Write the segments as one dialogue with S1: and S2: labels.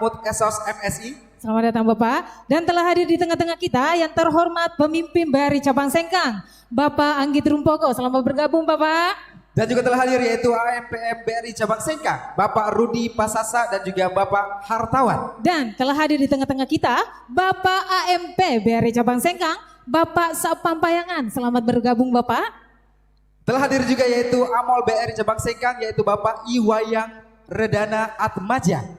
S1: Mahmud Esos MSI.
S2: Selamat datang Bapak. Dan telah hadir di tengah-tengah kita yang terhormat pemimpin BRI Cabang Sengkang, Bapak Anggit Rumpoko. Selamat bergabung Bapak.
S1: Dan juga telah hadir yaitu AMPM BRI Cabang Sengkang, Bapak Rudi Pasasa dan juga Bapak Hartawan.
S2: Dan telah hadir di tengah-tengah kita Bapak AMP BRI Cabang Sengkang, Bapak Sapam Payangan. Selamat bergabung Bapak.
S1: Telah hadir juga yaitu Amol BRI Cabang Sengkang yaitu Bapak Iwayang Redana Atmaja.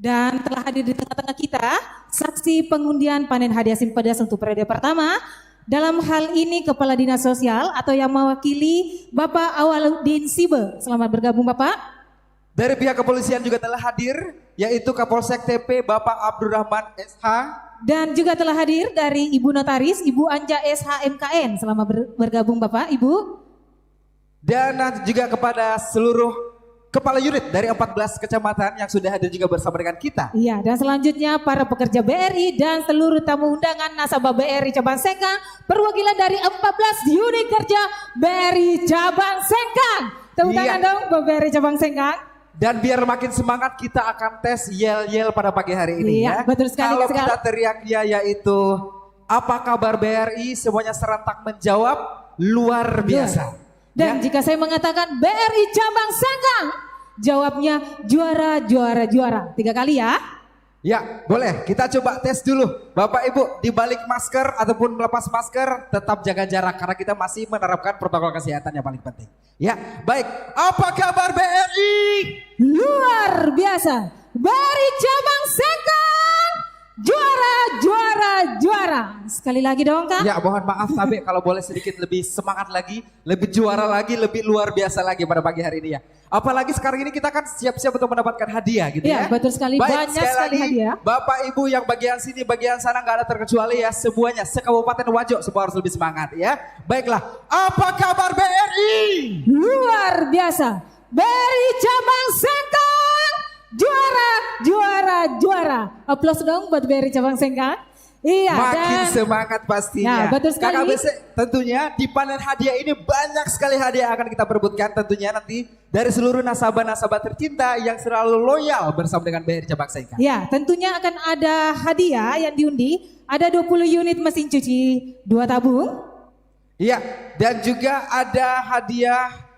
S2: Dan telah hadir di tengah-tengah kita saksi pengundian panen hadiah Simpedas untuk periode pertama. Dalam hal ini Kepala Dinas Sosial atau yang mewakili Bapak Awaluddin Sibe. Selamat bergabung Bapak.
S1: Dari pihak kepolisian juga telah hadir yaitu Kapolsek TP Bapak Abdurrahman SH.
S2: Dan juga telah hadir dari Ibu Notaris Ibu Anja SH MKN. Selamat bergabung Bapak Ibu.
S1: Dan juga kepada seluruh Kepala unit dari 14 kecamatan yang sudah hadir juga bersama dengan kita.
S2: Iya, dan selanjutnya para pekerja BRI dan seluruh tamu undangan nasabah BRI Cabang Sengkang, perwakilan dari 14 unit kerja BRI Cabang Sengkang. Tepuk tangan dong buat BRI Cabang Sengkang.
S1: Dan biar makin semangat kita akan tes yel-yel pada pagi hari ini
S2: iya,
S1: ya.
S2: Betul sekali.
S1: Kalau kita teriaknya yaitu apa kabar BRI, semuanya serentak menjawab luar biasa.
S2: Dan jika saya mengatakan BRI Cabang Sengkang, jawabnya juara, juara, juara. 3 kali ya.
S1: Ya, boleh. Kita coba tes dulu. Bapak Ibu, di balik masker ataupun melepas masker, tetap jaga jarak karena kita masih menerapkan protokol kesehatan yang paling penting. Ya, baik. Apa kabar BRI?
S2: Luar biasa. BRI Cabang Sengkang, juara, juara, juara. Sekali lagi dong Kang.
S1: Ya, mohon maaf tapi kalau boleh sedikit lebih semangat lagi, lebih juara lagi, lebih luar biasa lagi pada pagi hari ini ya. Apalagi sekarang ini kita kan siap-siap untuk mendapatkan hadiah gitu ya.
S2: Iya, betul sekali.
S1: Baik,
S2: banyak sekali hadiah.
S1: Bapak Ibu yang bagian sini, bagian sana nggak ada terkecuali ya, semuanya se-Kabupaten Wajo semua harus lebih semangat ya. Baiklah, apa kabar BRI?
S2: Luar biasa. BRI Cabang Sengkang, juara, juara, juara. Aplaus dong buat BRI Cabang Sengkang. Iya,
S1: makin
S2: dan
S1: semangat pastinya.
S2: Ya, betul sekali.
S1: KKBC tentunya di panen hadiah ini banyak sekali hadiah akan kita perebutkan tentunya nanti dari seluruh nasabah-nasabah tercinta yang selalu loyal bersama dengan BRI Cabang Sengkang.
S2: Ya, tentunya akan ada hadiah yang diundi. Ada 20 unit mesin cuci 2 tabung.
S1: Iya, dan juga ada hadiah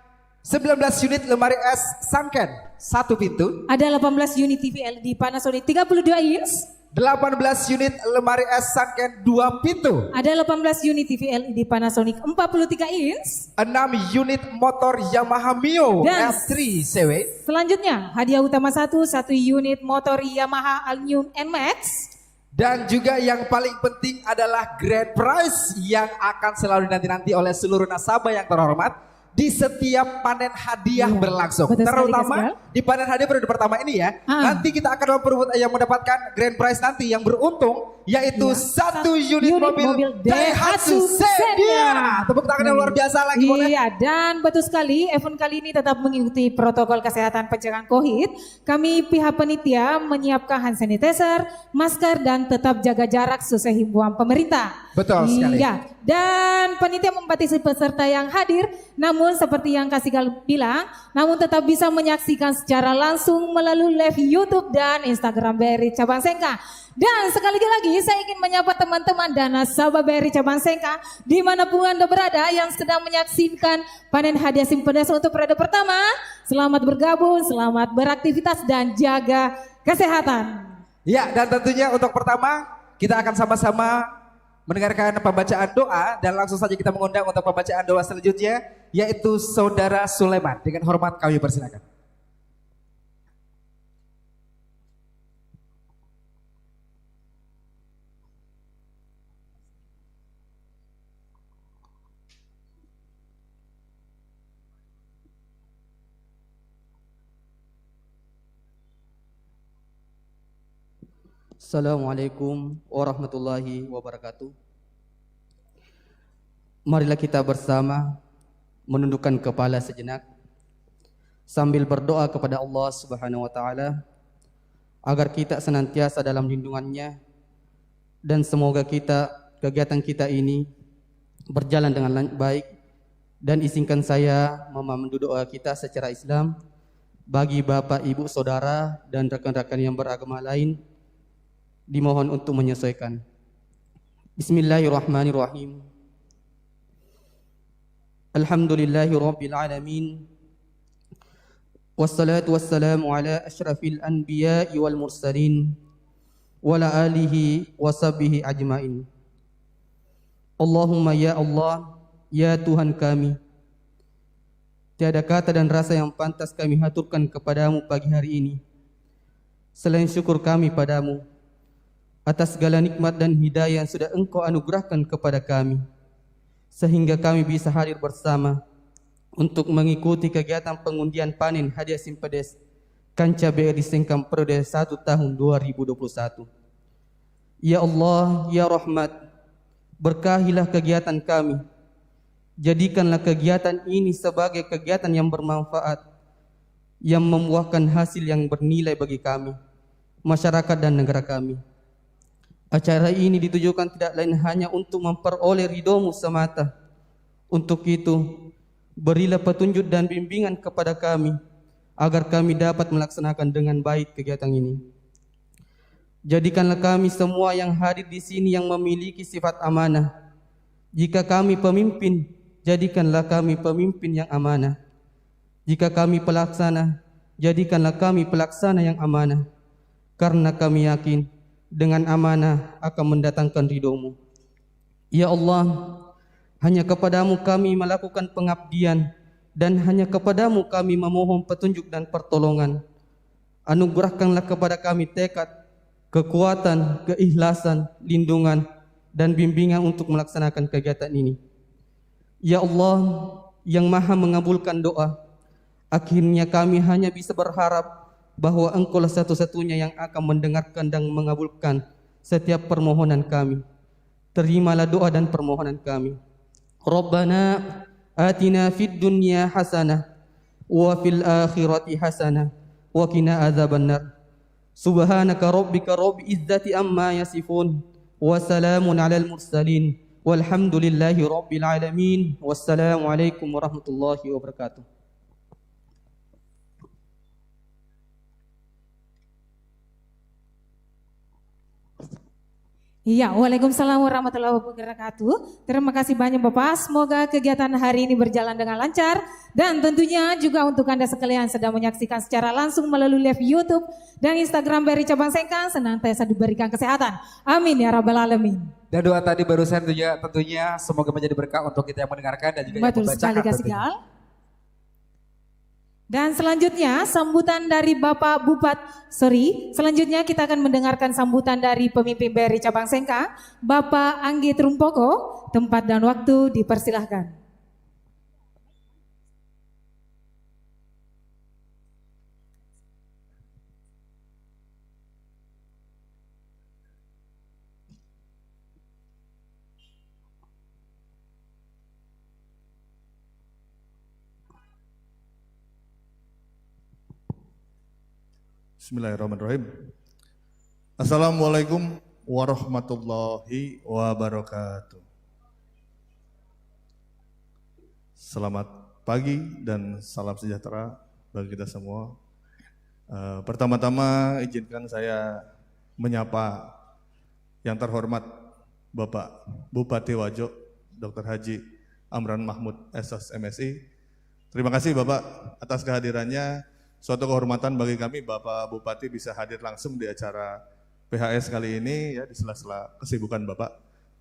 S1: 19 unit lemari es Sanken 1 pintu.
S2: Ada 18 unit TV LED Panasonic 32 inch.
S1: 18 unit lemari es Sanken 2 pintu.
S2: Ada 18 unit TV LED Panasonic 43 inch.
S1: 6 unit motor Yamaha Mio
S2: Dan
S1: F3 CW.
S2: Selanjutnya hadiah utama 1 unit motor Yamaha Alnium NMAX.
S1: Dan juga yang paling penting adalah grand prize yang akan selalu dinanti-nanti oleh seluruh nasabah yang terhormat di setiap panen hadiah berlangsung. Terutama di panen hadiah periode pertama ini ya. Nanti kita akan yang mendapatkan grand prize nanti yang beruntung yaitu 1 unit mobil Daihatsu Xenia. Tepuk tangan yang luar biasa lagi boleh.
S2: Iya, dan betul sekali event kali ini tetap mengikuti protokol kesehatan pencegahan COVID. Kami pihak panitia menyiapkan hand sanitizer, masker dan tetap jaga jarak sesuai himbauan pemerintah.
S1: Betul sekali.
S2: Iya, dan panitia membatasi peserta yang hadir, namun seperti yang Kak Sigal bilang, namun tetap bisa menyaksikan secara langsung melalui live YouTube dan Instagram BRI Cabang Sengkang. Dan sekali lagi saya ingin menyapa teman-teman dan nasabah BRI Cabang Sengkang dimanapun Anda berada yang sedang menyaksikan panen hadiah Simpedas untuk periode pertama. Selamat bergabung, selamat beraktivitas dan jaga kesehatan.
S1: Ya, dan tentunya untuk pertama kita akan sama-sama mendengarkan pembacaan doa dan langsung saja kita mengundang untuk pembacaan doa selanjutnya yaitu Saudara Sulaiman. Dengan hormat kami persilakan.
S3: Assalamualaikum warahmatullahi wabarakatuh. Marilah kita bersama menundukkan kepala sejenak sambil berdoa kepada Allah Subhanahu wa taala agar kita senantiasa dalam lindungannya dan semoga kegiatan kita ini berjalan dengan baik dan izinkan saya memandu doa kita secara Islam. Bagi Bapak, Ibu, Saudara, dan rekan-rekan yang beragama lain, dimohon untuk menyesuaikan. Bismillahirrahmanirrahim. Alhamdulillahi Rabbil Alamin. Wassalatu wassalamu ala ashrafil anbiya'i wal mursalin wa ala alihi wa sahbihi ajmain. Allahumma ya Allah, ya Tuhan kami, tiada kata dan rasa yang pantas kami haturkan kepadamu pagi hari ini selain syukur kami padamu atas segala nikmat dan hidayah yang sudah Engkau anugerahkan kepada kami, sehingga kami bisa hadir bersama untuk mengikuti kegiatan pengundian panen hadiah Simpades Kanca BRI Sengkang periode 1 tahun 2021. Ya Allah, ya Rahmat, berkahilah kegiatan kami. Jadikanlah kegiatan ini sebagai kegiatan yang bermanfaat, yang membuahkan hasil yang bernilai bagi kami, masyarakat dan negara kami. Acara ini ditujukan tidak lain hanya untuk memperoleh ridho-Mu semata. Untuk itu, berilah petunjuk dan bimbingan kepada kami agar kami dapat melaksanakan dengan baik kegiatan ini. Jadikanlah kami semua yang hadir di sini yang memiliki sifat amanah. Jika kami pemimpin, jadikanlah kami pemimpin yang amanah. Jika kami pelaksana, jadikanlah kami pelaksana yang amanah. Karena kami yakin dengan amanah akan mendatangkan ridho-Mu. Ya Allah, hanya kepadamu kami melakukan pengabdian dan hanya kepadamu kami memohon petunjuk dan pertolongan. Anugerahkanlah kepada kami tekad, kekuatan, keikhlasan, lindungan, dan bimbingan untuk melaksanakan kegiatan ini. Ya Allah, yang maha mengabulkan doa, akhirnya kami hanya bisa berharap bahwa Engkaulah satu-satunya yang akan mendengarkan dan mengabulkan setiap permohonan kami. Terimalah doa dan permohonan kami. Rabbana atina fid dunya hasanah wa fil akhirati hasanah wa qina adzabannar. Subhanaka rabbika rabbil izzati amma yasifun wa salamun alal mursalin walhamdulillahi rabbil alamin. Wassalamu alaikum warahmatullahi wabarakatuh.
S2: Iya, waalaikumsalam warahmatullahi wabarakatuh. Terima kasih banyak Bapak. Semoga kegiatan hari ini berjalan dengan lancar. Dan tentunya juga untuk Anda sekalian sedang menyaksikan secara langsung melalui live YouTube dan Instagram BRI Cabang Sengkang, senantiasa diberikan kesehatan. Amin ya rabbal alamin.
S1: Dan doa tadi barusan tentunya semoga menjadi berkah untuk kita yang mendengarkan dan juga yang
S2: Betul
S1: membacakan
S2: sekali
S1: tentunya.
S2: Kasigal. Dan selanjutnya sambutan dari selanjutnya kita akan mendengarkan sambutan dari pemimpin BRI Cabang Sengkang, Bapak Anggi Trumpoko. Tempat dan waktu dipersilahkan.
S4: Bismillahirrahmanirrahim. Assalamualaikum warahmatullahi wabarakatuh. Selamat pagi dan salam sejahtera bagi kita semua. Pertama-tama izinkan saya menyapa yang terhormat Bapak Bupati Wajo, Dr. Haji Amran Mahmud SS MSI. Terima kasih Bapak atas kehadirannya. Suatu kehormatan bagi kami Bapak Bupati bisa hadir langsung di acara PHS kali ini ya di sela-sela kesibukan Bapak.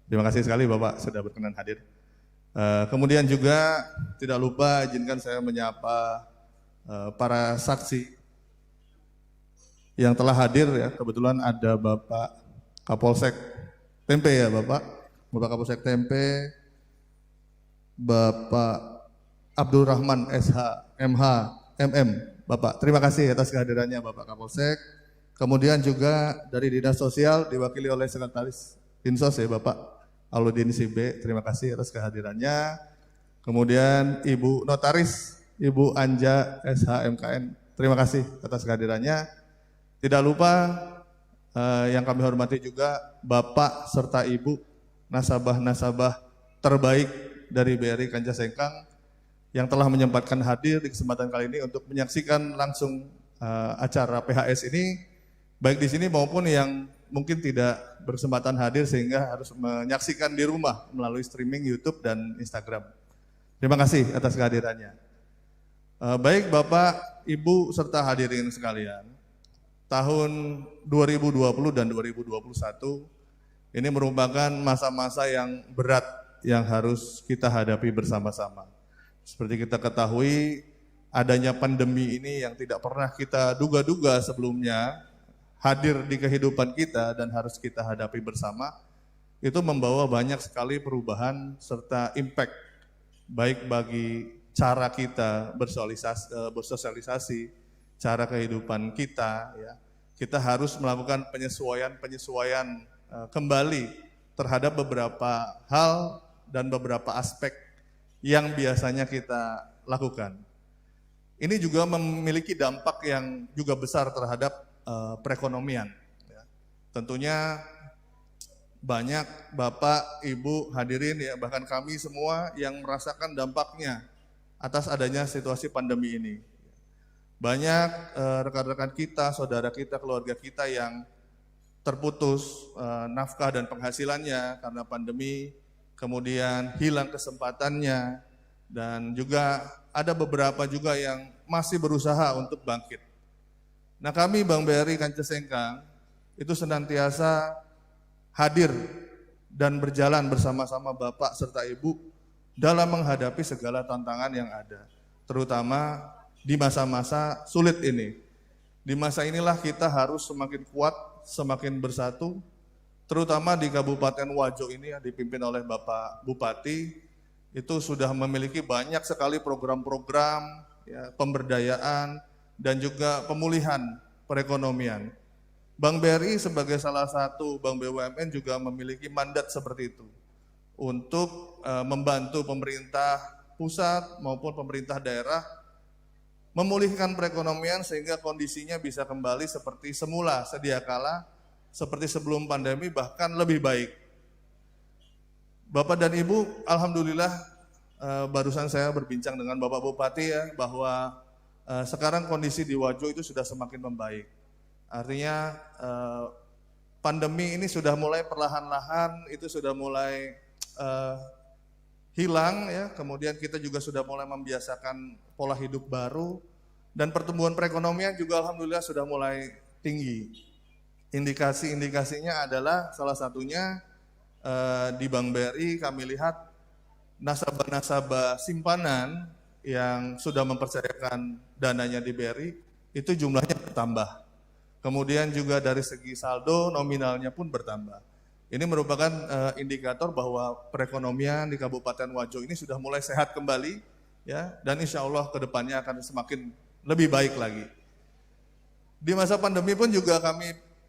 S4: Terima kasih sekali Bapak sudah berkenan hadir. Kemudian juga tidak lupa izinkan saya menyapa para saksi yang telah hadir ya. Kebetulan ada Bapak Kapolsek Tempe ya Bapak Kapolsek Tempe, Bapak Abdul Rahman SH MH MM. Bapak, terima kasih atas kehadirannya Bapak Kapolsek. Kemudian juga dari Dinas Sosial diwakili oleh Sekretaris Dinsos ya Bapak Aludin Sibe, terima kasih atas kehadirannya. Kemudian Ibu Notaris, Ibu Anja SHMKN, terima kasih atas kehadirannya. Tidak lupa yang kami hormati juga Bapak serta Ibu nasabah-nasabah terbaik dari BRI Kanca Sengkang yang telah menyempatkan hadir di kesempatan kali ini untuk menyaksikan langsung acara PHS ini, baik di sini maupun yang mungkin tidak berkesempatan hadir sehingga harus menyaksikan di rumah melalui streaming YouTube dan Instagram. Terima kasih atas kehadirannya. Baik Bapak, Ibu, serta hadirin sekalian, tahun 2020 dan 2021 ini merupakan masa-masa yang berat yang harus kita hadapi bersama-sama. Seperti kita ketahui, adanya pandemi ini yang tidak pernah kita duga-duga sebelumnya hadir di kehidupan kita dan harus kita hadapi bersama, itu membawa banyak sekali perubahan serta impact, baik bagi cara kita bersosialisasi, cara kehidupan kita. Ya. Kita harus melakukan penyesuaian kembali terhadap beberapa hal dan beberapa aspek yang biasanya kita lakukan. Ini juga memiliki dampak yang juga besar terhadap perekonomian. Ya. Tentunya banyak Bapak, Ibu hadirin ya, bahkan kami semua yang merasakan dampaknya atas adanya situasi pandemi ini. Banyak rekan-rekan kita, saudara kita, keluarga kita yang terputus nafkah dan penghasilannya karena pandemi, kemudian hilang kesempatannya, dan juga ada beberapa juga yang masih berusaha untuk bangkit. Nah kami Bank BRI Kancah Sengkang itu senantiasa hadir dan berjalan bersama-sama Bapak serta Ibu dalam menghadapi segala tantangan yang ada, terutama di masa-masa sulit ini. Di masa inilah kita harus semakin kuat, semakin bersatu, terutama di Kabupaten Wajo ini yang dipimpin oleh Bapak Bupati, itu sudah memiliki banyak sekali program-program ya, pemberdayaan dan juga pemulihan perekonomian. Bank BRI sebagai salah satu bank BUMN juga memiliki mandat seperti itu untuk membantu pemerintah pusat maupun pemerintah daerah memulihkan perekonomian sehingga kondisinya bisa kembali seperti semula, sedia kala, seperti sebelum pandemi, bahkan lebih baik. Bapak dan Ibu, alhamdulillah barusan saya berbincang dengan Bapak Bupati ya, bahwa sekarang kondisi di Wajo itu sudah semakin membaik. Artinya pandemi ini sudah mulai perlahan-lahan, itu sudah mulai hilang ya, kemudian kita juga sudah mulai membiasakan pola hidup baru, dan pertumbuhan perekonomian juga alhamdulillah sudah mulai tinggi. Indikasi-indikasinya adalah salah satunya di Bank BRI kami lihat nasabah-nasabah simpanan yang sudah mempercayakan dananya di BRI itu jumlahnya bertambah. Kemudian juga dari segi saldo nominalnya pun bertambah. Ini merupakan indikator bahwa perekonomian di Kabupaten Wajo ini sudah mulai sehat kembali ya, dan insya Allah ke depannya akan semakin lebih baik lagi. Di masa pandemi pun juga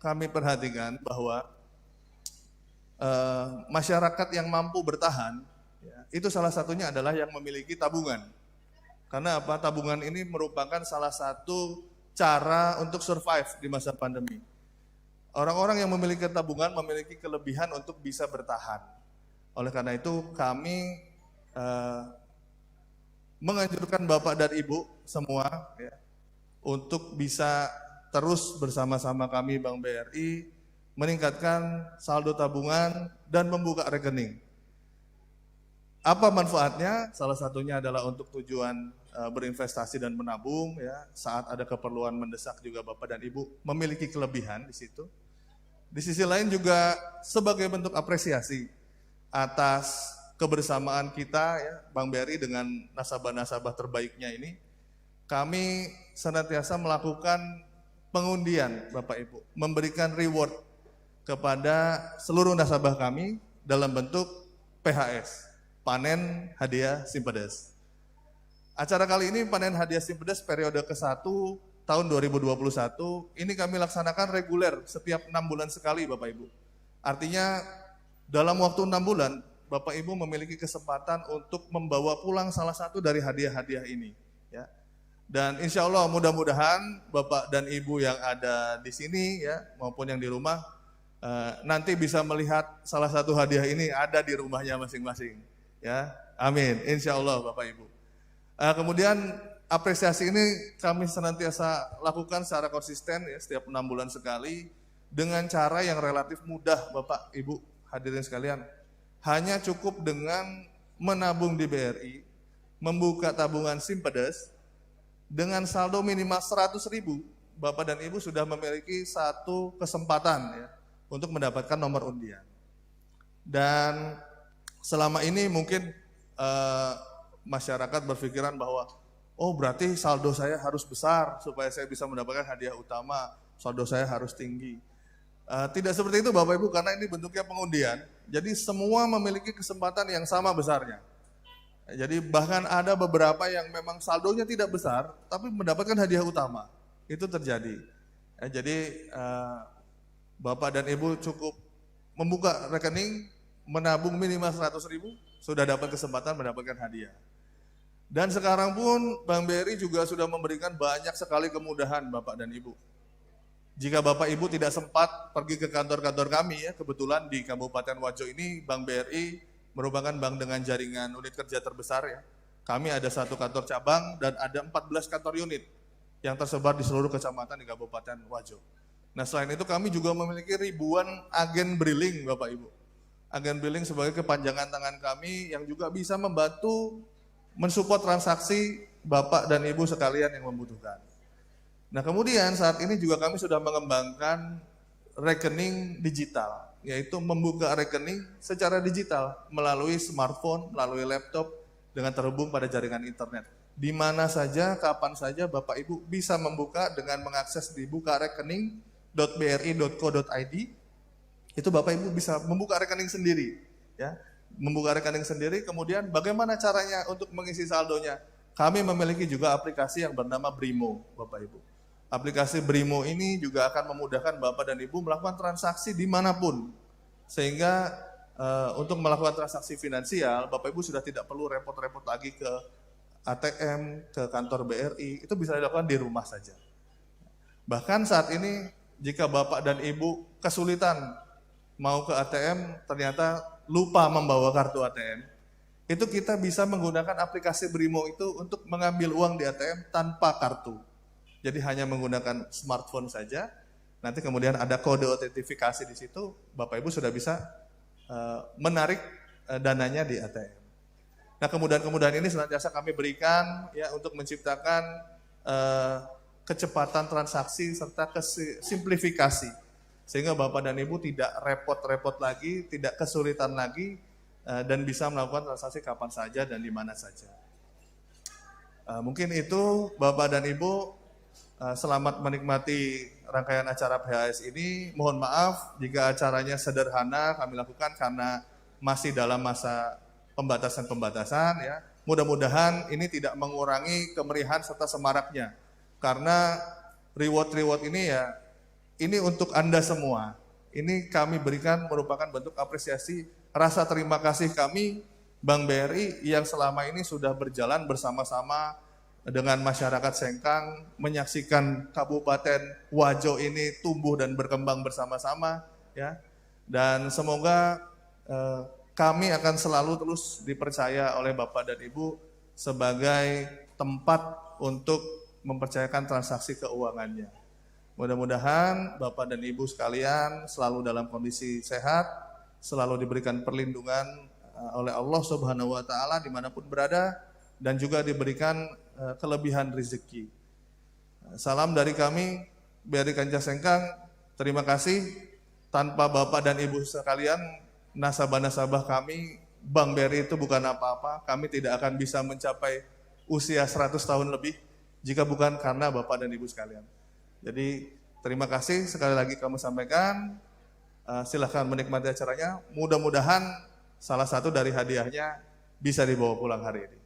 S4: kami perhatikan bahwa masyarakat yang mampu bertahan, ya, itu salah satunya adalah yang memiliki tabungan. Karena apa? Tabungan ini merupakan salah satu cara untuk survive di masa pandemi. Orang-orang yang memiliki tabungan memiliki kelebihan untuk bisa bertahan. Oleh karena itu kami menganjurkan Bapak dan Ibu semua ya, untuk bisa terus bersama-sama kami Bank BRI meningkatkan saldo tabungan dan membuka rekening. Apa manfaatnya? Salah satunya adalah untuk tujuan berinvestasi dan menabung ya, saat ada keperluan mendesak juga Bapak dan Ibu memiliki kelebihan di situ. Di sisi lain juga sebagai bentuk apresiasi atas kebersamaan kita ya, Bank BRI dengan nasabah-nasabah terbaiknya ini, kami senantiasa melakukan pengundian Bapak Ibu, memberikan reward kepada seluruh nasabah kami dalam bentuk PHS, Panen Hadiah Simpedes. Acara kali ini Panen Hadiah Simpedes periode ke-1 tahun 2021, ini kami laksanakan reguler setiap 6 bulan sekali Bapak Ibu. Artinya dalam waktu 6 bulan, Bapak Ibu memiliki kesempatan untuk membawa pulang salah satu dari hadiah-hadiah ini. Ya. Dan insya Allah mudah-mudahan Bapak dan Ibu yang ada di sini ya, maupun yang di rumah, nanti bisa melihat salah satu hadiah ini ada di rumahnya masing-masing. Ya, amin. Insya Allah Bapak Ibu. Kemudian apresiasi ini kami senantiasa lakukan secara konsisten ya, setiap 6 bulan sekali dengan cara yang relatif mudah Bapak Ibu hadirin sekalian. Hanya cukup dengan menabung di BRI, membuka tabungan Simpedes dengan saldo minimal 100.000, Bapak dan Ibu sudah memiliki satu kesempatan ya untuk mendapatkan nomor undian. Dan selama ini mungkin masyarakat berpikiran bahwa oh berarti saldo saya harus besar supaya saya bisa mendapatkan hadiah utama, saldo saya harus tinggi. Tidak seperti itu Bapak Ibu, karena ini bentuknya pengundian, jadi semua memiliki kesempatan yang sama besarnya. Jadi bahkan ada beberapa yang memang saldonya tidak besar tapi mendapatkan hadiah utama, itu terjadi. Jadi Bapak dan Ibu cukup membuka rekening, menabung minimal 100.000, sudah dapat kesempatan mendapatkan hadiah. Dan sekarang pun Bank BRI juga sudah memberikan banyak sekali kemudahan Bapak dan Ibu. Jika Bapak Ibu tidak sempat pergi ke kantor-kantor kami ya, kebetulan di Kabupaten Wajo ini Bank BRI merupakan bank dengan jaringan unit kerja terbesar ya. Kami ada 1 kantor cabang dan ada 14 kantor unit yang tersebar di seluruh kecamatan di Kabupaten Wajo. Nah selain itu kami juga memiliki ribuan agen briling Bapak Ibu. Agen briling sebagai kepanjangan tangan kami yang juga bisa membantu mensupport transaksi Bapak dan Ibu sekalian yang membutuhkan. Nah kemudian saat ini juga kami sudah mengembangkan rekening digital, yaitu membuka rekening secara digital melalui smartphone, melalui laptop dengan terhubung pada jaringan internet. Di mana saja, kapan saja Bapak Ibu bisa membuka dengan mengakses di bukarekening.bri.co.id. Itu Bapak Ibu bisa membuka rekening sendiri, ya. Membuka rekening sendiri, kemudian bagaimana caranya untuk mengisi saldonya? Kami memiliki juga aplikasi yang bernama Brimo, Bapak Ibu. Aplikasi Brimo ini juga akan memudahkan Bapak dan Ibu melakukan transaksi dimanapun. Sehingga untuk melakukan transaksi finansial, Bapak Ibu sudah tidak perlu repot-repot lagi ke ATM, ke kantor BRI, itu bisa dilakukan di rumah saja. Bahkan saat ini, jika Bapak dan Ibu kesulitan mau ke ATM, ternyata lupa membawa kartu ATM, itu kita bisa menggunakan aplikasi Brimo itu untuk mengambil uang di ATM tanpa kartu. Jadi hanya menggunakan smartphone saja, nanti kemudian ada kode autentifikasi di situ, Bapak Ibu sudah bisa menarik dananya di ATM. Nah kemudahan-kemudahan ini senantiasa kami berikan ya untuk menciptakan kecepatan transaksi serta simplifikasi. Sehingga Bapak dan Ibu tidak repot-repot lagi, tidak kesulitan lagi, dan bisa melakukan transaksi kapan saja dan di mana saja. Mungkin itu Bapak dan Ibu, selamat menikmati rangkaian acara PHS ini. Mohon maaf jika acaranya sederhana kami lakukan karena masih dalam masa pembatasan-pembatasan ya. Mudah-mudahan ini tidak mengurangi kemerihan serta semaraknya. Karena reward-reward ini ya, ini untuk Anda semua. Ini kami berikan merupakan bentuk apresiasi, rasa terima kasih kami Bank BRI yang selama ini sudah berjalan bersama-sama dengan masyarakat Sengkang, menyaksikan Kabupaten Wajo ini tumbuh dan berkembang bersama-sama ya. Dan semoga kami akan selalu terus dipercaya oleh Bapak dan Ibu sebagai tempat untuk mempercayakan transaksi keuangannya. Mudah-mudahan Bapak dan Ibu sekalian selalu dalam kondisi sehat, selalu diberikan perlindungan oleh Allah Subhanahu wa taala dimanapun berada, dan juga diberikan kelebihan rezeki. Salam dari kami BRI Kanca Sengkang. Terima kasih. Tanpa Bapak dan Ibu sekalian, nasabah-nasabah kami, Bank BRI itu bukan apa-apa. Kami tidak akan bisa mencapai usia 100 tahun lebih jika bukan karena Bapak dan Ibu sekalian. Jadi terima kasih sekali lagi kami sampaikan. Silahkan menikmati acaranya. Mudah-mudahan salah satu dari hadiahnya bisa dibawa pulang hari ini.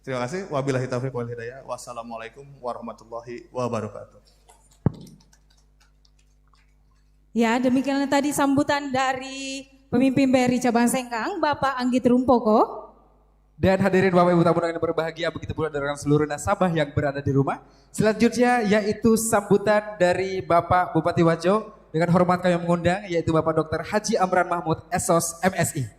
S4: Terima kasih. Wabillahi taufiq wal hidayah. Wassalamualaikum warahmatullahi wabarakatuh.
S2: Ya, demikianlah tadi sambutan dari pemimpin BRI Cabang Sengkang, Bapak Anggit Rumpoko.
S1: Dan hadirin Bapak Ibu tamu yang berbahagia, begitu pula dengan seluruh nasabah yang berada di rumah. Selanjutnya yaitu sambutan dari Bapak Bupati Wajo. Dengan hormat kami mengundang yaitu Bapak Dr. Haji Amran Mahmud, SOS MSI.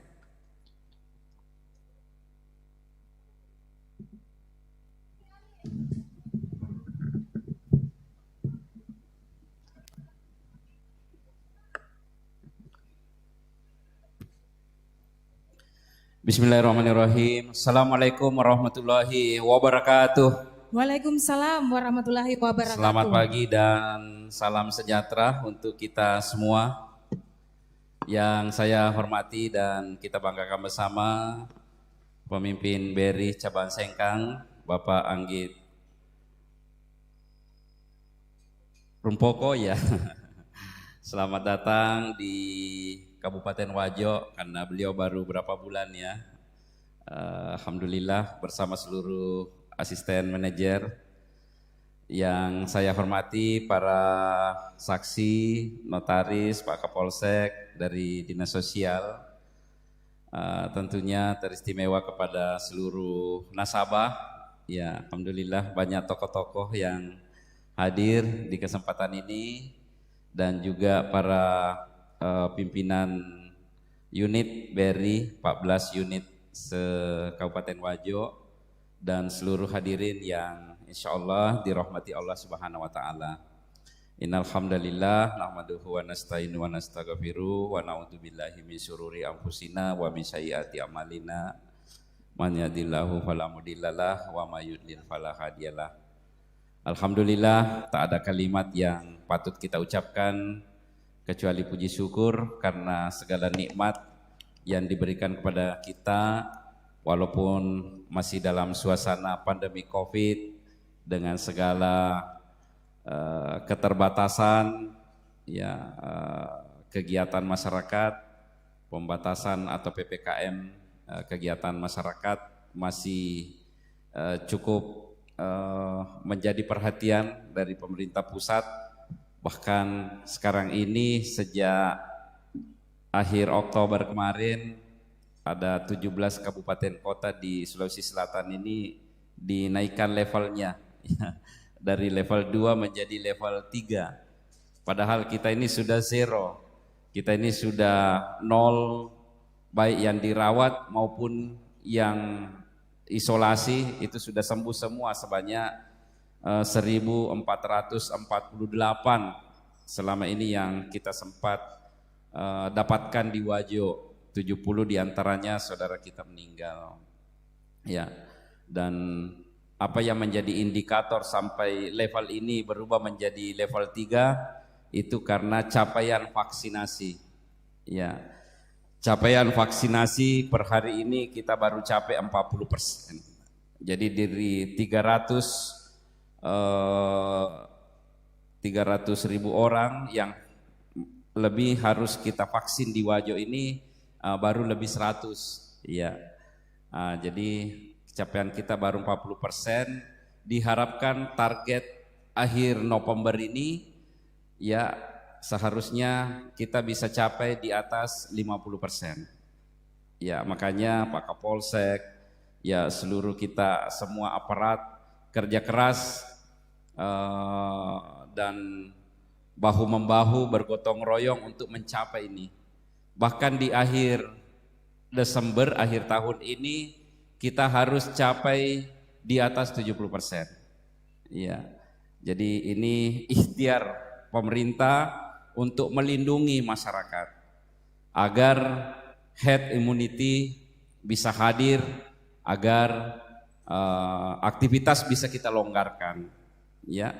S5: Bismillahirrahmanirrahim. Assalamualaikum warahmatullahi wabarakatuh.
S2: Waalaikumsalam warahmatullahi wabarakatuh.
S5: Selamat pagi dan salam sejahtera untuk kita semua. Yang saya hormati dan kita banggakan bersama pemimpin BRI Cabang Sengkang, Bapak Anggit Rumpoko ya. Selamat datang di Kabupaten Wajo karena beliau baru berapa bulan ya. Alhamdulillah bersama seluruh asisten manajer. Yang saya hormati para saksi, notaris, Pak Kapolsek dari Dinas Sosial. Tentunya teristimewa kepada seluruh nasabah. Ya, alhamdulillah banyak tokoh-tokoh yang hadir di kesempatan ini dan juga para pimpinan unit BRI 14 unit se-Kabupaten Wajo dan seluruh hadirin yang insya Allah dirahmati Allah Subhanahu wa Ta'ala. Innal hamdalillah nahmaduhu wa nasta'inu wa nastaghfiruh wa na'udzu billahi min syururi anfusina wa min sayyiati a'malina. Man yahdihillahu fala mudhillalah wa may yudlil fala hadiyalah. Alhamdulillah, tak ada kalimat yang patut kita ucapkan kecuali puji syukur karena segala nikmat yang diberikan kepada kita walaupun masih dalam suasana pandemi Covid dengan segala keterbatasan ya, kegiatan masyarakat, pembatasan atau PPKM kegiatan masyarakat masih cukup menjadi perhatian dari pemerintah pusat. Bahkan sekarang ini sejak akhir Oktober kemarin ada 17 kabupaten kota di Sulawesi Selatan ini dinaikkan levelnya dari level 2 menjadi level 3. Padahal kita ini sudah zero, kita ini sudah nol, baik yang dirawat maupun yang isolasi itu sudah sembuh semua sebanyak 1448 selama ini yang kita sempat dapatkan di Wajo. 70 diantaranya saudara kita meninggal ya, dan apa yang menjadi indikator sampai level ini berubah menjadi level 3 itu karena capaian vaksinasi ya. Capaian vaksinasi per hari ini kita baru capai 40%. Jadi dari 300.000 orang yang lebih harus kita vaksin di Wajo ini baru lebih 100 ya. Jadi capaian kita baru 40%. Diharapkan target akhir November ini ya seharusnya kita bisa capai di atas 50%. Ya, makanya Pak Kapolsek ya seluruh kita semua aparat kerja keras dan bahu membahu bergotong royong untuk mencapai ini. Bahkan di akhir Desember, akhir tahun ini kita harus capai di atas 70%. Ya. Jadi ini ikhtiar pemerintah untuk melindungi masyarakat agar herd immunity bisa hadir, agar aktivitas bisa kita longgarkan. Ya.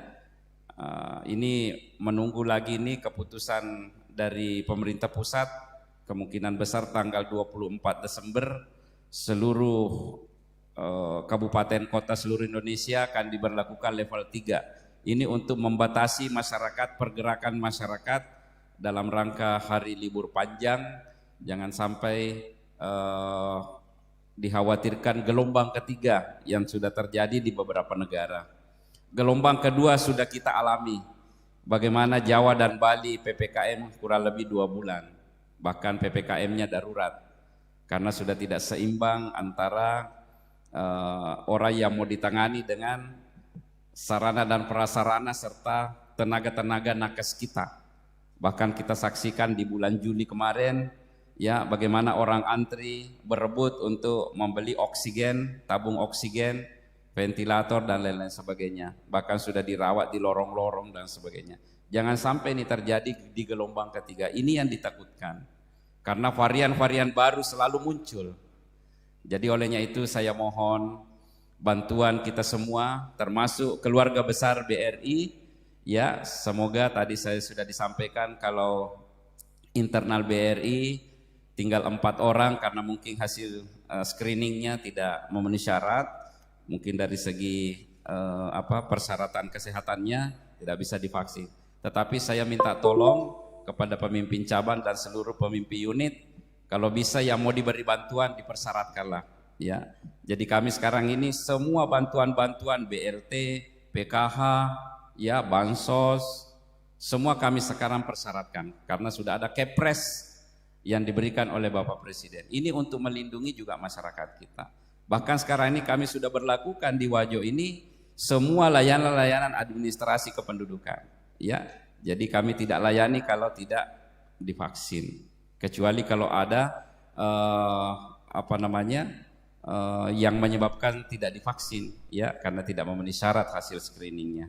S5: Ini menunggu lagi nih keputusan dari pemerintah pusat. Kemungkinan besar tanggal 24 Desember seluruh kabupaten kota seluruh Indonesia akan diberlakukan level 3. Ini untuk membatasi masyarakat, pergerakan masyarakat dalam rangka hari libur panjang. Jangan sampai dikhawatirkan gelombang ketiga yang sudah terjadi di beberapa negara. Gelombang kedua sudah kita alami. Bagaimana Jawa dan Bali PPKM kurang lebih 2 bulan. Bahkan PPKM-nya darurat karena sudah tidak seimbang antara orang yang mau ditangani dengan sarana dan prasarana serta tenaga-tenaga nakes kita. Bahkan kita saksikan di bulan Juli kemarin ya bagaimana orang antri berebut untuk membeli oksigen, tabung oksigen, ventilator dan lain-lain sebagainya. Bahkan sudah dirawat di lorong-lorong dan sebagainya. Jangan sampai ini terjadi di gelombang ketiga. Ini yang ditakutkan. Karena varian-varian baru selalu muncul. Jadi olehnya itu saya mohon bantuan kita semua, termasuk keluarga besar BRI. Ya, semoga tadi saya sudah disampaikan kalau internal BRI tinggal 4 orang karena mungkin hasil screeningnya tidak memenuhi syarat, mungkin dari segi persyaratan kesehatannya tidak bisa divaksin. Tetapi saya minta tolong kepada pemimpin cabang dan seluruh pemimpin unit, kalau bisa yang mau diberi bantuan dipersyaratkanlah. Ya, jadi kami sekarang ini semua bantuan-bantuan BLT, PKH, ya bansos, semua kami sekarang persyaratkan karena sudah ada Kepres yang diberikan oleh Bapak Presiden. Ini untuk melindungi juga masyarakat kita. Bahkan sekarang ini kami sudah berlakukan di Wajo ini semua layanan-layanan administrasi kependudukan. Ya, jadi kami tidak layani kalau tidak divaksin. Kecuali kalau ada yang menyebabkan tidak divaksin, ya, karena tidak memenuhi syarat hasil screeningnya.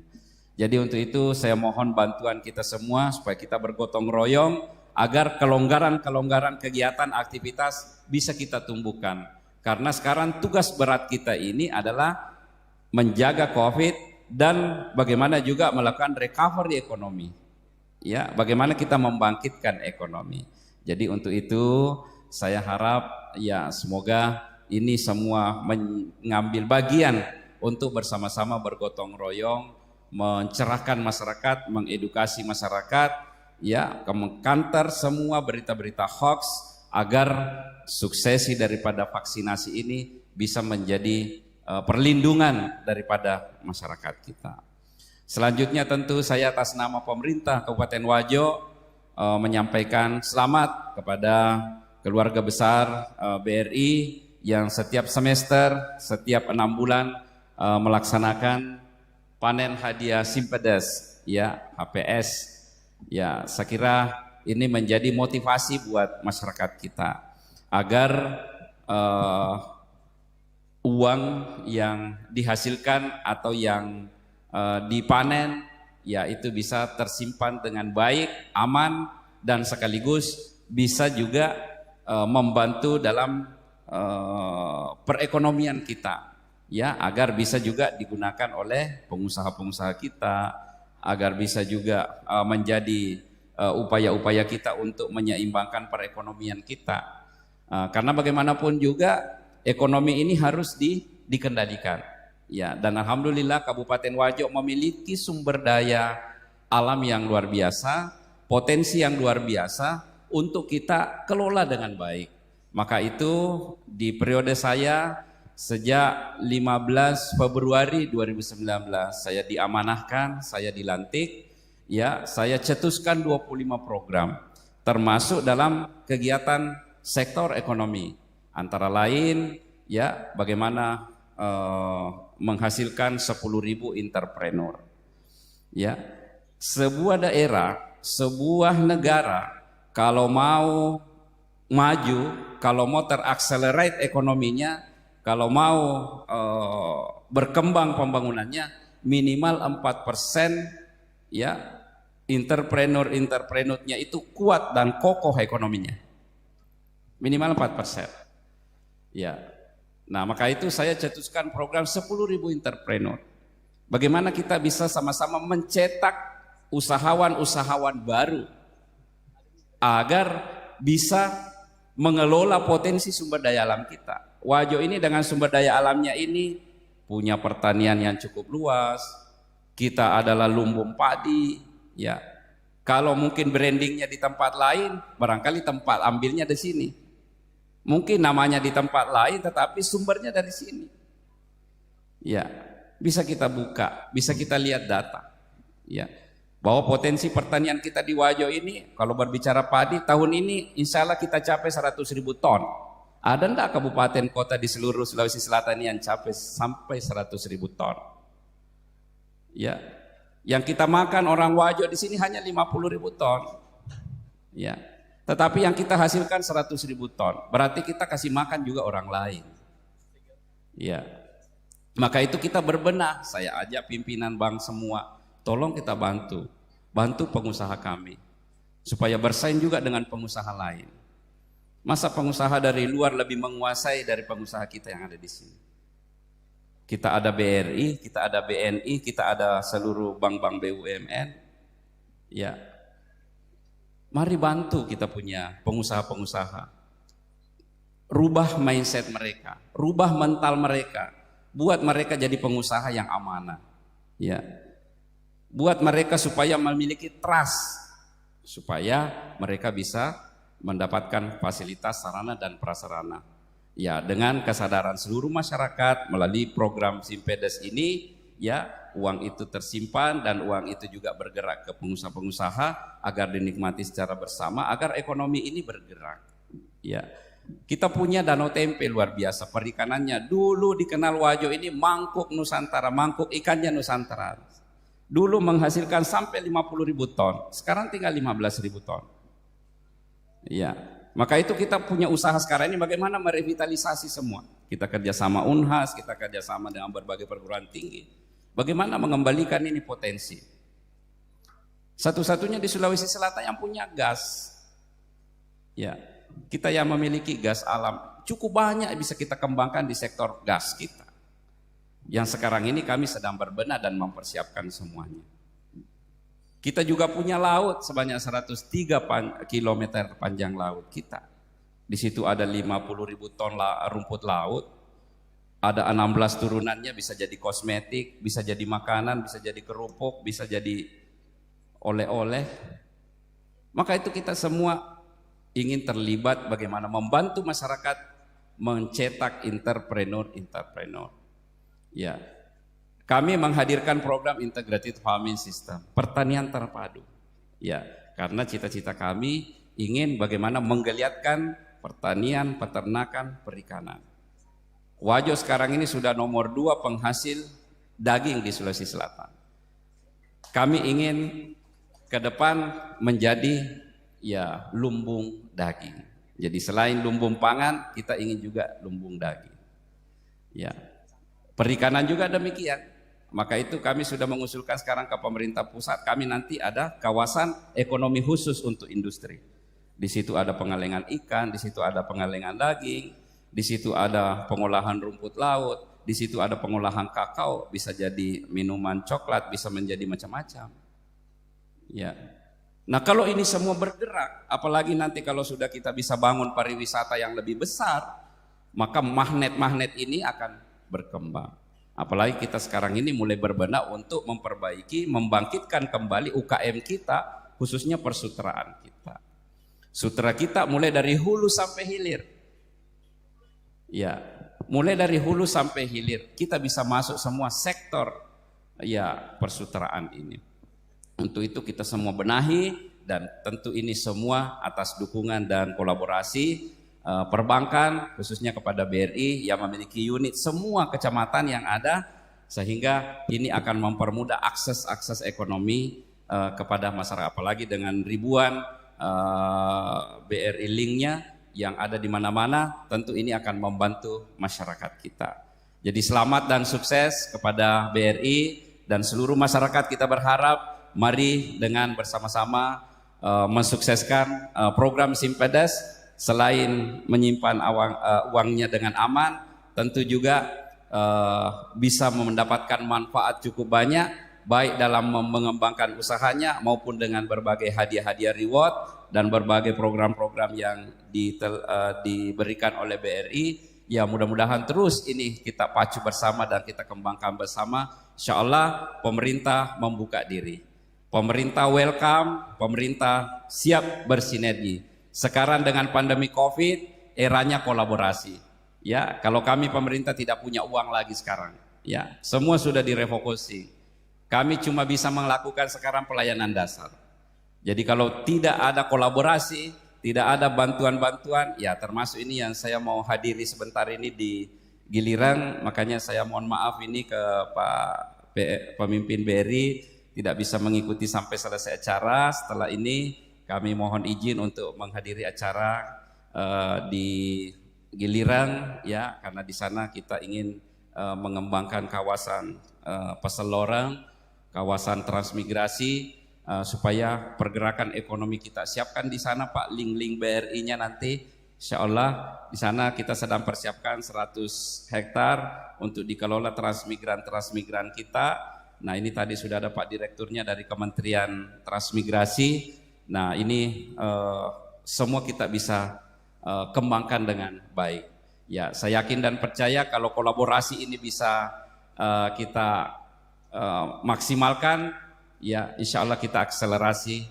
S5: Jadi untuk itu saya mohon bantuan kita semua supaya kita bergotong royong agar kelonggaran-kelonggaran kegiatan aktivitas bisa kita tumbuhkan. Karena sekarang tugas berat kita ini adalah menjaga COVID dan bagaimana juga melakukan recovery ekonomi. Ya, bagaimana kita membangkitkan ekonomi. Jadi untuk itu saya harap ya semoga ini semua mengambil bagian untuk bersama-sama bergotong royong mencerahkan masyarakat, mengedukasi masyarakat, ya, mengkantar semua berita-berita hoax agar suksesi daripada vaksinasi ini bisa menjadi perlindungan daripada masyarakat kita. Selanjutnya tentu saya atas nama pemerintah Kabupaten Wajo menyampaikan selamat kepada keluarga besar BRI yang setiap semester, setiap 6 bulan melaksanakan panen hadiah Simpedes, ya, HPS. Ya, saya kira ini menjadi motivasi buat masyarakat kita agar uang yang dihasilkan atau yang dipanen ya itu bisa tersimpan dengan baik, aman, dan sekaligus bisa juga membantu dalam perekonomian kita, ya, agar bisa juga digunakan oleh pengusaha-pengusaha kita, agar bisa juga menjadi upaya-upaya kita untuk menyeimbangkan perekonomian kita. Karena bagaimanapun juga ekonomi ini harus dikendalikan. Ya, dan alhamdulillah Kabupaten Wajo memiliki sumber daya alam yang luar biasa, potensi yang luar biasa untuk kita kelola dengan baik. Maka itu di periode saya sejak 15 Februari 2019 saya diamanahkan, saya dilantik, ya, saya cetuskan 25 program termasuk dalam kegiatan sektor ekonomi. Antara lain ya bagaimana menghasilkan 10.000 entrepreneur. Ya, sebuah daerah, sebuah negara kalau mau maju, kalau mau terakselerate ekonominya, kalau mau berkembang pembangunannya, minimal 4% ya entrepreneur-entrepreneurnya itu kuat dan kokoh ekonominya. Minimal 4%. Ya. Nah, maka itu saya cetuskan program 10.000 entrepreneur. Bagaimana kita bisa sama-sama mencetak usahawan-usahawan baru agar bisa mengelola potensi sumber daya alam kita. Wajo ini dengan sumber daya alamnya ini punya pertanian yang cukup luas. Kita adalah lumbung padi, ya. Kalau mungkin brandingnya di tempat lain, barangkali tempat ambilnya di sini. Mungkin namanya di tempat lain tetapi sumbernya dari sini. Ya, bisa kita buka, bisa kita lihat data. Ya. Bahwa potensi pertanian kita di Wajo ini kalau berbicara padi tahun ini insya Allah kita capai 100.000 ton. Ada enggak kabupaten kota di seluruh Sulawesi Selatan yang capai sampai 100.000 ton? Ya. Yang kita makan orang Wajo di sini hanya 50.000 ton. Ya. Tetapi yang kita hasilkan 100.000 ton. Berarti kita kasih makan juga orang lain. Ya. Maka itu kita berbenah. Saya ajak pimpinan bank semua. Tolong kita bantu pengusaha kami supaya bersaing juga dengan pengusaha lain. Masa pengusaha dari luar lebih menguasai dari pengusaha kita yang ada di sini? Kita ada BRI, kita ada BNI, kita ada seluruh bank-bank BUMN. Ya, mari bantu kita punya pengusaha-pengusaha. Rubah mindset mereka, rubah mental mereka, buat mereka jadi pengusaha yang amanah. Ya, buat mereka supaya memiliki trust, supaya mereka bisa mendapatkan fasilitas sarana dan prasarana. Ya, dengan kesadaran seluruh masyarakat melalui program Simpedes ini, ya, uang itu tersimpan dan uang itu juga bergerak ke pengusaha-pengusaha agar dinikmati secara bersama, agar ekonomi ini bergerak. Ya, kita punya danau tempe luar biasa, perikanannya dulu dikenal Wajo ini mangkuk Nusantara, mangkuk ikannya Nusantara. Dulu menghasilkan sampai 50.000 ton, sekarang tinggal 15.000 ton. Ya, maka itu kita punya usaha sekarang ini bagaimana merevitalisasi semua. Kita kerjasama Unhas, kita kerjasama dengan berbagai perguruan tinggi. Bagaimana mengembalikan ini potensi. Satu-satunya di Sulawesi Selatan yang punya gas. Ya, kita yang memiliki gas alam cukup banyak bisa kita kembangkan di sektor gas kita. Yang sekarang ini kami sedang berbenah dan mempersiapkan semuanya. Kita juga punya laut sebanyak 103 km panjang laut kita. Di situ ada 50.000 ton rumput laut. Ada 16 turunannya, bisa jadi kosmetik, bisa jadi makanan, bisa jadi kerupuk, bisa jadi oleh-oleh. Maka itu kita semua ingin terlibat bagaimana membantu masyarakat mencetak entrepreneur. Ya. Kami menghadirkan program Integrated Farming System, pertanian terpadu. Ya, karena cita-cita kami ingin bagaimana menggeliatkan pertanian, peternakan, perikanan. Wajo sekarang ini sudah nomor 2 penghasil daging di Sulawesi Selatan. Kami ingin ke depan menjadi ya lumbung daging. Jadi selain lumbung pangan, kita ingin juga lumbung daging. Ya, perikanan juga demikian. Maka itu kami sudah mengusulkan sekarang ke pemerintah pusat, kami nanti ada kawasan ekonomi khusus untuk industri. Di situ ada pengalengan ikan, di situ ada pengalengan daging, di situ ada pengolahan rumput laut, di situ ada pengolahan kakao, bisa jadi minuman coklat, bisa menjadi macam-macam. Ya. Nah, kalau ini semua bergerak, apalagi nanti kalau sudah kita bisa bangun pariwisata yang lebih besar, maka magnet-magnet ini akan berkembang. Apalagi kita sekarang ini mulai berbenah untuk memperbaiki, membangkitkan kembali UKM kita, khususnya persutraan kita. Sutra kita mulai dari hulu sampai hilir. Ya, mulai dari hulu sampai hilir kita bisa masuk semua sektor ya persutraan ini. Untuk itu kita semua benahi, dan tentu ini semua atas dukungan dan kolaborasi perbankan, khususnya kepada BRI yang memiliki unit semua kecamatan yang ada, sehingga ini akan mempermudah akses ekonomi kepada masyarakat, apalagi dengan ribuan BRI linknya yang ada di mana-mana, tentu ini akan membantu masyarakat kita. Jadi selamat dan sukses kepada BRI dan seluruh masyarakat. Kita berharap mari dengan bersama-sama mensukseskan program Simpedes. Selain menyimpan uangnya dengan aman, tentu juga bisa mendapatkan manfaat cukup banyak, baik dalam mengembangkan usahanya maupun dengan berbagai hadiah-hadiah reward dan berbagai program-program yang diberikan oleh BRI. Ya, mudah-mudahan terus ini kita pacu bersama dan kita kembangkan bersama. Insya Allah pemerintah membuka diri, pemerintah welcome, pemerintah siap bersinergi. Sekarang dengan pandemi COVID, eranya kolaborasi. Ya, kalau kami pemerintah tidak punya uang lagi sekarang. Ya, semua sudah direfocusing. Kami cuma bisa melakukan sekarang pelayanan dasar. Jadi kalau tidak ada kolaborasi, tidak ada bantuan-bantuan, ya termasuk ini yang saya mau hadiri sebentar ini di Giliran. Makanya saya mohon maaf ini ke Pak pemimpin BRI tidak bisa mengikuti sampai selesai acara. Setelah ini kami mohon izin untuk menghadiri acara di Giliran, ya, karena di sana kita ingin mengembangkan kawasan Peselorang, kawasan transmigrasi, supaya pergerakan ekonomi kita siapkan di sana Pak, link-link BRI-nya nanti Insya Allah di sana kita sedang persiapkan 100 hektar untuk dikelola transmigran kita. Nah ini tadi sudah ada Pak Direkturnya dari Kementerian Transmigrasi. Nah ini semua kita bisa kembangkan dengan baik. Ya saya yakin dan percaya kalau kolaborasi ini bisa kita maksimalkan, ya insya Allah kita akselerasi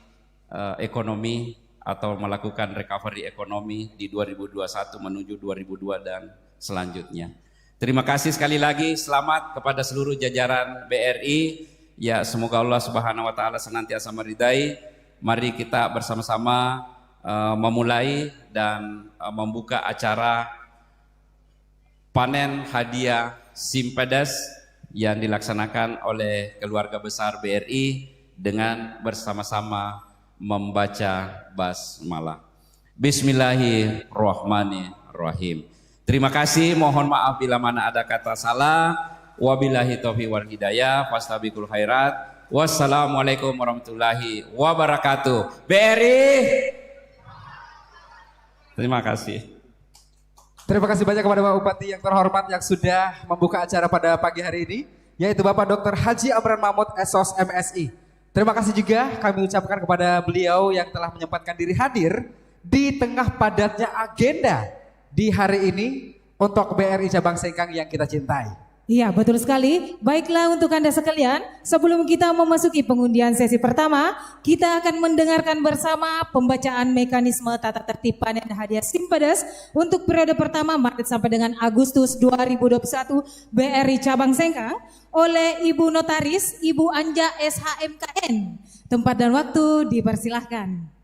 S5: ekonomi atau melakukan recovery ekonomi di 2021 menuju 2002 dan selanjutnya. Terima kasih sekali lagi, selamat kepada seluruh jajaran BRI. Ya semoga Allah Subhanahu wa taala senantiasa meridai. Mari kita bersama-sama memulai dan membuka acara panen hadiah Simpedes yang dilaksanakan oleh keluarga besar BRI dengan bersama-sama membaca basmalah. Bismillahirrahmanirrahim. Terima kasih, mohon maaf bila mana ada kata salah. Wabillahi taufiq wal hidayah, fastabiqul khairat. Wassalamualaikum warahmatullahi wabarakatuh. BRI. Terima kasih.
S1: Terima kasih banyak kepada Bapak Bupati yang terhormat yang sudah membuka acara pada pagi hari ini, yaitu Bapak Dr. Haji Amran Mahmud, SOS MSI. Terima kasih juga kami ucapkan kepada beliau yang telah menyempatkan diri hadir di tengah padatnya agenda di hari ini untuk BRI Cabang Sengkang yang kita cintai.
S2: Iya, betul sekali. Baiklah untuk Anda sekalian, sebelum kita memasuki pengundian sesi pertama, kita akan mendengarkan bersama pembacaan mekanisme tata tertib panen hadiah Simpedes untuk periode pertama Maret sampai dengan Agustus 2021 BRI Cabang Sengkang oleh Ibu Notaris Ibu Anja SHMKN. Tempat dan waktu dipersilahkan.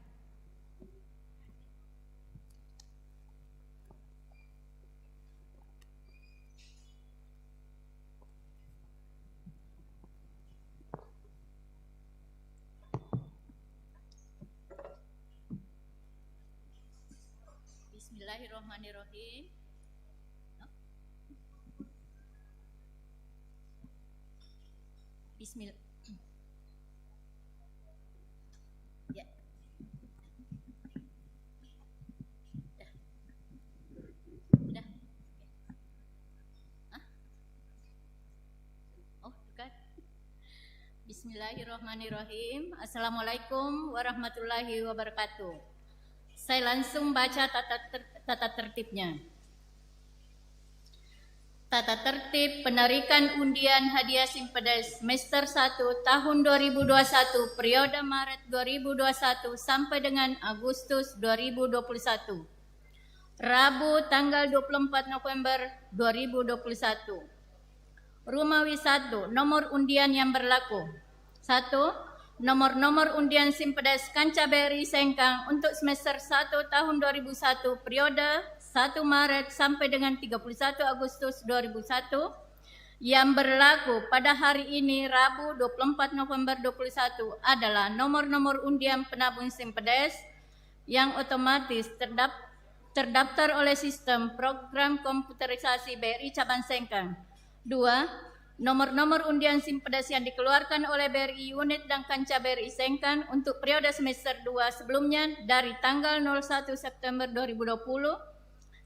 S6: Bismillahirrahmanirrahim. Bismillah. Ya. Udah. Hah? Oh, bukan. Bismillahirrahmanirrahim. Assalamualaikum warahmatullahi wabarakatuh. Saya langsung baca tata tertibnya. Tata tertib penarikan undian hadiah Simpedes semester 1 tahun 2021 periode Maret 2021 sampai dengan Agustus 2021. Rabu tanggal 24 November 2021. Rumawi 1, nomor undian yang berlaku. 1. Nomor-nomor undian Simpedes Kanca BRI Sengkang untuk semester 1 tahun 2001 periode 1 Maret sampai dengan 31 Agustus 2001 yang berlaku pada hari ini Rabu 24 November 2021 adalah nomor-nomor undian penabung Simpedes yang otomatis terdaftar oleh sistem program komputerisasi BRI Cabang Sengkang. 2. Nomor-nomor undian Simpedes yang dikeluarkan oleh BRI Unit dan Kanca BRI Sengkang untuk periode semester 2 sebelumnya dari tanggal 01 September 2020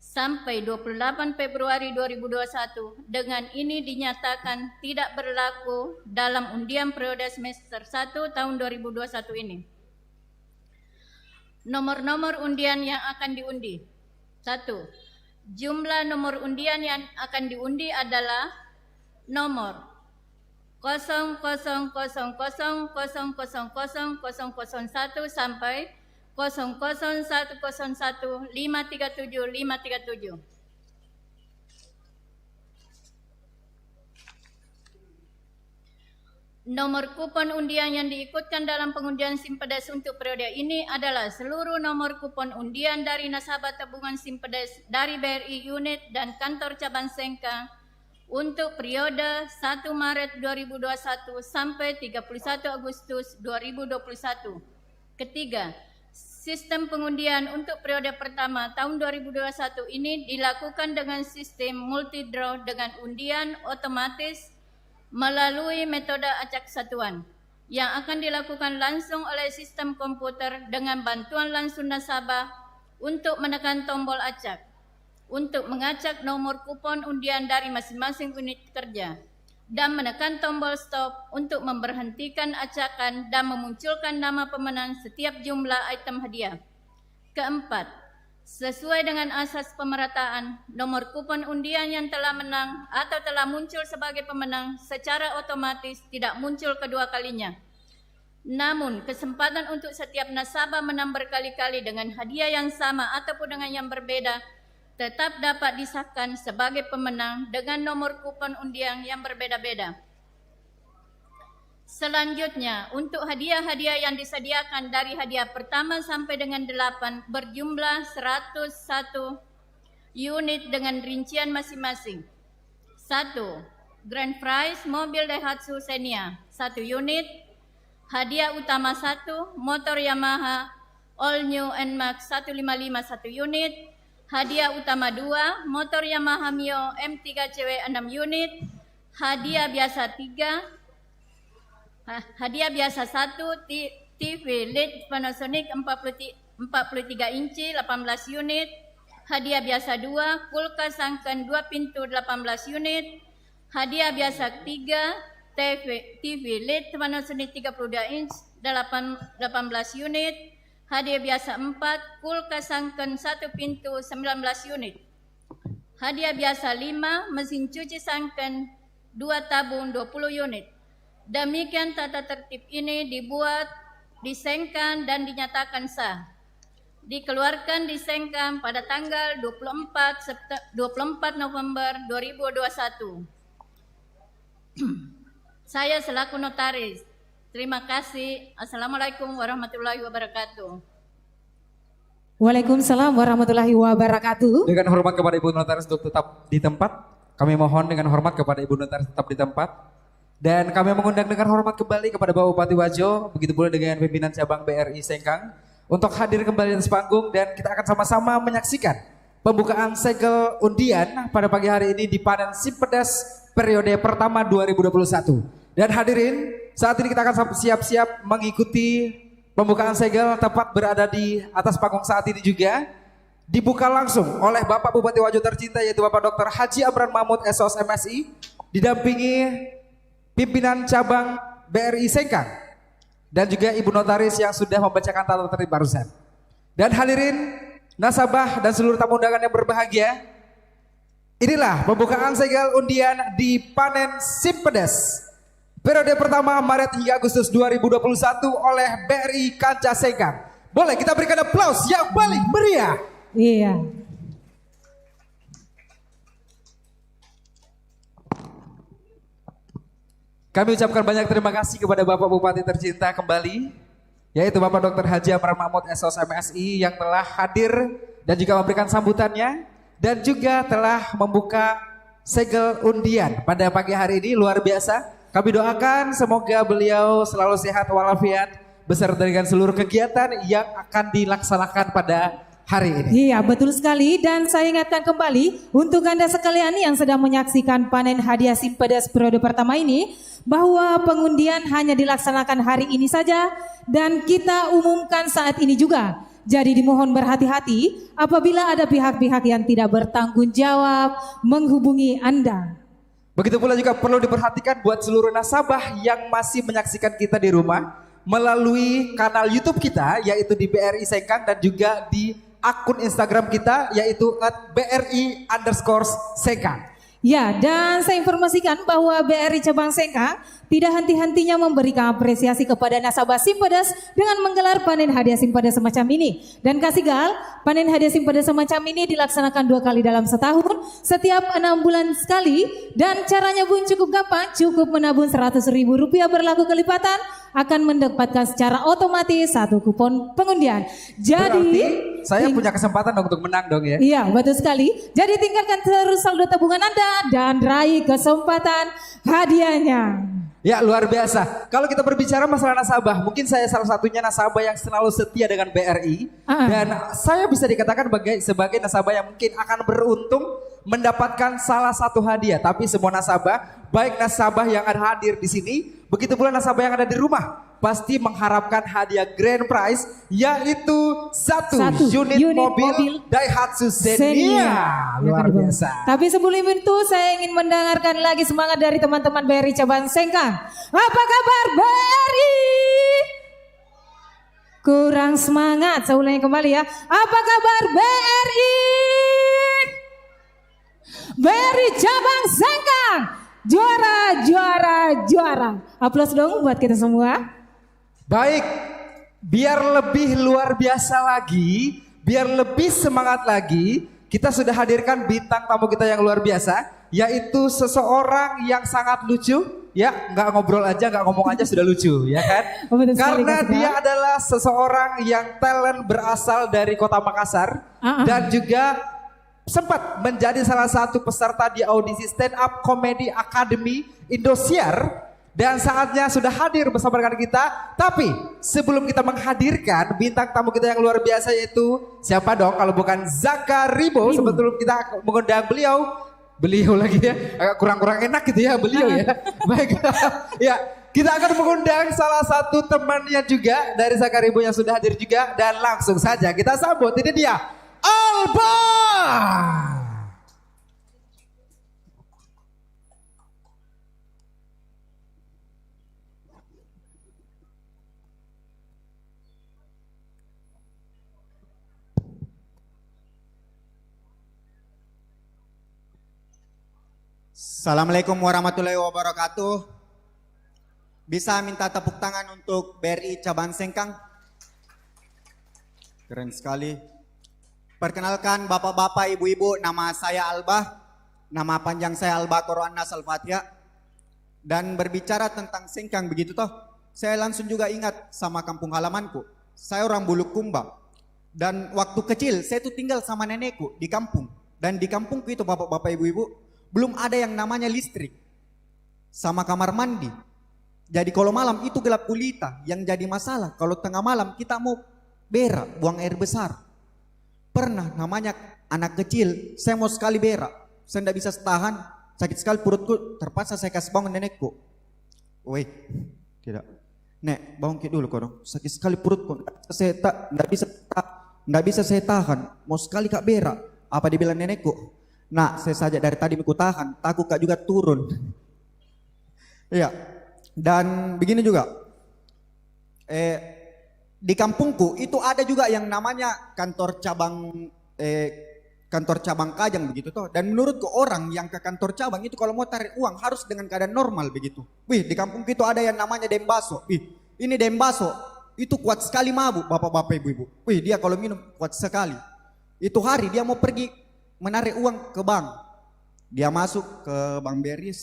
S6: sampai 28 Februari 2021 dengan ini dinyatakan tidak berlaku dalam undian periode semester 1 tahun 2021 ini. Nomor-nomor undian yang akan diundi. 1. Jumlah nomor undian yang akan diundi adalah nomor 00000001 sampai 00101537. Nomor kupon undian yang diikutkan dalam pengundian Simpedes untuk periode ini adalah seluruh nomor kupon undian dari nasabah tabungan Simpedes dari BRI Unit dan Kantor Cabang Sengkang untuk periode 1 Maret 2021 sampai 31 Agustus 2021. Ketiga, sistem pengundian untuk periode pertama tahun 2021 ini dilakukan dengan sistem multi draw dengan undian otomatis melalui metode acak satuan yang akan dilakukan langsung oleh sistem komputer dengan bantuan langsung nasabah untuk menekan tombol acak, untuk mengacak nomor kupon undian dari masing-masing unit kerja, dan menekan tombol stop untuk memberhentikan acakan dan memunculkan nama pemenang setiap jumlah item hadiah. Keempat, sesuai dengan asas pemerataan, nomor kupon undian yang telah menang atau telah muncul sebagai pemenang secara otomatis tidak muncul kedua kalinya. Namun, kesempatan untuk setiap nasabah menang berkali-kali dengan hadiah yang sama ataupun dengan yang berbeda tetap dapat disahkan sebagai pemenang dengan nomor kupon undian yang berbeda-beda. Selanjutnya, untuk hadiah-hadiah yang disediakan dari hadiah pertama sampai dengan 8 berjumlah 101 unit dengan rincian masing-masing. 1. Grand prize mobil Daihatsu Xenia 1 unit. Hadiah utama 1, motor Yamaha All New NMAX 155 1 unit. Hadiah utama 2, motor Yamaha Mio M3CW 6 unit. Hadiah biasa 3, hadiah biasa 1, TV LED Panasonic 43 inci 18 unit. Hadiah biasa 2, kulkas Sanken 2 pintu 18 unit. Hadiah biasa 3, TV LED Panasonic 32 inch 18 unit. Hadiah biasa 4, kulkas Sanken 1 pintu 19 unit. Hadiah biasa 5, mesin cuci Sanken 2 tabung 20 unit. Demikian tata tertib ini dibuat, disahkan dan dinyatakan sah. Dikeluarkan disahkan pada tanggal 24 November 2021. Saya selaku notaris. Terima kasih. Assalamualaikum warahmatullahi wabarakatuh.
S2: Waalaikumsalam warahmatullahi wabarakatuh.
S1: Dengan hormat kepada Ibu Notaris untuk tetap di tempat. Kami mohon dengan hormat kepada Ibu Notaris tetap di tempat. Dan kami mengundang dengan hormat kembali kepada Bapak Bupati Wajo, begitu pula dengan pimpinan cabang BRI Sengkang untuk hadir kembali di atas panggung, dan kita akan sama-sama menyaksikan pembukaan segel undian pada pagi hari ini di panen SIM Pedas periode pertama 2021. Dan hadirin, saat ini kita akan siap-siap mengikuti pembukaan segel tepat berada di atas panggung saat ini juga. Dibuka langsung oleh Bapak Bupati Wajo tercinta yaitu Bapak Dr. Haji Amran Mahmud SOS MSI, didampingi pimpinan cabang BRI Sengkang dan juga Ibu Notaris yang sudah membacakan tata tertib barusan. Dan hadirin, nasabah dan seluruh tamu undangan yang berbahagia, inilah pembukaan segel undian di panen SIM Pedas periode pertama Maret hingga Agustus 2021 oleh BRI Kancah Sengkang. Boleh kita berikan aplaus yang paling meriah.
S2: Iya.
S1: Kami ucapkan banyak terima kasih kepada Bapak Bupati tercinta kembali, yaitu Bapak Dr. Haji Amran Mahmud SOS MSI yang telah hadir dan juga memberikan sambutannya dan juga telah membuka segel undian pada pagi hari ini. Luar biasa. Kami doakan semoga beliau selalu sehat walafiat beserta dengan seluruh kegiatan yang akan dilaksanakan pada hari ini.
S2: Iya, betul sekali, dan saya ingatkan kembali untuk Anda sekalian yang sedang menyaksikan panen hadiah SIM Pedas periode pertama ini, bahwa pengundian hanya dilaksanakan hari ini saja dan kita umumkan saat ini juga. Jadi dimohon berhati-hati apabila ada pihak-pihak yang tidak bertanggung jawab menghubungi Anda.
S1: Begitu pula juga perlu diperhatikan buat seluruh nasabah yang masih menyaksikan kita di rumah melalui kanal YouTube kita yaitu di BRI Sengkang dan juga di akun Instagram kita yaitu @BRI_Sengkang.
S2: Ya, dan saya informasikan bahwa BRI Cabang Sengkang tidak henti-hentinya memberikan apresiasi kepada nasabah SIM Pedas dengan menggelar panen hadiah SIM Pedas semacam ini. Dan Kasigal, panen hadiah SIM Pedas semacam ini dilaksanakan 2 kali dalam setahun, setiap 6 bulan sekali, dan caranya pun cukup gampang, cukup menabung Rp100.000 berlaku kelipatan, akan mendapatkan secara otomatis 1 kupon pengundian. Jadi
S1: berarti saya punya kesempatan untuk menang dong ya.
S2: Iya, betul sekali. Jadi tingkatkan terus saldo tabungan Anda dan raih kesempatan hadiahnya.
S1: Ya, luar biasa. Kalau kita berbicara masalah nasabah, mungkin saya salah satunya nasabah yang selalu setia dengan BRI. Dan saya bisa dikatakan sebagai nasabah yang mungkin akan beruntung mendapatkan salah satu hadiah. Tapi semua nasabah, baik nasabah yang ada hadir di sini, begitu pula nasabah yang ada di rumah, pasti mengharapkan hadiah grand prize yaitu satu unit mobil Daihatsu Xenia. Luar biasa.
S2: Tapi sebelum itu saya ingin mendengarkan lagi semangat dari teman-teman BRI Cabang Sengkang. Apa kabar BRI? Kurang semangat, saya ulangi kembali ya. Apa kabar BRI? BRI Cabang Sengkang. Juara, juara, juara. Aplaus dong buat kita semua.
S1: Baik, biar lebih luar biasa lagi, biar lebih semangat lagi, kita sudah hadirkan bintang tamu kita yang luar biasa, yaitu seseorang yang sangat lucu, ya nggak ngobrol aja, nggak ngomong aja sudah lucu, ya kan?
S2: Betul sekali,
S1: Karena
S2: Kak
S1: dia
S2: Sega.
S1: adalah seseorang yang talent berasal dari kota Makassar dan juga sempat menjadi salah satu peserta di audisi Stand Up Comedy Academy Indosiar. Dan saatnya sudah hadir bersama dengan kita. Tapi sebelum kita menghadirkan bintang tamu kita yang luar biasa, yaitu siapa dong kalau bukan Zakaribo. Sebelum kita mengundang beliau lagi ya, agak kurang-kurang enak gitu ya beliau ya. Baik, ya kita akan mengundang salah satu temannya juga dari Zakaribo yang sudah hadir juga. Dan langsung saja kita sambut, ini dia Alba.
S7: Assalamualaikum warahmatullahi wabarakatuh. Bisa minta tepuk tangan untuk BRI Cabang Sengkang? Keren sekali. Perkenalkan bapak-bapak, ibu-ibu, nama saya Alba. Nama panjang saya Alba Qur'anas Al-Fatihah. Dan berbicara tentang Sengkang begitu toh, saya langsung juga ingat sama kampung halamanku. Saya orang Bulukumba. Dan waktu kecil saya tuh tinggal sama nenekku di kampung. Dan di kampungku itu bapak-bapak, ibu-ibu, belum ada yang namanya listrik sama kamar mandi. Jadi kalau malam itu gelap gulita. Yang jadi masalah kalau tengah malam kita mau berak, buang air besar. Pernah namanya anak kecil, saya mau sekali berak, saya tidak bisa tahan, sakit sekali perutku, terpaksa saya kasih bangun nenekku. Wait, tidak. Nek, bangun dulu kau dong. Sakit sekali perutku, tidak bisa saya tahan. Mau sekali kak berak. Apa dibilang nenekku? Nah, saya saja dari tadi aku tahan, takut kak juga turun. Iya. Dan begini juga. Di kampungku itu ada juga yang namanya kantor cabang Kajang begitu toh. Dan menurutku orang yang ke kantor cabang itu kalau mau tarik uang harus dengan keadaan normal begitu. Wih, di kampungku itu ada yang namanya Dembaso. Wih, ini Dembaso itu kuat sekali mabuk, bapak-bapak, ibu-ibu. Wih, dia kalau minum kuat sekali. Itu hari dia mau pergi menarik uang ke bank. Dia masuk ke Bank BRI,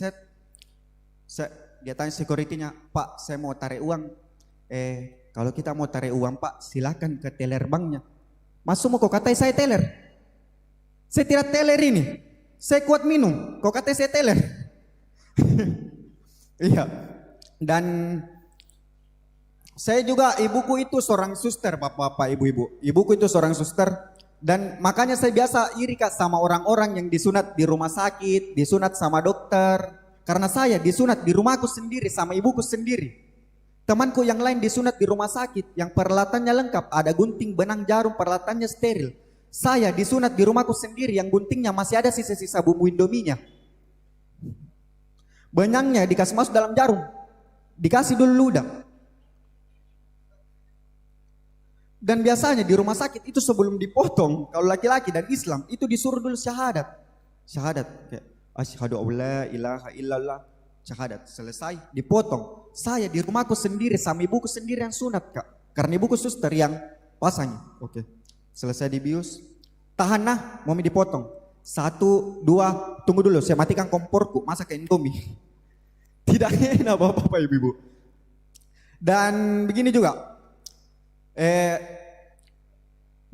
S7: dia tanya security-nya, Pak, saya mau tarik uang. Kalau kita mau tarik uang, Pak, silakan ke teller banknya. Masuk mau kau katai saya teller. Saya tidak teller ini. Saya kuat minum. Kau katai saya teller. Iya. Dan saya juga, ibuku itu seorang suster, bapak-bapak, ibu-ibu. Ibuku itu seorang suster. Dan makanya saya biasa iri kak sama orang-orang yang disunat di rumah sakit, disunat sama dokter. Karena saya disunat di rumahku sendiri sama ibuku sendiri. Temanku yang lain disunat di rumah sakit yang peralatannya lengkap. Ada gunting, benang, jarum, peralatannya steril. Saya disunat di rumahku sendiri yang guntingnya masih ada sisa-sisa bumbu Indominya. Benangnya dikasih masuk dalam jarum. Dikasih dulu ludah. Dan biasanya di rumah sakit itu sebelum dipotong, kalau laki-laki dan Islam itu disuruh dulu syahadat. Syahadat kayak asyhadu alla ilaha illallah, syahadat. Selesai dipotong. Saya di rumahku sendiri sama ibuku sendiri yang sunat kak. Karena ibuku suster yang pasangnya. Oke. Selesai dibius. Tahan nah, mau dipotong. 1, 2, tunggu dulu saya matikan komporku, masak Indomie. Tidak enak bapak-bapak ibu-ibu. Dan begini juga.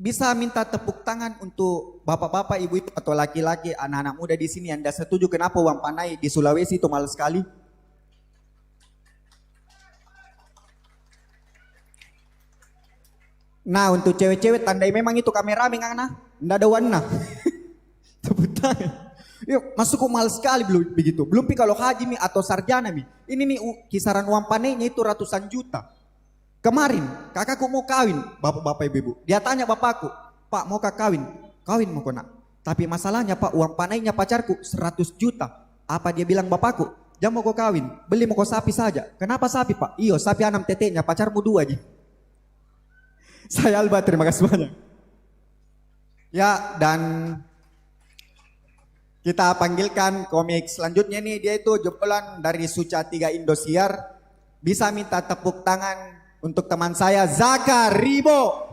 S7: Bisa minta tepuk tangan untuk bapak-bapak, ibu-ibu atau laki-laki, anak-anak muda di sini. Anda setuju kenapa uang panai di Sulawesi itu mahal sekali? Nah, untuk cewek-cewek tandai memang itu kameramen ngana, ndak ada warna. Tepuk tangan. Yuk, masuk kok mahal sekali belum begitu. Belum pi kalau haji mi atau sarjana mi. Ini nih kisaran uang panainya itu ratusan juta. Kemarin kakakku mau kawin, bapak-bapak ibu-ibu. Dia tanya bapakku, Pak mau kawin? Kawin mau nak. Tapi masalahnya Pak, uang panainya pacarku 100 juta. Apa dia bilang bapakku? Jam mau kawin, beli mau sapi saja. Kenapa sapi Pak? Iyo sapi 6 teteknya, pacarmu 2 aja. Saya Alba, terima kasih banyak. Ya, dan kita panggilkan komik selanjutnya nih, dia itu jebolan dari Suca 3 Indosiar. Bisa minta tepuk tangan untuk teman saya Zaka Ribo.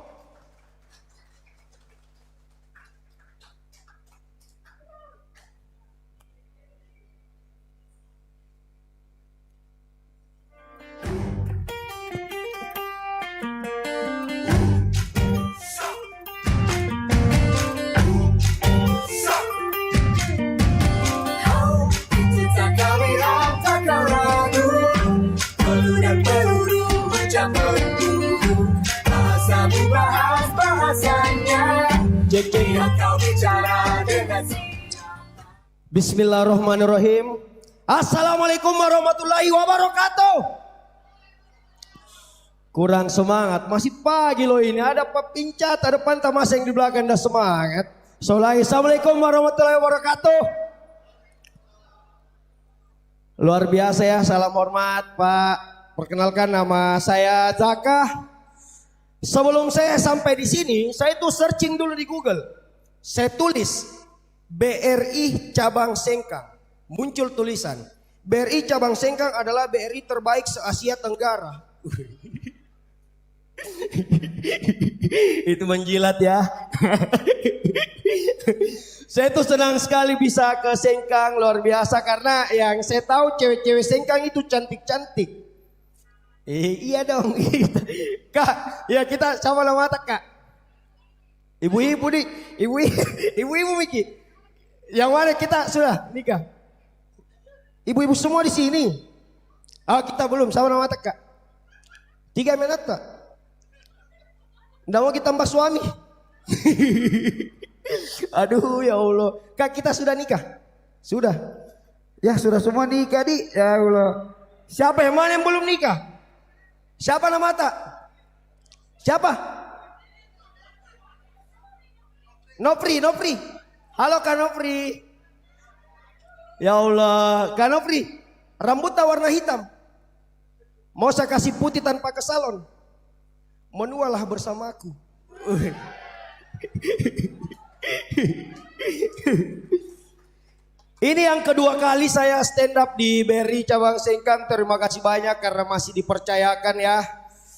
S8: Bismillahirrahmanirrahim. Assalamualaikum warahmatullahi wabarakatuh. Kurang semangat, masih pagi loh ini. Ada pepincat, ada pantamas yang di belakang dah semangat. Assalamualaikum warahmatullahi wabarakatuh. Luar biasa ya, salam hormat Pak. Perkenalkan nama saya Zaka. Sebelum saya sampai di sini, saya tuh searching dulu di Google. Saya tulis BRI Cabang Sengkang. Muncul tulisan, BRI Cabang Sengkang adalah BRI terbaik se-Asia Tenggara. Itu menjilat ya. Saya tuh senang sekali bisa ke Sengkang, luar biasa. Karena yang saya tahu cewek-cewek Sengkang itu cantik-cantik. Iya dong. Kak, ya kita sama-sama mata Kak. Ibu-ibu nih, ibu-ibu Miki. Yang mana kita sudah nikah? Ibu-ibu semua di sini. Oh kita belum, sama-sama mata Kak. 3 menit tak? Nggak mau kita tambah suami. Aduh ya Allah. Kak kita sudah nikah? Sudah. Ya sudah semua nikah di. Ya Allah. Siapa yang mana yang belum nikah? Siapa nama tak? Siapa? Nopri. Halo Kak Nopri. Ya Allah, Kak Nopri, rambutnya warna hitam. Mau saya kasih putih tanpa ke salon? Menualah bersamaku. Ini yang kedua kali saya stand up di BRI Cabang Sengkang. Terima kasih banyak karena masih dipercayakan ya.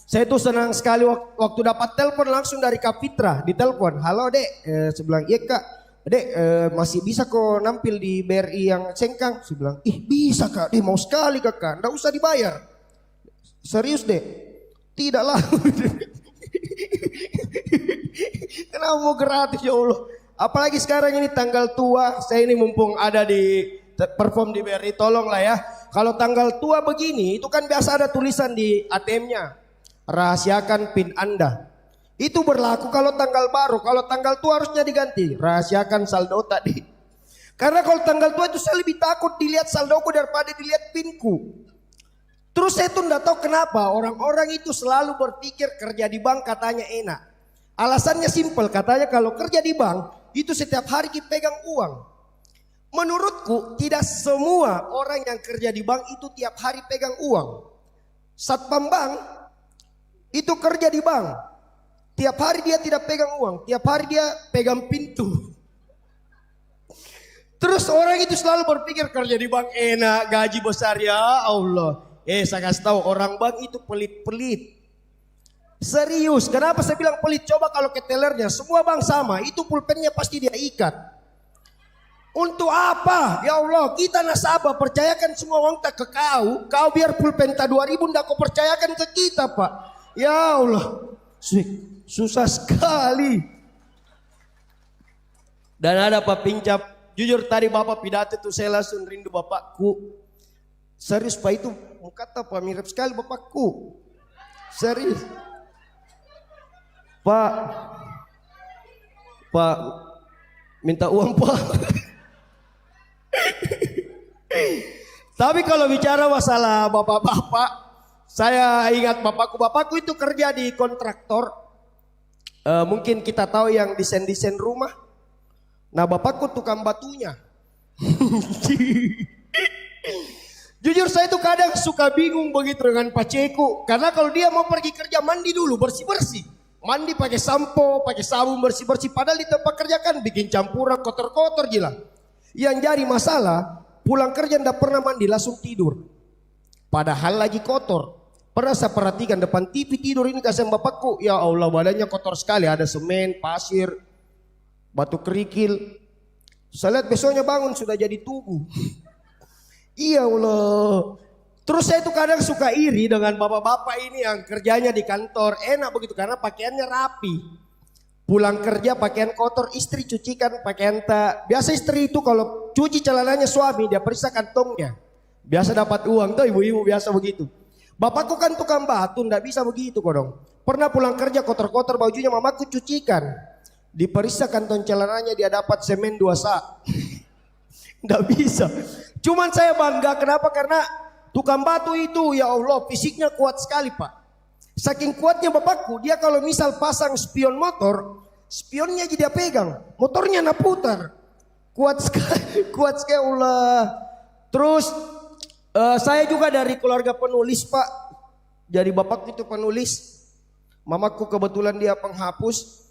S8: Saya tuh senang sekali waktu dapat telepon langsung dari Kak Fitra. Ditelepon, halo Dek. Saya bilang, iya Kak. Dek masih bisa kok nampil di BRI yang Sengkang. Saya bilang, ih bisa Kak. Mau sekali Kakak, nggak usah dibayar. Serius Dek? Tidak lah. Kenapa mau gratis ya Allah. Apalagi sekarang ini tanggal tua. Saya ini mumpung ada di perform di BRI, tolong lah ya. Kalau tanggal tua begini, itu kan biasa ada tulisan di ATM-nya. Rahasiakan PIN Anda. Itu berlaku kalau tanggal baru. Kalau tanggal tua harusnya diganti. Rahasiakan saldo tadi. Karena kalau tanggal tua itu saya lebih takut dilihat saldoku daripada dilihat PIN-ku. Terus saya tuh enggak tahu kenapa orang-orang itu selalu berpikir kerja di bank katanya enak. Alasannya simpel, katanya kalau kerja di bank itu setiap hari kita pegang uang. Menurutku tidak semua orang yang kerja di bank itu tiap hari pegang uang. Satpam bank itu kerja di bank. Tiap hari dia tidak pegang uang. Tiap hari dia pegang pintu. Terus orang itu selalu berpikir kerja di bank enak, gaji besar ya Allah. Saya kasih tahu orang bank itu pelit-pelit. Serius, kenapa saya bilang pelit? Coba kalau ke tellernya semua bank sama, itu pulpennya pasti dia ikat. Untuk apa? Ya Allah, kita nasabah percayakan semua uang tak ke kau biar pulpen tak 2000 ndak kau percayakan ke kita Pak. Ya Allah, susah sekali. Dan ada Pak Pincap, jujur tadi Bapak pidato itu saya langsung rindu Bapakku. Serius Pak, itu muka Pak mirip sekali Bapakku. Serius. Pak minta uang Pak. Tapi kalau bicara masalah bapak-bapak, Saya ingat bapakku itu kerja di kontraktor. Mungkin kita tahu yang desain-desain rumah. Nah bapakku tukang batunya. Jujur saya tuh kadang suka bingung begitu dengan paceku. Karena kalau dia mau pergi kerja mandi dulu bersih-bersih. Mandi pakai sampo, pakai sabun bersih-bersih. Padahal di tempat kerja kan bikin campuran kotor-kotor gila. Yang jadi masalah pulang kerja ndak pernah mandi langsung tidur. Padahal lagi kotor. Pernah saya perhatikan depan TV tidur ini kasihan bapakku. Ya Allah badannya kotor sekali. Ada semen, pasir, batu kerikil. Saya lihat besoknya bangun sudah jadi tubuh. Iya Allah. Terus saya tuh kadang suka iri dengan bapak-bapak ini yang kerjanya di kantor. Enak begitu karena pakaiannya rapi. Pulang kerja pakaian kotor, istri cucikan pakaian tak. Biasa istri itu kalau cuci celananya suami dia periksa kantongnya. Biasa dapat uang tuh ibu-ibu biasa begitu. Bapakku kan tukang batu, ndak bisa begitu kok dong. Pernah pulang kerja kotor-kotor bajunya mamaku cucikan. Diperiksa kantong celananya dia dapat semen 2 sak. Ndak bisa. Cuman saya bangga kenapa? Karena tukang batu itu ya Allah fisiknya kuat sekali pak. Saking kuatnya bapakku dia kalau misal pasang spion motor, spionnya jadi dia pegang, motornya naputar. Kuat sekali Allah. Terus saya juga dari keluarga penulis pak. Jadi bapakku itu penulis. Mamaku kebetulan dia penghapus.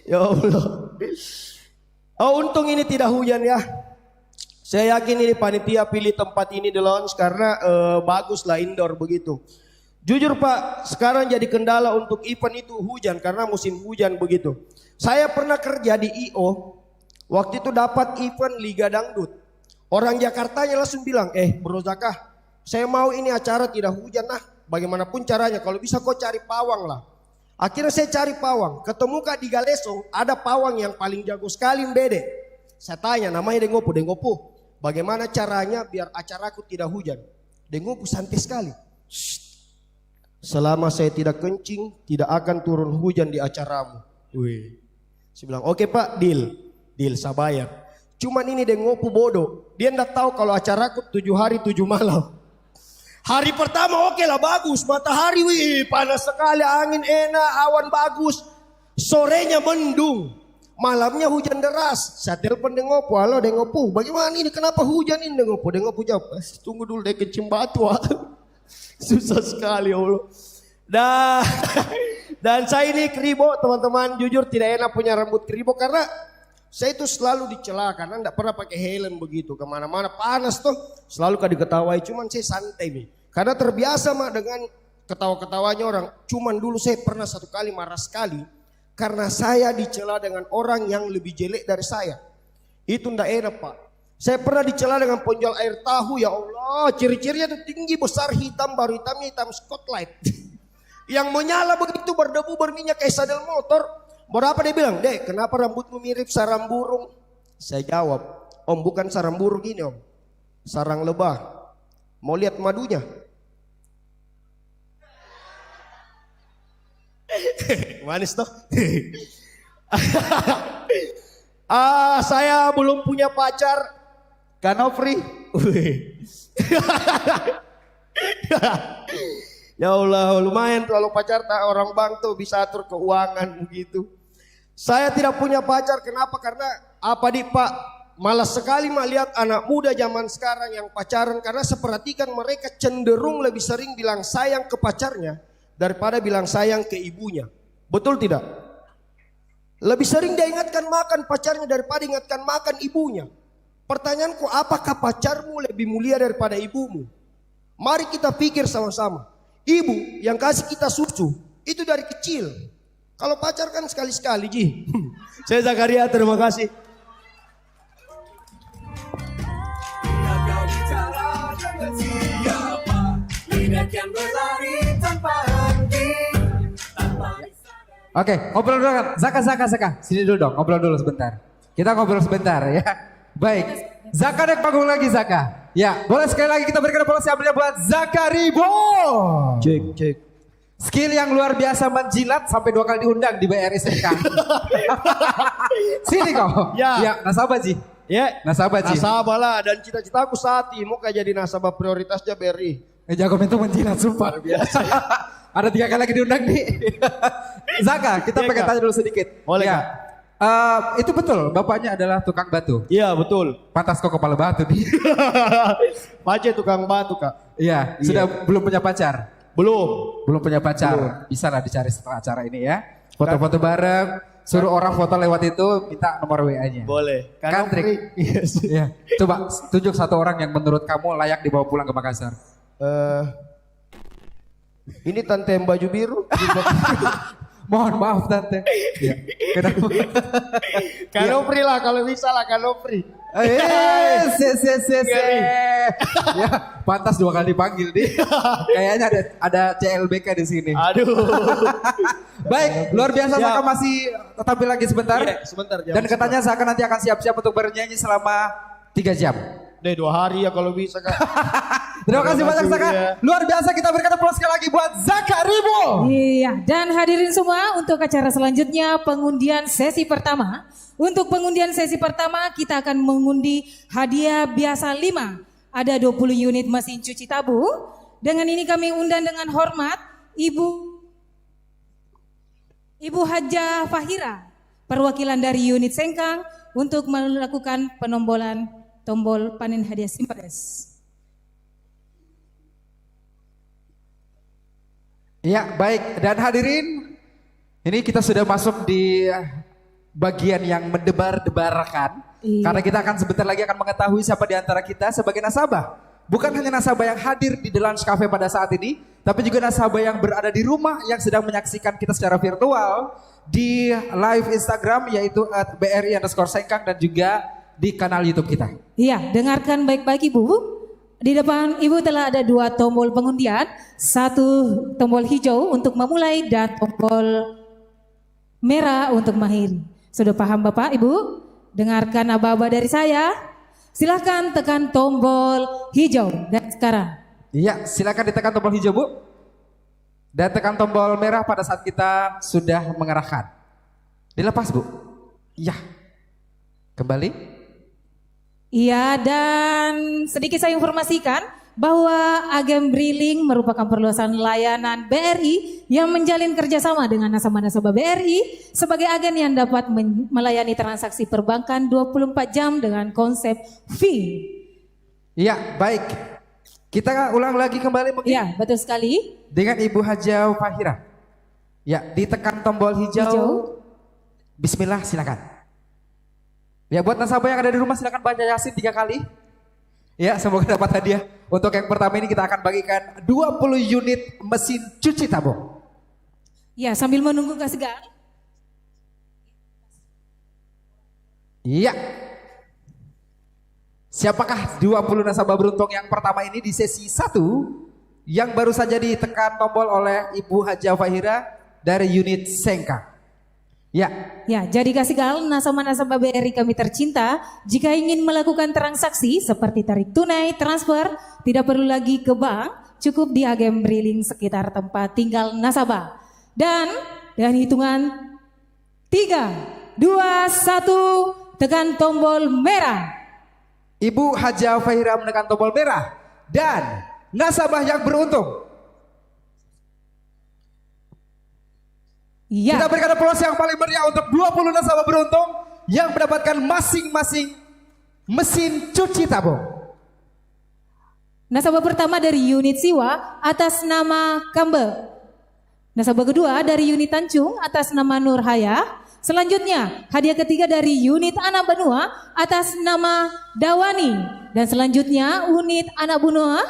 S8: Ya Allah. Oh untung ini tidak hujan ya. Saya yakin ini panitia pilih tempat ini di lounge karena bagus lah indoor begitu. Jujur pak, sekarang jadi kendala untuk event itu hujan karena musim hujan begitu. Saya pernah kerja di IO. Waktu itu dapat event Liga Dangdut. Orang Jakartanya langsung bilang, Bro Zaka, saya mau ini acara tidak hujan nah. Bagaimanapun caranya, kalau bisa kau cari pawang lah. Akhirnya saya cari pawang. Ketemu Kak di Galesong, ada pawang yang paling jago sekali Mbede. Saya tanya, namanya Dengopu. Bagaimana caranya biar acaraku tidak hujan? Dengopu santai sekali. Selama saya tidak kencing, tidak akan turun hujan di acaramu. Wih. Saya bilang, oke pak, deal saya bayar. Cuman ini Dengopu bodoh. Dia enggak tahu kalau acaraku 7 hari 7 malam. Hari pertama oke lah bagus. Matahari wih panas sekali. Angin enak, awan bagus. Sorenya mendung. Malamnya hujan deras. Saya telepon Dengopu. Halo Dengopu, bagaimana ini? Kenapa hujan ini Dengopu? Dengopu jawab, tunggu dulu deh kencing batu. Susah sekali ya Allah. Dan saya ini keribo teman-teman. Jujur tidak enak punya rambut keribo karena saya itu selalu dicela karena enggak pernah pakai helm begitu. Kemana-mana panas tuh selalu diketawai. Cuman saya santai nih. Karena terbiasa mah dengan ketawa-ketawanya orang. Cuman dulu saya pernah satu kali marah sekali. Karena saya dicela dengan orang yang lebih jelek dari saya. Itu enggak enak pak. Saya pernah dicela dengan penjual air tahu ya Allah. Ciri-cirinya tuh tinggi besar hitam baru hitamnya hitam spotlight. Yang menyala begitu berdebu berminyak kayak sadel motor. Berapa dia bilang, Dek kenapa rambutmu mirip sarang burung? Saya jawab, Om bukan sarang burung ini om. Sarang lebah. Mau lihat madunya? Manis toh? Saya belum punya pacar. Kanofri. Ya Allah lumayan tuh kalau pacar tak orang bank tuh bisa atur keuangan begitu. Saya tidak punya pacar kenapa? Karena apa nih pak? Malas sekali melihat anak muda zaman sekarang yang pacaran. Karena saya perhatikan mereka cenderung lebih sering bilang sayang ke pacarnya daripada bilang sayang ke ibunya. Betul tidak? Lebih sering dia ingatkan makan pacarnya daripada ingatkan makan ibunya. Pertanyaanku apakah pacarmu lebih mulia daripada ibumu? Mari kita pikir sama-sama. Ibu yang kasih kita susu itu dari kecil. Kalau pacar kan sekali-sekali Ji. Saya Zakaria, terima kasih.
S1: Oke, ngobrol dulu kan. Zaka. Sini dulu dong, ngobrol dulu sebentar. Kita ngobrol sebentar ya. Baik, Zaka naik panggung lagi Zaka. Ya, boleh sekali lagi kita berikan aplaus yang meriah buat Zakaribo.
S8: Cek.
S1: Skill yang luar biasa menjilat sampai 2 kali diundang di BRI SMK. Sini kau.
S8: Ya.
S1: Nasabah Ji.
S8: Ya,
S1: Nasabah, Ci.
S8: nasabah lah. Dan cita-citaku saat ini mau jadi nasabah prioritasnya BRI.
S1: Jago itu menjilat sumpah.
S8: Biasa.
S1: Ada 3 kali lagi diundang nih. Zaka, kita
S8: Iya,
S1: pengen
S8: Kak.
S1: tanya dulu sedikit.
S8: Boleh,
S1: Ya.
S8: Kak.
S1: Itu betul, bapaknya adalah tukang batu.
S8: Iya betul.
S1: Pantas kok kepala batu nih.
S8: Pace tukang batu Kak.
S1: Iya, sudah belum punya pacar.
S8: Belum.
S1: Punya pacar. Bisa lah dicari setelah acara ini ya. Foto-foto bareng, suruh orang foto lewat itu, minta nomor WA-nya.
S8: Boleh.
S1: Kan trik.
S8: Yes.
S1: Iya. Coba tunjuk satu orang yang menurut kamu layak dibawa pulang ke Makassar.
S8: Ini tante yang baju biru.
S1: Mohon maaf tante. Iya. Kenapa?
S8: Kanopri lah kalau bisa lah Kanopri.
S1: Se. Ya, pantas 2 kali dipanggil nih. Kayaknya ada CLBK di sini.
S8: Aduh.
S1: Baik, luar biasa.
S8: Siap.
S1: Saka masih tampil lagi sebentar.
S8: Iya, sebentar, jam
S1: Dan katanya Saka nanti akan siap-siap untuk bernyanyi selama 3 jam.
S8: Deh 2 hari ya kalau bisa Kak.
S1: Terima kasih banyak Saka.
S8: ya.
S1: Luar biasa, kita berikan aplaus sekali lagi buat Zaka Ribo.
S2: Iya, dan hadirin semua untuk acara selanjutnya pengundian sesi pertama. Untuk pengundian sesi pertama kita akan mengundi hadiah biasa 5. Ada 20 unit mesin cuci tabung. Dengan ini kami undang dengan hormat Ibu Hajah Fahira, perwakilan dari unit Sengkang untuk melakukan penombolan tombol panen hadiah Simpades.
S1: Ya, baik. Dan hadirin, ini kita sudah masuk di bagian yang mendebar-debarkan.
S2: Iya.
S1: Karena kita akan sebentar lagi akan mengetahui siapa di antara kita sebagai nasabah. Bukan hanya nasabah yang hadir di The Lunch Cafe pada saat ini, tapi juga nasabah yang berada di rumah yang sedang menyaksikan kita secara virtual di live Instagram yaitu @BRI_Sengkang dan juga di kanal YouTube kita.
S2: Iya, dengarkan baik-baik Ibu. Di depan Ibu telah ada 2 tombol pengundian, 1 tombol hijau untuk memulai dan tombol merah untuk mengakhiri. Sudah paham Bapak, Ibu? Dengarkan aba-aba dari saya. Silahkan tekan tombol hijau dan sekarang.
S1: Iya, silakan ditekan tombol hijau, Bu. Dan tekan tombol merah pada saat kita sudah mengerahkan. Dilepas, Bu. Iya. Kembali.
S2: Iya, dan sedikit saya informasikan bahwa agen Briling merupakan perluasan layanan BRI yang menjalin kerjasama dengan nasabah-nasabah BRI sebagai agen yang dapat melayani transaksi perbankan 24 jam dengan konsep fee.
S1: Iya, baik. Kita ulang lagi kembali mungkin
S2: Iya, betul sekali.
S1: dengan Ibu Hajah Fahira. Ya, ditekan tombol hijau. Bismillah, silakan. Ya, buat nasabah yang ada di rumah silakan baca Yasin 3 kali. Ya, semoga dapat hadiah. Untuk yang pertama ini kita akan bagikan 20 unit mesin cuci tabung.
S2: Ya, sambil menunggu Kak Segar.
S1: Iya. Siapakah 20 nasabah beruntung yang pertama ini di sesi 1 yang baru saja ditekan tombol oleh Ibu Hajah Fahira dari unit Sengkang? Ya.
S2: Ya, jadi kasih gal nasabah-nasabah BRI kami tercinta, jika ingin melakukan transaksi seperti tarik tunai, transfer, tidak perlu lagi ke bank, cukup di agen Briling sekitar tempat tinggal nasabah. Dan dengan hitungan 3, 2, 1, tekan tombol merah.
S1: Ibu Hajah Fahira menekan tombol merah dan nasabah yang beruntung.
S2: Ya.
S1: Kita berikan aplaus yang paling meriah untuk 20 nasabah beruntung yang mendapatkan masing-masing mesin cuci tabung.
S2: Nasabah pertama dari unit Siwa atas nama Kambe. Nasabah kedua dari unit Tanjung atas nama Nur Haya. Selanjutnya hadiah ketiga dari unit Anak Benua atas nama Dawani. Dan selanjutnya unit Anak Benua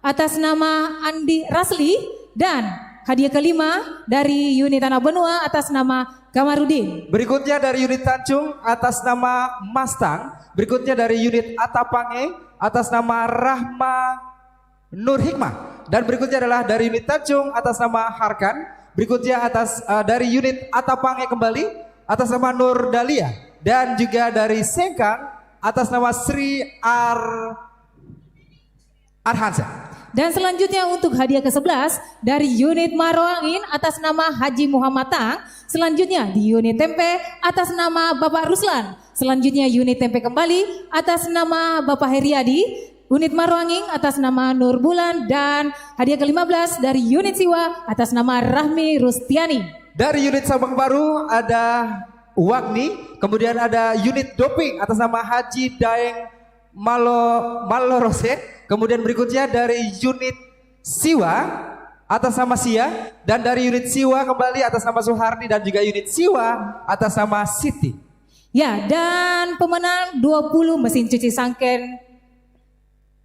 S2: atas nama Andi Rasli. Dan hadiah kelima dari unit Anak Benua atas nama Kamarudin.
S1: Berikutnya dari unit Tanjung atas nama Mastang. Berikutnya dari unit Atapange atas nama Rahma Nur Hikmah. Dan berikutnya adalah dari unit Tanjung atas nama Harkan. Berikutnya dari unit Atapange kembali atas nama Nur Dalia. Dan juga dari Sengkang atas nama Sri Arhansa.
S2: Dan selanjutnya untuk hadiah ke-11 dari unit Maroangin atas nama Haji Muhammad Tang. Selanjutnya di unit tempe atas nama Bapak Ruslan. Selanjutnya unit tempe kembali atas nama Bapak Heriadi. Unit Maroangin atas nama Nur Bulan. Dan hadiah ke-15 dari unit Siwa atas nama Rahmi Rustiani.
S1: Dari unit Sabang Baru ada Wagni, kemudian ada unit doping atas nama Haji Daeng Malorose, kemudian berikutnya dari unit Siwa atas nama Sia, dan dari unit Siwa kembali atas nama Suhardi, dan juga unit Siwa atas nama Siti.
S2: Ya, dan pemenang 20 mesin cuci Sanken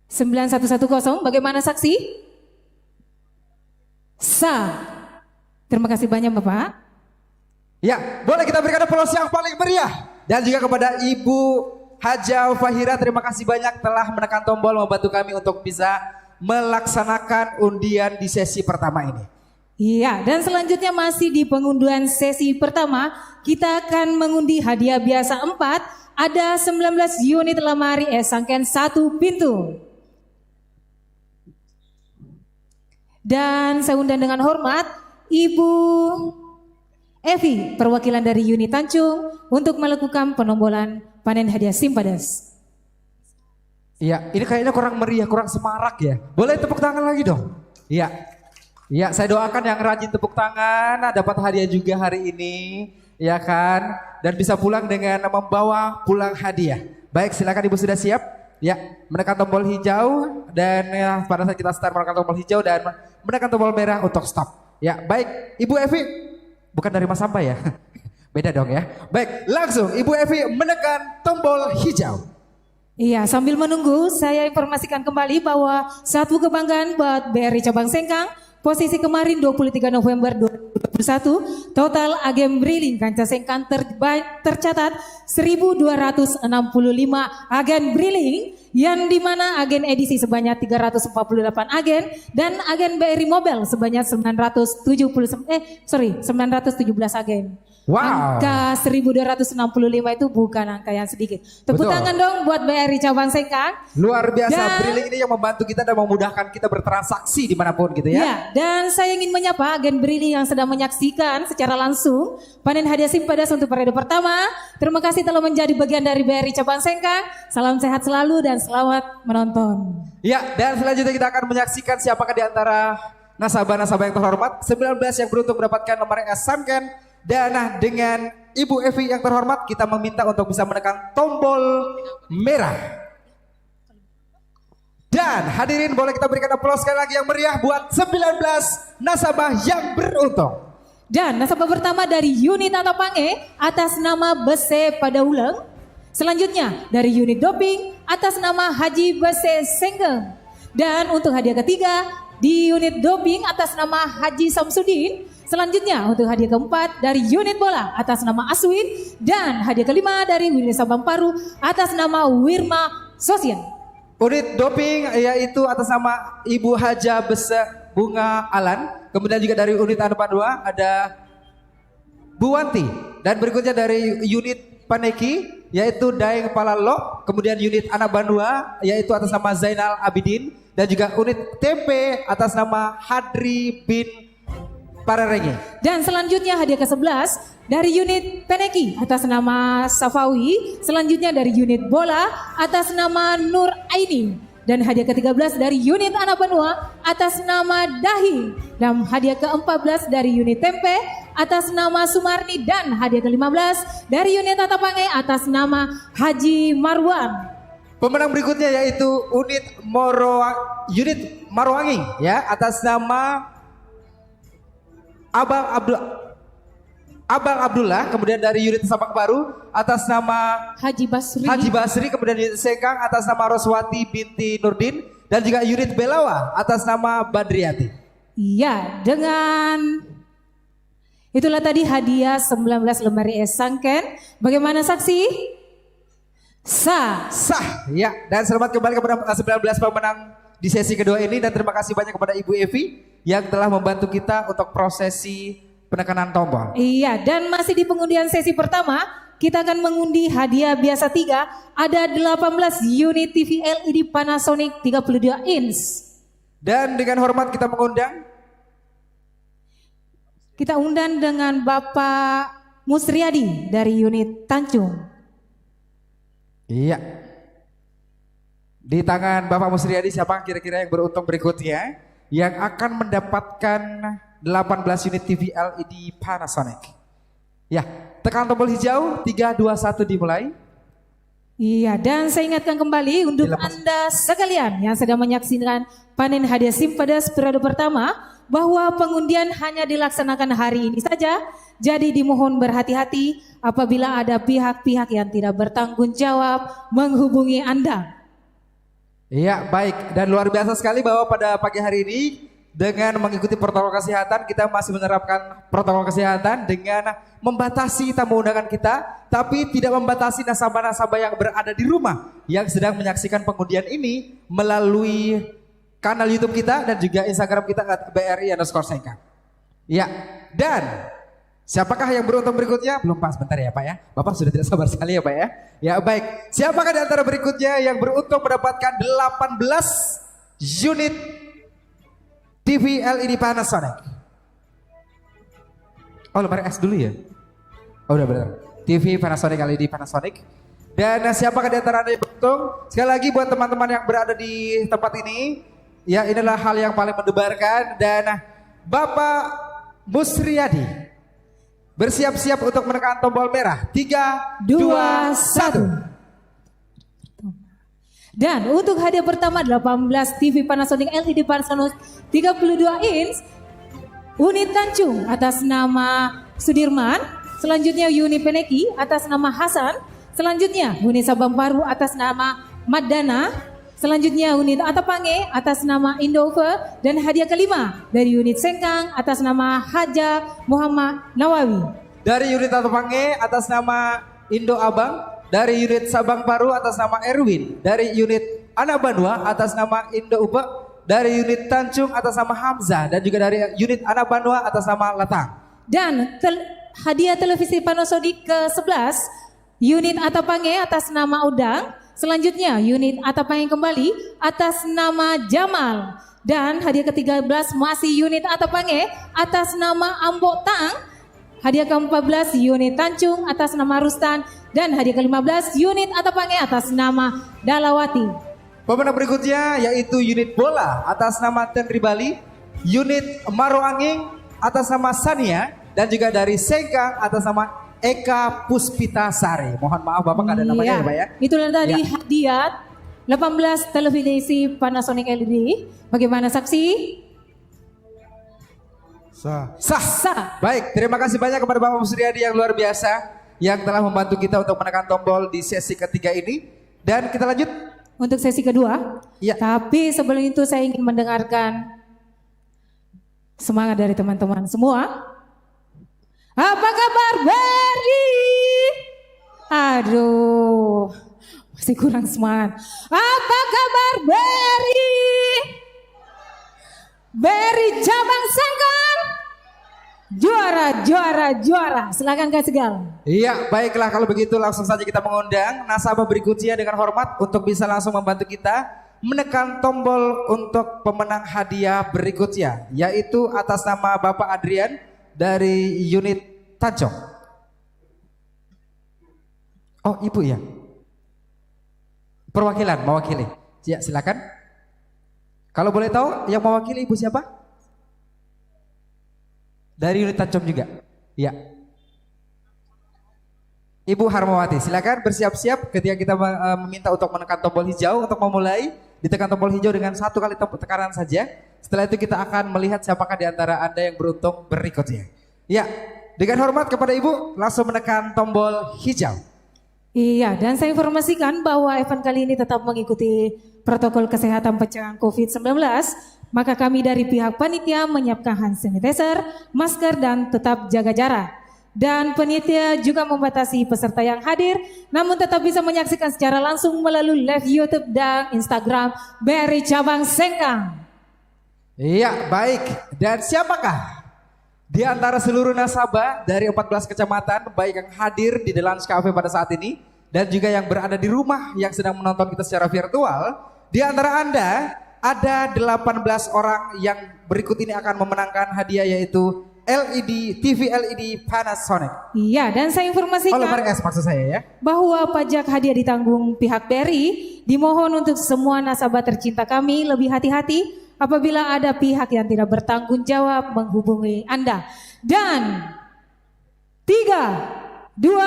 S2: 9110, bagaimana saksi? Sah. Terima kasih banyak Bapak.
S1: Ya, boleh kita berikan aplaus yang paling meriah. Dan juga kepada Ibu Haja Fahira, terima kasih banyak telah menekan tombol membantu kami untuk bisa melaksanakan undian di sesi pertama ini.
S2: Iya, dan selanjutnya masih di pengundian sesi pertama, kita akan mengundi hadiah biasa 4, ada 19 unit lemari Sangken 1 pintu. Dan saya undang dengan hormat Ibu Evi, perwakilan dari unit Tanjung, untuk melakukan penombolan panen hadiah Simpades.
S1: Iya, ini kayaknya kurang meriah, kurang semarak ya. Boleh tepuk tangan lagi dong? Iya. Iya, saya doakan yang rajin tepuk tangan dapat hadiah juga hari ini, ya kan? Dan bisa pulang dengan membawa pulang hadiah. Baik, silakan Ibu sudah siap? Ya, menekan tombol hijau dan ya, pada saat kita start menekan tombol hijau dan menekan tombol merah untuk stop. Ya, baik, Ibu Evi, bukan dari Mas Sampai ya? Beda dong ya. Baik, langsung Ibu Evi menekan tombol hijau.
S2: Iya, sambil menunggu saya informasikan kembali bahwa satu kebanggaan buat BRI Cabang Sengkang. Posisi kemarin 23 November 2021, total agen briling kancah Sengkang tercatat 1.265 agen briling, yang dimana agen edisi sebanyak 348 agen dan agen BRI Mobile sebanyak 917 agen.
S1: Wow.
S2: Angka 1.265 itu bukan angka yang sedikit. Tepuk
S1: Betul.
S2: tangan dong buat BRI Cabang Sengkang.
S1: Luar biasa,
S2: Dan-
S1: briling ini yang membantu kita dan memudahkan kita bertransaksi dimanapun gitu ya.
S2: Ya, dan saya ingin menyapa agen briling yang sedang menyaksikan secara langsung panen hadiah Simpades untuk periode pertama. Terima kasih telah menjadi bagian dari BRI Cabang Sengkang. Salam sehat selalu dan selamat menonton.
S1: Ya, dan selanjutnya kita akan menyaksikan siapakah di antara nasabah-nasabah yang terhormat 19 yang beruntung mendapatkan nomor Sangken. Dan nah, dengan Ibu Evi yang terhormat, kita meminta untuk bisa menekan tombol merah. Dan hadirin, boleh kita berikan aplaus sekali lagi yang meriah buat 19 nasabah yang beruntung.
S2: Dan nasabah pertama dari unit Atapange atas nama Bese Padaulang. Selanjutnya dari unit doping atas nama Haji Bese Senggeng. Dan untuk hadiah ketiga di unit doping atas nama Haji Samsudin. Selanjutnya untuk hadiah keempat dari unit bola atas nama Aswin. Dan hadiah kelima dari unit Sabang Paru atas nama Wirma Sosial.
S1: Unit doping yaitu atas nama Ibu Haja Bese Bunga Alan. Kemudian juga dari unit Anupan 2 ada Bu Wanti. Dan berikutnya dari unit Paneki yaitu Daeng Palalo. Kemudian unit Anak Bandua yaitu atas nama Zainal Abidin. Dan juga unit Tempe atas nama Hadri bin Pararenge.
S2: Dan selanjutnya hadiah ke-11 dari unit Peneki atas nama Safawi. Selanjutnya dari unit bola atas nama Nur Aini. Dan hadiah ke-13 dari unit Anak Benua atas nama Dahi. Dan hadiah ke-14 dari unit Tempe atas nama Sumarni. Dan hadiah ke-15 dari unit Atapange atas nama Haji Marwan.
S1: Pemenang berikutnya yaitu unit Maroanging ya atas nama Abang Abdullah, kemudian dari unit Sabang Baru atas nama
S2: Haji Basri.
S1: Haji Basri, kemudian unit Sengkang atas nama Roswati binti Nurdin, dan juga unit Belawa atas nama Badriati.
S2: Iya, dengan itulah tadi hadiah 19 lemari Sangken. Bagaimana saksi? Sah.
S1: Sah, ya. Dan selamat kembali kepada 19 pemenang di sesi kedua ini, dan terima kasih banyak kepada Ibu Evi yang telah membantu kita untuk prosesi penekanan tombol.
S2: Iya, dan masih di pengundian sesi pertama, kita akan mengundi hadiah biasa 3. Ada 18 unit TV LED Panasonic 32 inch.
S1: Dan dengan hormat kita mengundang
S2: Kita undang dengan Bapak Musriadi dari unit Tanjung.
S1: Iya. Di tangan Bapak Musriadi siapa kira-kira yang beruntung berikutnya yang akan mendapatkan 18 unit TV LED Panasonic. Ya, tekan tombol hijau 3, 2, 1 dimulai.
S2: Iya, dan saya ingatkan kembali untuk
S1: Dilepas.
S2: Anda sekalian yang sedang menyaksikan panen hadiah Simpedes periode pertama bahwa pengundian hanya dilaksanakan hari ini saja. Jadi dimohon berhati-hati apabila ada pihak-pihak yang tidak bertanggung jawab menghubungi Anda.
S1: Iya, baik. Dan luar biasa sekali bahwa pada pagi hari ini dengan mengikuti protokol kesehatan, kita masih menerapkan protokol kesehatan dengan membatasi tamu undangan kita, tapi tidak membatasi nasabah-nasabah yang berada di rumah yang sedang menyaksikan pengundian ini melalui kanal YouTube kita dan juga Instagram kita @BRI_Sengkang. Ya, dan siapakah yang beruntung berikutnya? Belum pas, bentar ya Pak ya. Bapak sudah tidak sabar sekali ya Pak ya. Ya baik, siapakah di antara berikutnya yang beruntung mendapatkan 18 unit TV LED Panasonic? Oh lemari S dulu ya? Oh udah benar. TV Panasonic LED Panasonic. Dan siapakah di antara Anda yang beruntung? Sekali lagi buat teman-teman yang berada di tempat ini, ya inilah hal yang paling mendebarkan. Dan Bapak Musriadi bersiap-siap untuk menekan tombol merah. 3, 2, 1.
S2: Dan untuk hadiah pertama 18 TV Panasonic LED Panasonic 32 inch unit Tanjung atas nama Sudirman, selanjutnya unit Peneki atas nama Hasan, selanjutnya unit Sabang Baru atas nama Madana, selanjutnya unit Atapange atas nama Indove, dan hadiah kelima dari unit Sengkang atas nama Haja Muhammad Nawawi.
S1: Dari unit Atapange atas nama Indo Abang, dari unit Sabang Paru atas nama Erwin, dari unit Anabanua atas nama Indo Upe, dari unit Tanjung atas nama Hamzah, dan juga dari unit Anabanua atas nama Latang.
S2: Dan hadiah televisi Panasonic ke-11 unit Atapange atas nama Udang, selanjutnya unit Atapange kembali atas nama Jamal, dan hadiah ke-13 masih unit Atapange atas nama Ambok Tang. Hadiah ke-14 unit Tanjung atas nama Rustan, dan hadiah ke-15 unit Atapange atas nama Dalawati.
S1: Pemenang berikutnya yaitu unit bola atas nama Tenri Bali, unit Maroanging atas nama Sania, dan juga dari Sengkang atas nama Eka Puspita Sari. Mohon maaf Bapak nggak ada namanya ya Pak ya.
S2: Itulah tadi
S1: Ya.
S2: hadiah 18 televisi Panasonic LED. Bagaimana saksi?
S1: Sah.
S2: Sah.
S1: Baik, terima kasih banyak kepada Bapak Musriadi yang luar biasa yang telah membantu kita untuk menekan tombol di sesi ketiga ini. Dan kita lanjut.
S2: Untuk sesi kedua.
S1: Iya.
S2: Tapi sebelum itu saya ingin mendengarkan semangat dari teman-teman semua. Apa kabar Berry? Aduh, masih kurang semangat. Apa kabar Berry? Berry Cabang Sengkang. Juara, juara, juara. Silakan Kak Segal.
S1: Iya, baiklah kalau begitu langsung saja kita mengundang nasabah berikutnya dengan hormat untuk bisa langsung membantu kita menekan tombol untuk pemenang hadiah berikutnya, yaitu atas nama Bapak Adrian dari unit Tanjung. Oh, Ibu ya? Perwakilan, mewakili. Ya, silakan. Kalau boleh tahu yang mewakili Ibu siapa? Dari unit Tanjung juga. Ya. Ibu Harmawati, silakan bersiap-siap ketika kita meminta untuk menekan tombol hijau untuk memulai. Ditekan tombol hijau dengan 1 kali tekanan saja. Setelah itu kita akan melihat siapakah di antara Anda yang beruntung berikutnya. Ya, dengan hormat kepada Ibu langsung menekan tombol hijau.
S2: Iya, dan saya informasikan bahwa event kali ini tetap mengikuti protokol kesehatan pencegahan COVID-19. Maka kami dari pihak panitia menyiapkan hand sanitizer, masker, dan tetap jaga jarak. Dan panitia juga membatasi peserta yang hadir, namun tetap bisa menyaksikan secara langsung melalui live YouTube dan Instagram BRI Cabang Sengkang.
S1: Iya, baik. Dan siapakah di antara seluruh nasabah dari 14 kecamatan, baik yang hadir di The Lunch Cafe pada saat ini, dan juga yang berada di rumah yang sedang menonton kita secara virtual, di antara Anda ada 18 orang yang berikut ini akan memenangkan hadiah yaitu TV LED Panasonic.
S2: Iya, dan saya informasikan
S1: Lemari S maksud saya ya.
S2: bahwa pajak hadiah ditanggung pihak BRI. Dimohon untuk semua nasabah tercinta kami lebih hati-hati apabila ada pihak yang tidak bertanggung jawab menghubungi Anda. Dan 3, 2,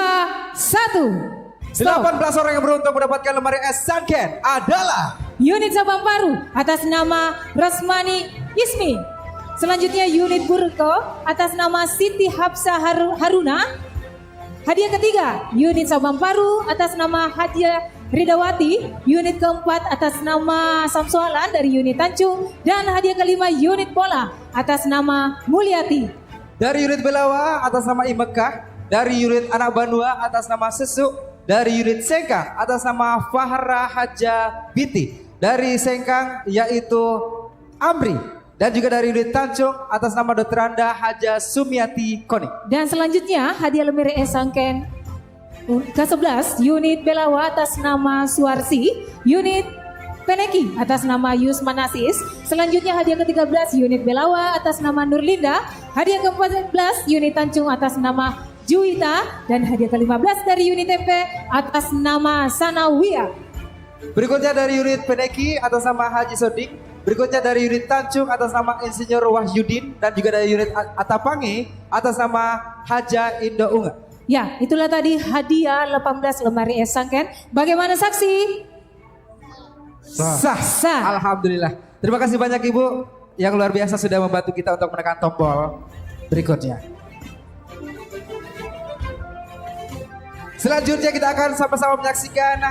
S2: 1.
S1: 18 orang yang beruntung mendapatkan lemari S Sanken adalah
S2: Unit Sabang Paru atas nama Rasmani Ismi. Selanjutnya unit Burko atas nama Siti Hapsa Haruna. Hadiah ketiga unit Sabang Paru atas nama Hadia Ridawati. Unit keempat atas nama Samsualan dari unit Tanjung. Dan hadiah kelima unit Bola atas nama Mulyati.
S1: dari unit Belawa atas nama Imekah, dari unit Anak Banua atas nama Sesuk, dari unit Sengkang atas nama Fahra Haja Biti, dari Sengkang yaitu Amri, dan juga dari unit Tanjung atas nama Dr. Anda Haja Sumiati Koni.
S2: Dan selanjutnya hadiah lemari Sangken ke-11 unit Belawa atas nama Suarsi, unit Peneki atas nama Yusman Asis. Selanjutnya hadiah ke-13 unit Belawa atas nama Nurlinda, hadiah ke-14 unit Tanjung atas nama Juwita, dan hadiah ke-15 dari unit MP atas nama Sanawiyah.
S1: Berikutnya dari unit Peneki atas nama Haji Sodik. Berikutnya dari unit Tanjung atas nama Insinyur Wahyudin, dan juga dari unit Atapangi atas nama Haja Indo Unga.
S2: Ya, itulah tadi hadiah 18 lemari Sangken. Bagaimana saksi? Sah.
S1: Alhamdulillah. Terima kasih banyak Ibu yang luar biasa sudah membantu kita untuk menekan tombol berikutnya. Selanjutnya kita akan sama-sama menyaksikan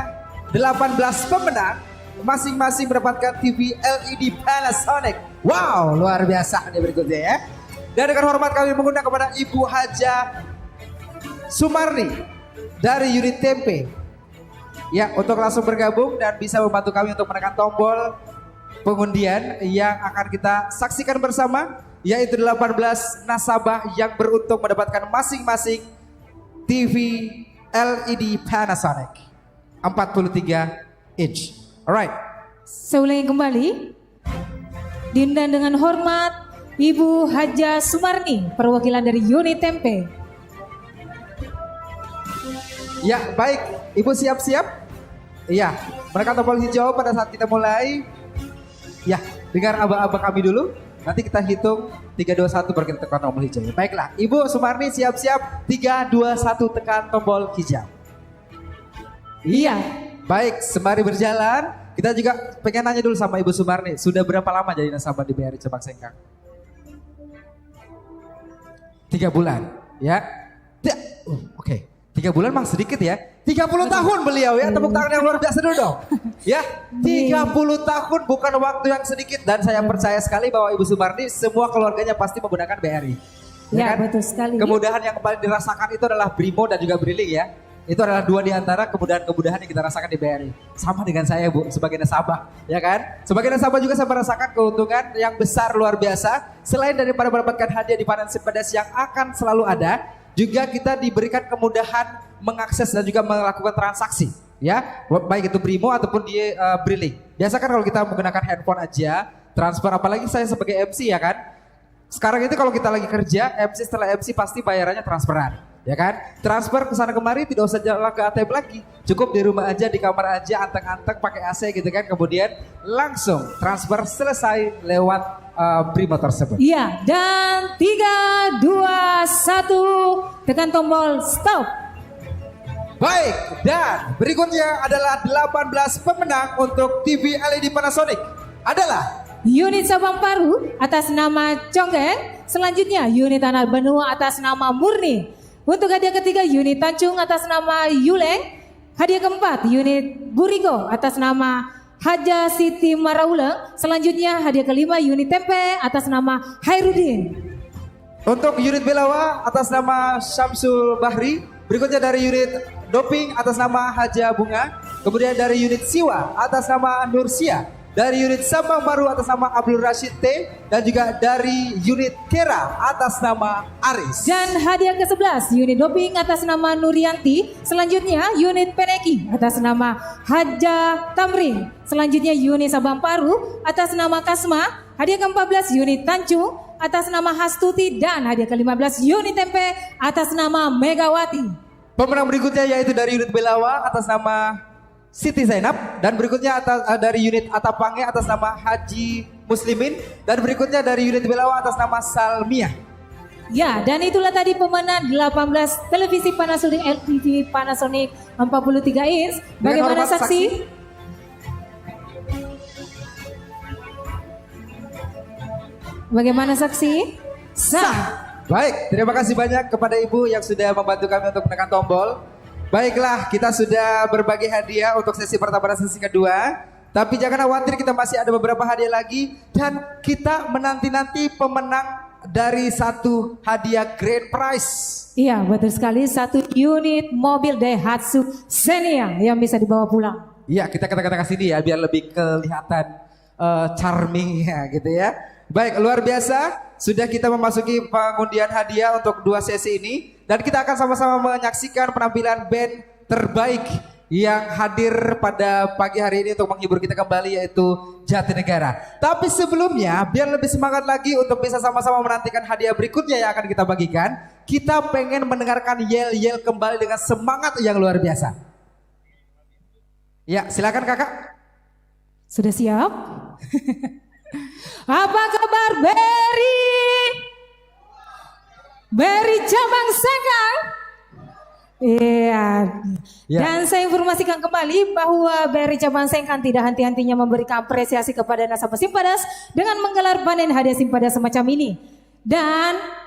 S1: 18 pemenang masing-masing mendapatkan TV LED Panasonic. Wow, luar biasa nih berikutnya ya. Dan dengan hormat kami mengundang kepada Ibu Haja Sumarni dari unit Tempe. Ya, untuk langsung bergabung dan bisa membantu kami untuk menekan tombol pengundian yang akan kita saksikan bersama, yaitu 18 nasabah yang beruntung mendapatkan masing-masing TV LED Panasonic 43 inch. Alright.
S2: Saya ulangi kembali. Diundang dengan hormat Ibu Haja Sumarni, perwakilan dari unit Tempe.
S1: Ya, baik. Ibu siap-siap? Iya, menekan tombol hijau pada saat kita mulai. Ya, dengar aba-aba kami dulu. Nanti kita hitung 3, 2, 1 baru kita tekan tombol hijau. Baiklah, Ibu Sumarni siap-siap. 3, 2, 1 tekan tombol hijau. Iya. Baik, sembari berjalan, kita juga pengen nanya dulu sama Ibu Sumarni. Sudah berapa lama jadi nasabah di BRI Cabang Sengkang? 3 bulan, ya. Oke. 3 bulan mah sedikit ya. 30 tahun beliau ya. Tepuk tangan yang luar biasa dulu dong. Ya, 30 tahun bukan waktu yang sedikit. Dan saya percaya sekali bahwa Ibu Sumarni semua keluarganya pasti menggunakan BRI.
S2: Ya, betul sekali.
S1: Kemudahan yang paling dirasakan itu adalah Brimo dan juga Briling ya. Itu adalah 2 di antara kemudahan-kemudahan yang kita rasakan di BRI. Sama dengan saya Bu, sebagai nasabah, ya kan? Sebagai nasabah juga saya merasakan keuntungan yang besar luar biasa. Selain daripada mendapatkan hadiah di Panen Pedas yang akan selalu ada, juga kita diberikan kemudahan mengakses dan juga melakukan transaksi, ya. Baik itu Brimo ataupun di Briling. Biasa kan kalau kita menggunakan handphone aja, transfer, apalagi saya sebagai MC ya kan. Sekarang itu kalau kita lagi kerja, MC setelah MC pasti bayarannya transferan. Ya kan, transfer ke sana kemari tidak usah jalan ke ATM lagi, cukup di rumah aja, di kamar aja, anteng-anteng pakai AC gitu kan, kemudian langsung transfer selesai lewat Brimo tersebut.
S2: Iya, dan 3, 2, 1 tekan tombol stop.
S1: Baik, dan berikutnya adalah 18 pemenang untuk TV LED Panasonic adalah
S2: Unit Sabang Paru atas nama Conggeng. Selanjutnya unit Anak Benua atas nama Murni. Untuk hadiah ketiga unit Tanjung atas nama Yuleng. Hadiah keempat unit Burigo atas nama Haja Siti Marauleng. Selanjutnya hadiah kelima unit Tempe atas nama Hairudin.
S1: untuk unit Belawa atas nama Syamsul Bahri. Berikutnya dari unit Doping atas nama Haja Bunga. Kemudian dari unit Siwa atas nama Nursia. dari unit Sabang Baru atas nama Abdul Rashid T, dan juga dari unit Kera atas nama Aris.
S2: Dan hadiah ke-11 unit doping atas nama Nurianti. Selanjutnya unit Peneki atas nama Haja Tamrin. Selanjutnya unit Sabang Baru atas nama Kasma. Hadiah ke-14 unit Tanjung atas nama Hastuti, dan hadiah ke-15 unit Tempe atas nama Megawati.
S1: Pemenang berikutnya yaitu dari unit Belawa atas nama Siti Zainab, dan berikutnya dari unit Atapange atas nama Haji Muslimin, dan berikutnya dari unit Belawa atas nama Salmiah.
S2: Ya, dan itulah tadi pemenang 18 televisi Panasonic LTV Panasonic 43 inch. Bagaimana
S1: hormat,
S2: saksi? Bagaimana saksi? Sah.
S1: Baik, terima kasih banyak kepada Ibu yang sudah membantu kami untuk menekan tombol. Baiklah, kita sudah berbagi hadiah untuk sesi pertama dan sesi kedua. Tapi jangan khawatir, kita masih ada beberapa hadiah lagi. Dan kita menanti-nanti pemenang dari satu hadiah grand prize.
S2: Iya, betul sekali. 1 unit mobil Daihatsu Xenia yang bisa dibawa pulang.
S1: Iya, kita kata-kata sini ya, biar lebih kelihatan charming ya gitu ya. Baik, luar biasa. Sudah kita memasuki pengundian hadiah untuk 2 sesi ini. Dan kita akan sama-sama menyaksikan penampilan band terbaik yang hadir pada pagi hari ini untuk menghibur kita kembali, yaitu Jatinegara. Tapi sebelumnya, biar lebih semangat lagi untuk bisa sama-sama menantikan hadiah berikutnya yang akan kita bagikan, kita pengen mendengarkan yel-yel kembali dengan semangat yang luar biasa. Ya, silakan kakak.
S2: Sudah siap? Apa kabar Berry? Berry Cabang Sengkang. Iya.
S1: Ya.
S2: Dan saya informasikan kembali bahwa Berry Cabang Sengkang tidak henti-hentinya memberikan apresiasi kepada nasabah Simpadas dengan menggelar panen hadiah Simpadas semacam ini. Dan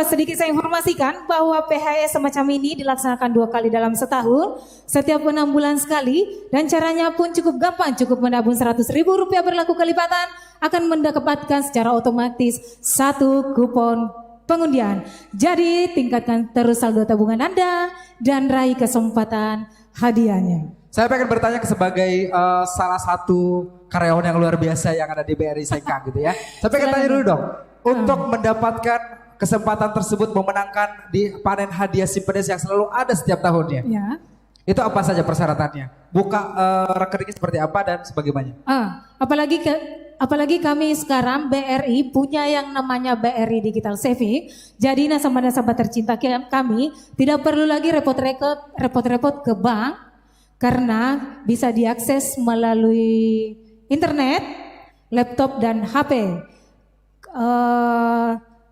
S2: sedikit saya informasikan bahwa PHS semacam ini dilaksanakan 2 kali dalam setahun, setiap 6 bulan sekali, dan caranya pun cukup gampang, cukup menabung Rp100.000 berlaku kelipatan, akan mendapatkan secara otomatis 1 kupon pengundian. Jadi tingkatkan terus saldo tabungan Anda dan raih kesempatan hadiahnya.
S1: Saya pengen bertanya sebagai salah satu karyawan yang luar biasa yang ada di BRI Sengkang gitu ya. Saya pengen tanya dulu dong, untuk mendapatkan kesempatan tersebut memenangkan di panen hadiah Simpadas yang selalu ada setiap tahunnya.
S2: Ya.
S1: Itu apa saja persyaratannya? Buka rekeningnya seperti apa dan sebagainya?
S2: Apalagi kami sekarang BRI punya yang namanya BRI Digital Saving. Jadi nasabah-nasabah tercinta kami tidak perlu lagi repot-repot ke bank karena bisa diakses melalui internet, laptop dan HP.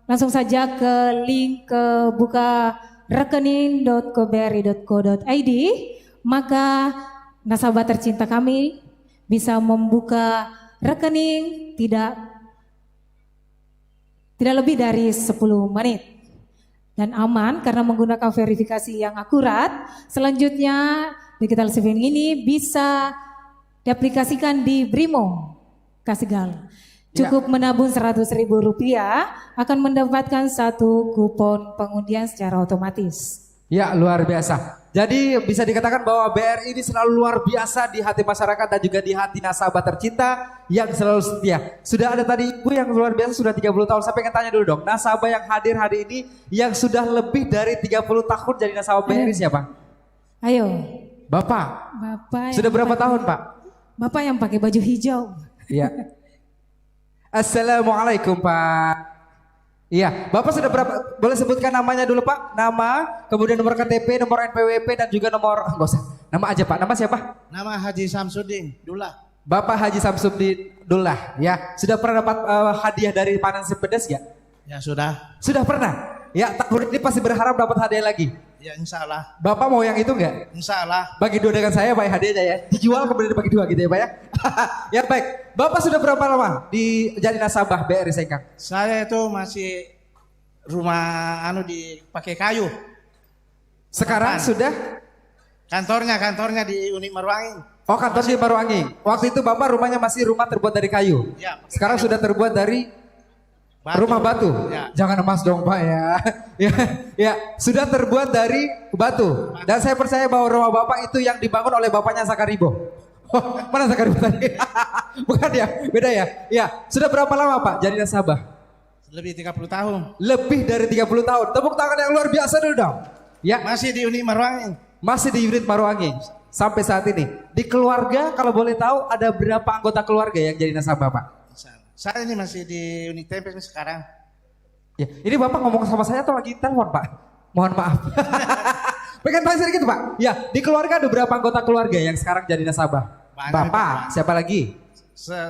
S2: Langsung saja ke link ke buka rekening.kbri.co.id, maka nasabah tercinta kami bisa membuka rekening tidak lebih dari 10 menit dan aman karena menggunakan verifikasi yang akurat. Selanjutnya digital saving ini bisa diaplikasikan di Brimo Kasigal. Cukup menabung Rp100.000 akan mendapatkan 1 kupon pengundian secara otomatis.
S1: Ya, luar biasa. Jadi bisa dikatakan bahwa BRI ini selalu luar biasa di hati masyarakat dan juga di hati nasabah tercinta yang selalu setia. Sudah ada tadi Ibu yang luar biasa sudah 30 tahun. Saya pengen tanya dulu dong, nasabah yang hadir hari ini yang sudah lebih dari 30 tahun jadi nasabah BRI siapa?
S2: Ayo.
S1: Bapak.
S2: Bapak.
S1: Sudah berapa tahun Pak?
S2: Bapak yang pakai baju hijau.
S1: Iya. Assalamualaikum Pak. Iya, Bapak sudah berapa? Boleh sebutkan namanya dulu Pak? Nama, kemudian nomor KTP, nomor NPWP dan juga nomor, enggak usah. Nama aja Pak. Nama siapa?
S9: Nama Haji Samsudin Dullah.
S1: Bapak Haji Samsudin Dullah. Ya, sudah pernah dapat hadiah dari panen Simpadas ya?
S9: Ya sudah.
S1: Sudah pernah. Ya, tahun ini pasti berharap dapat hadiah lagi.
S9: Ya insya Allah.
S1: Bapak mau yang itu enggak?
S9: Insya Allah.
S1: Bagi 2 dengan saya Pak hadiahnya ya. Dijual kemudian dibagi 2 gitu ya Pak ya. Ya baik. Bapak sudah berapa lama jadi nasabah BRI Sengkang?
S9: Saya itu masih rumah dipakai kayu.
S1: Sekarang sudah?
S9: Kantornya di Unit Marwangi.
S1: Oh, kantor di Marwangi. Waktu itu Bapak rumahnya masih rumah terbuat dari kayu.
S9: Ya,
S1: sekarang
S9: kayu.
S1: Sudah terbuat dari rumah batu.
S9: Ya.
S1: Jangan emas dong Pak ya. Ya, sudah terbuat dari batu. Dan saya percaya bahwa rumah Bapak itu yang dibangun oleh bapaknya Sakaribo. Oh, mana Zakaria tadi? Bukan ya, beda ya. Ya, sudah berapa lama Pak jadi nasabah?
S9: Lebih 30 tahun.
S1: Lebih dari 30 tahun. Tepuk tangan yang luar biasa dulu dong. Ya,
S9: Masih di Uni Marwangin.
S1: masih di unit Maruwangi sampai saat ini. Di keluarga kalau boleh tahu ada berapa anggota keluarga yang jadi nasabah Pak?
S9: Saya ini masih di Uni Tempe sekarang.
S1: Ya, ini Bapak ngomong sama saya atau lagi telepon Pak? Mohon maaf. Pengen tanya sedikit Pak. Ya, di keluarga ada berapa anggota keluarga yang sekarang jadi nasabah?
S9: Banyak,
S1: Bapak,
S9: Pak.
S1: siapa lagi?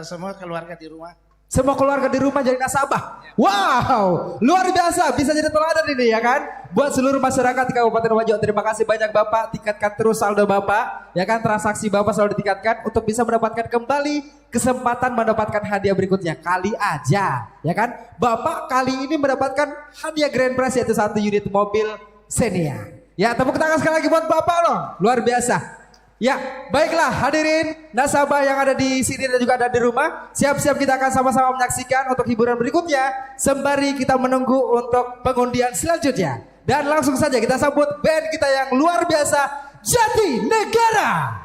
S9: Semua keluarga di rumah.
S1: Semua keluarga di rumah jadi nasabah. Wow, luar biasa. Bisa jadi teladan ini ya kan. Buat seluruh masyarakat di Kabupaten Wajo, terima kasih banyak Bapak. Tingkatkan terus saldo Bapak. Ya kan, transaksi Bapak selalu ditingkatkan untuk bisa mendapatkan kembali kesempatan mendapatkan hadiah berikutnya. Kali aja, ya kan. Bapak kali ini mendapatkan hadiah grand prize yaitu 1 unit mobil Xenia. Ya, tepuk tangan sekali lagi buat Bapak loh. Luar biasa. Ya, baiklah hadirin nasabah yang ada di sini dan juga ada di rumah. Siap-siap kita akan sama-sama menyaksikan untuk hiburan berikutnya. Sembari kita menunggu untuk pengundian selanjutnya. Dan langsung saja kita sambut band kita yang luar biasa, Jati Negara.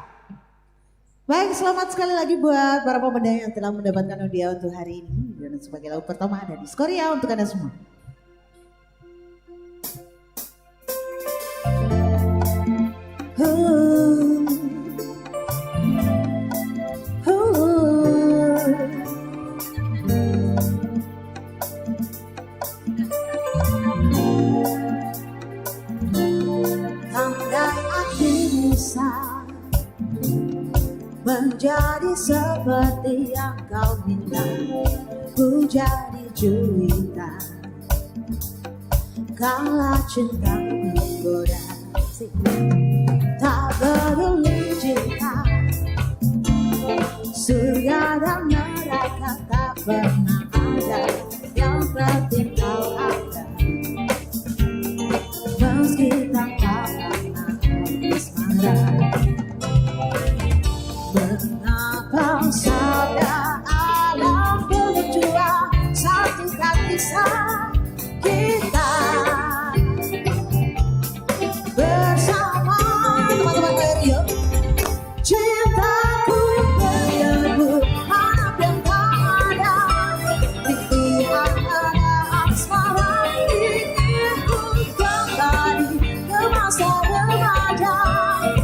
S10: Baik, selamat sekali lagi buat para pemenang yang telah mendapatkan hadiah untuk hari ini. Dan sebagai lagu pertama ada Diskoria untuk Anda semua. Andai aku bisa menjadi seperti yang kau minta, ku jadi juwita. Kala cinta menggoda, tak peduli jika surga dan neraka tak pernah ada. Yang penting kau ada, meski tak pernah habis marah. Mengapa saja alam berjuang satukan kisah kita bersama teman-teman radio. Cintaku menyebut harap yang tak ada, pilihan ada asmara. Ingin ku kembali ke masa remaja,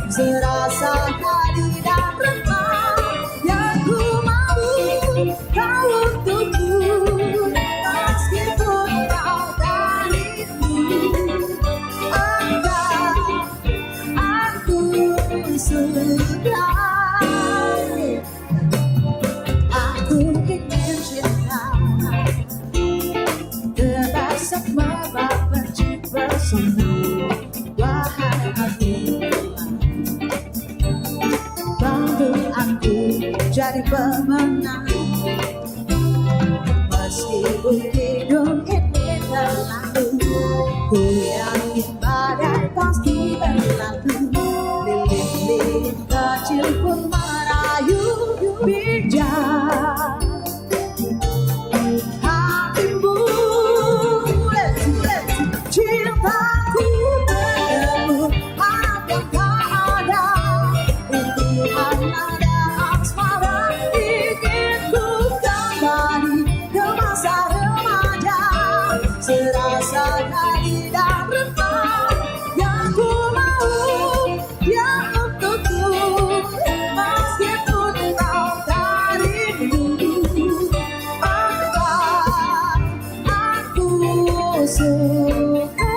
S10: serasa tadi dan rendah. Yang ku mau kau untukku, meskipun kau dariku. Aku sudah, aku ingin cinta terasa membenci bersama. Wahai hati, bantu aku jadi pemenang. Meskipun hidup ini terlalu, ku yakin badai pasti berlalu. Lilin-lilin kecil pun merayu bijak. Hatimu, cintaku menemu harap yang tak ada. Rinduan ada asmara, ingin ku kembali ke masa remaja, serasa tadi dan rendah. Yang ku mau yang untukku, meskipun kau tak rindu. Maka aku suka.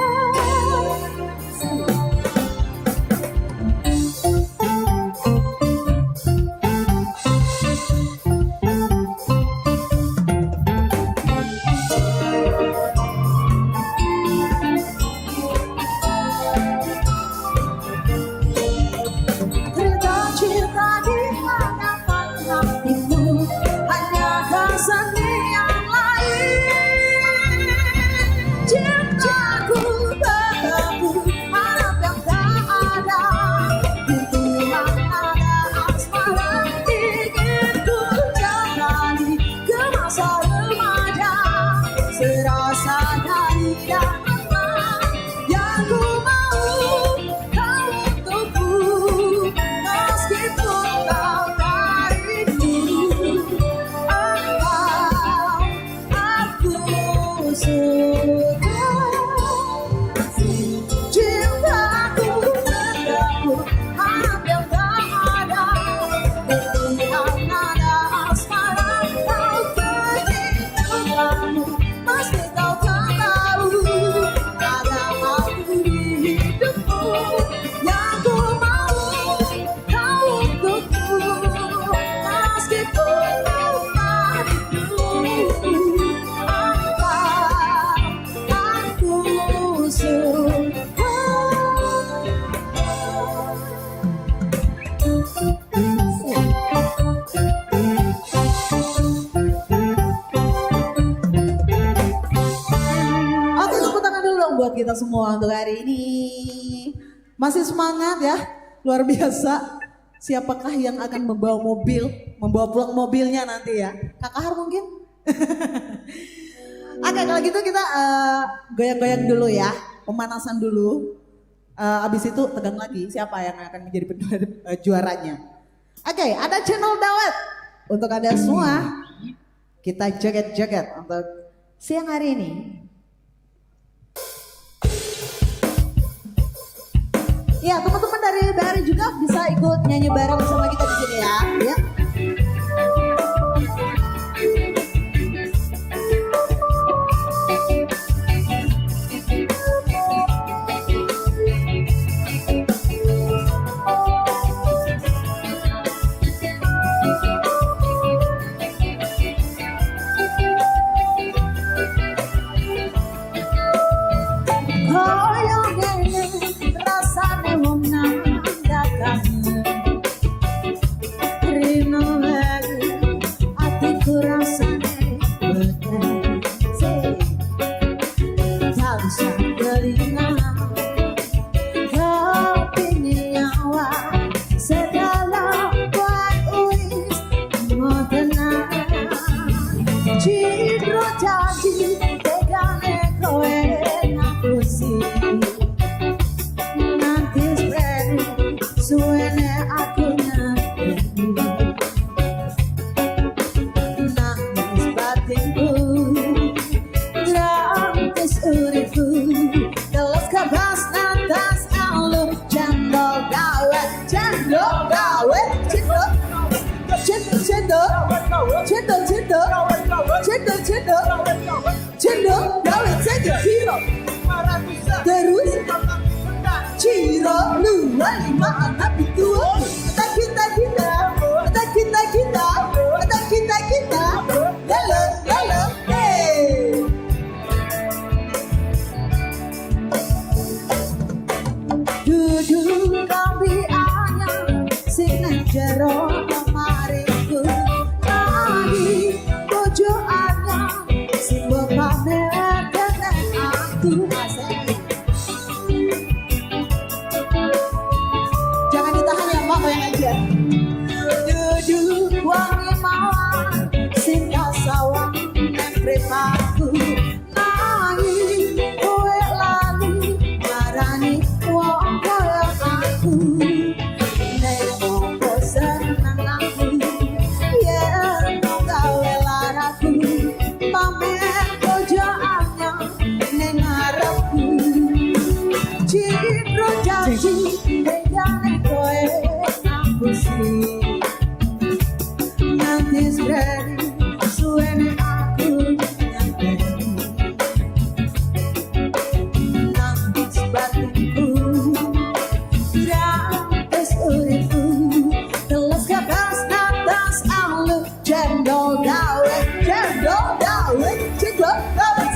S10: kita semua untuk hari ini. Masih semangat ya, luar biasa. Siapakah yang akan membawa mobil, membawa pulang mobilnya nanti ya? Kak Kahar mungkin? Oke, kalau gitu kita goyang-goyang dulu ya, pemanasan dulu. Abis itu tegang lagi siapa yang akan menjadi juaranya. Oke, ada channel Dawet untuk Anda semua. Kita joget-joget untuk siang hari ini. Ya, teman-teman dari BRI juga bisa ikut nyanyi bareng bersama kita di sini ya. Ya. Cendol dawet saja Ciro. Terus Ciro 25 anak itu. Kita lele hey. Duduk kami anyar sing jero lemariku. Lagi bojo anyar sing pamer kenen aku asik. Jangan ditahan ya Mbak, goyang aja. Duduk wangi mawar sing kasawang nemprepaku. Lagi kowe lali marani wong kaya aku. Nek mongko seneng aku yen gawe laraku. Pamer bojo anyar ning ngarepku. Citro janji pegane kowe aku sih. Nanti ready suene aku nyampe. Nanti batinku gratis uriku. Telas kabas natas alu cendol dawet. Cendol dawet cendol dawet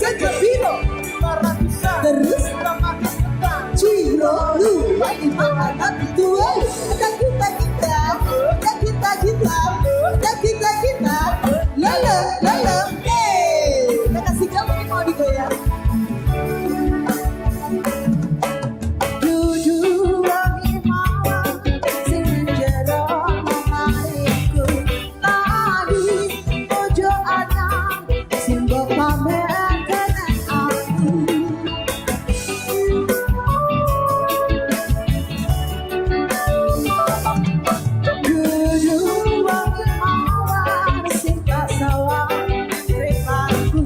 S10: saja Ciro. Terus Ciro lu lagi anak itu. Kita lele kasih kamu yang mau digoyang. Duduk wangi mawar sing jero lemariku. Lagi bojo anyar sing mbok pamer kenen aku. Duduk wangi mawar sing kasawang nemprepaku.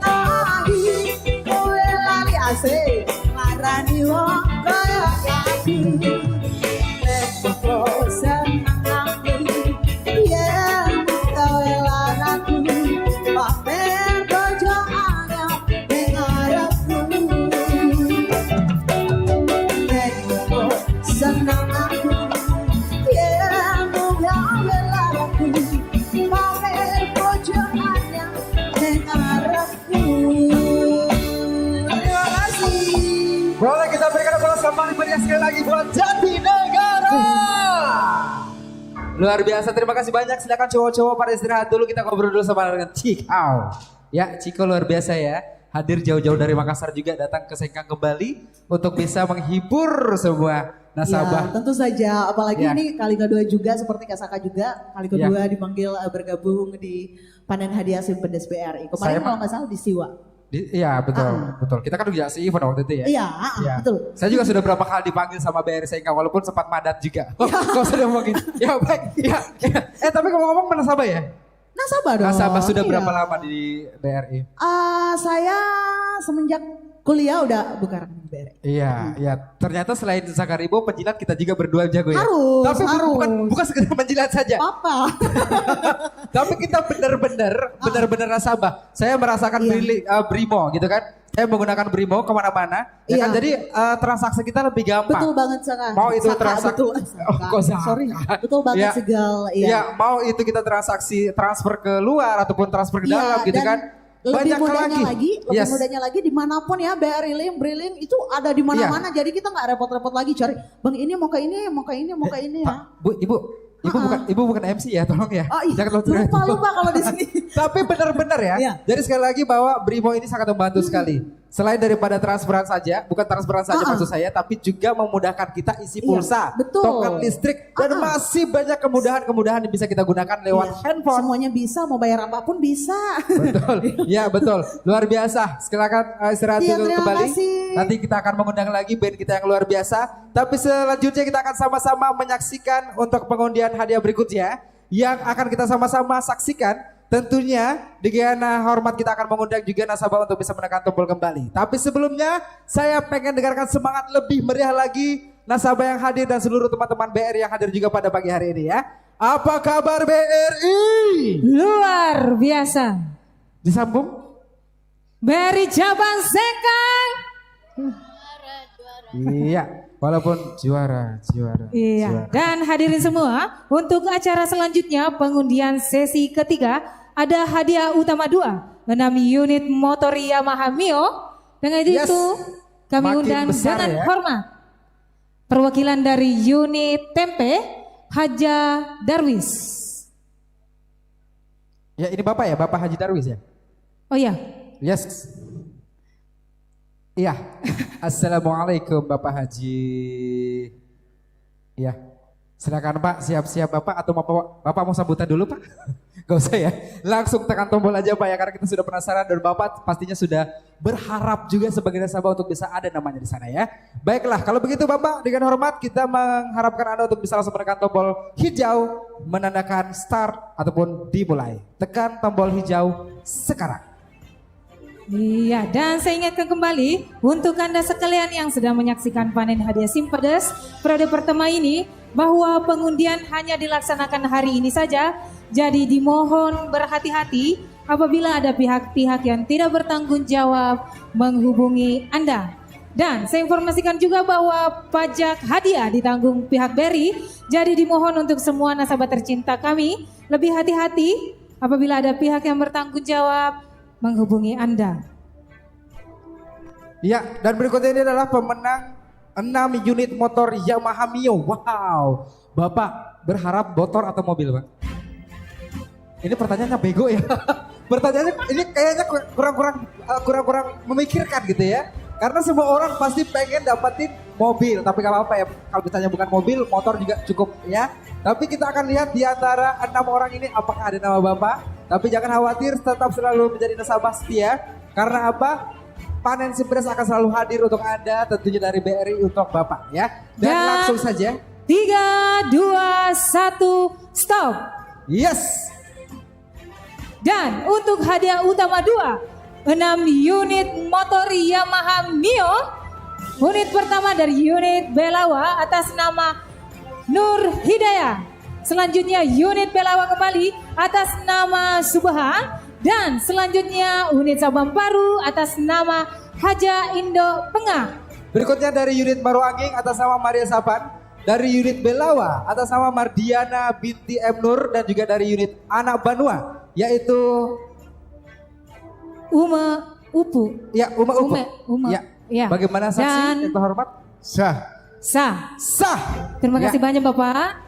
S10: Lagi kowe lali asik marani wong kaya aku. Nek kok seneng aku yen gawe laraku. Pamer bojo anyar ning ngarepku. Nek kok seneng aku yen gawe laraku. Pamer bojo anyar ning ngarepku. Terima kasih.
S1: Boleh kita berikan aplaus kembali meriah sekali lagi buat Jatinegara. Luar biasa, terima kasih banyak. Silakan cowok-cowok pada istirahat dulu, kita ngobrol dulu sama dengan Ciko. Ya, Ciko luar biasa ya. Hadir jauh-jauh dari Makassar juga datang ke Sengkang kembali untuk bisa menghibur semua nasabah.
S10: Ya, tentu saja. Apalagi
S1: Ya.
S10: ini kali kedua juga seperti Kasaka juga. Kali kedua dipanggil bergabung di panen hadiah Simpedes BRI. Kemarin
S1: Saya
S10: kalau nggak salah di Siwa.
S1: Iya betul, betul. Kita kan udah si event waktu itu ya.
S10: Iya, betul.
S1: Saya juga sudah berapa kali dipanggil sama BRI Sengkang walaupun sempat madat juga. Kau sudah ngomongin. Ya baik. Ya. Tapi ngomong-ngomong nasabah ya?
S10: Nasabah dong.
S1: Nasabah sudah
S10: Iya.
S1: berapa lama di BRI?
S10: Saya semenjak kuliah udah bukan di BRI.
S1: Iya, iya. Ternyata selain Zakaribo, penjilat kita juga berdua jago ya.
S10: Harus,
S1: Tapi
S10: harus.
S1: bukan sekedar penjilat saja.
S10: Apa?
S1: Tapi kita benar-benar nasabah. Saya merasakan Brimo gitu kan. Saya menggunakan Brimo kemana-mana. Ya kan,
S10: Iya.
S1: jadi transaksi kita lebih gampang.
S10: Betul banget Saka.
S1: Mau itu
S10: Saka,
S1: transaksi.
S10: betul.
S1: Oh, kok Saka?
S10: Sorry. Betul banget
S1: Ya.
S10: Segal. Iya.
S1: Ya, mau itu kita transaksi transfer ke luar ataupun transfer ke dalam gitu
S10: dan
S1: kan.
S10: Lebih
S1: Banyak
S10: mudahnya lagi, lebih
S1: Yes.
S10: mudahnya lagi dimanapun ya BRI Link, Brilink itu ada di mana-mana.
S1: Iya.
S10: Jadi kita nggak repot-repot lagi cari, bang ini mau ke ini, mau ke ini, mau ke ini ya.
S1: Pak, Bu, Ibu bukan MC ya, tolong ya.
S10: Oh iya,
S1: Jangan lupa.
S10: lupa kalau di sini.
S1: Tapi benar-benar ya.
S10: Iya.
S1: Jadi sekali lagi bahwa Brimo ini sangat membantu sekali. Selain daripada transferan saja, bukan transferan saja maksud saya, tapi juga memudahkan kita isi
S10: Iya,
S1: pulsa,
S10: betul.
S1: token listrik, dan masih banyak kemudahan-kemudahan yang bisa kita gunakan lewat
S10: Iya.
S1: handphone.
S10: Semuanya bisa, mau bayar apapun bisa.
S1: Betul, ya betul, luar biasa. Silakan istirahat
S10: Iya,
S1: dulu
S10: terima
S1: kembali.
S10: kasih.
S1: Nanti kita akan mengundang lagi band kita yang luar biasa. Tapi selanjutnya kita akan sama-sama menyaksikan untuk pengundian hadiah berikutnya yang akan kita sama-sama saksikan. Tentunya di Gana Hormat kita akan mengundang juga nasabah untuk bisa menekan tombol kembali. Tapi sebelumnya saya pengen dengarkan semangat lebih meriah lagi nasabah yang hadir dan seluruh teman-teman BRI yang hadir juga pada pagi hari ini ya. Apa kabar BRI?
S2: Luar biasa.
S1: Disambung?
S2: BRI Cabang Sengkang.
S1: Iya, walaupun juara.
S2: Iya, dan hadirin semua, untuk acara selanjutnya pengundian sesi ketiga ada hadiah utama 2, 6 unit motor Yamaha Mio. Dengan
S1: Yes.
S2: itu kami
S1: Makin
S2: undang
S1: besar
S2: dengan
S1: ya.
S2: hormat perwakilan dari unit Tempe, Haja Darwis.
S1: Ya ini Bapak ya, Bapak Haji Darwis ya?
S2: Oh ya,
S1: Yes. Iya. Assalamualaikum Bapak Haji. Iya. Silakan Pak, siap-siap Bapak atau Bapak mau sambutan dulu Pak? Gak usah ya, langsung tekan tombol aja Pak ya, karena kita sudah penasaran dan Bapak pastinya sudah berharap juga sebagai nasabah untuk bisa ada namanya di sana ya. Baiklah, kalau begitu Bapak, dengan hormat kita mengharapkan Anda untuk bisa langsung menekan tombol hijau menandakan start ataupun dimulai. Tekan tombol hijau sekarang.
S2: iya, dan saya ingatkan kembali untuk Anda sekalian yang sedang menyaksikan panen hadiah Simpedes periode pertama ini bahwa pengundian hanya dilaksanakan hari ini saja. Jadi dimohon berhati-hati apabila ada pihak-pihak yang tidak bertanggung jawab menghubungi Anda. Dan saya informasikan juga bahwa pajak hadiah ditanggung pihak BRI. Jadi dimohon untuk semua nasabah tercinta kami lebih hati-hati apabila ada pihak yang bertanggung jawab menghubungi Anda.
S1: Ya, dan berikutnya ini adalah pemenang 6 unit motor Yamaha Mio. Wow, Bapak berharap motor atau mobil Pak? Ini pertanyaannya bego ya. Pertanyaannya ini kayaknya kurang memikirkan gitu ya. Karena semua orang pasti pengen dapetin mobil, tapi gak apa-apa ya. Kalau ditanya bukan mobil, motor juga cukup ya. Tapi kita akan lihat di antara 6 orang ini apakah ada nama Bapak. Tapi jangan khawatir, tetap selalu menjadi nasabah setia. Karena apa? Panen Simpedes akan selalu hadir untuk Anda, tentunya dari BRI untuk Bapak ya. Dan langsung saja.
S2: 3, 2, 1, stop.
S1: Yes.
S2: Dan untuk hadiah utama 2, 6 unit motor Yamaha Mio. Unit pertama dari unit Belawa atas nama Nur Hidayah. Selanjutnya unit Belawa kembali atas nama Subhan. Dan selanjutnya unit Sabang Baru atas nama Haja Indo Pengah.
S1: Berikutnya dari unit Baru Angging atas nama Maria Sapan. Dari unit Belawa atas nama Mardiana binti M. Nur. Dan juga dari unit Anak Banua yaitu
S2: Uma Upu.
S1: ya Uma Upu.
S2: Uma.
S1: Ya.
S2: Ya.
S1: Bagaimana saksi
S2: Dan
S1: yang terhormat?
S9: Sah.
S2: sah.
S1: Sah.
S2: Terima
S1: Ya.
S2: kasih banyak Bapak.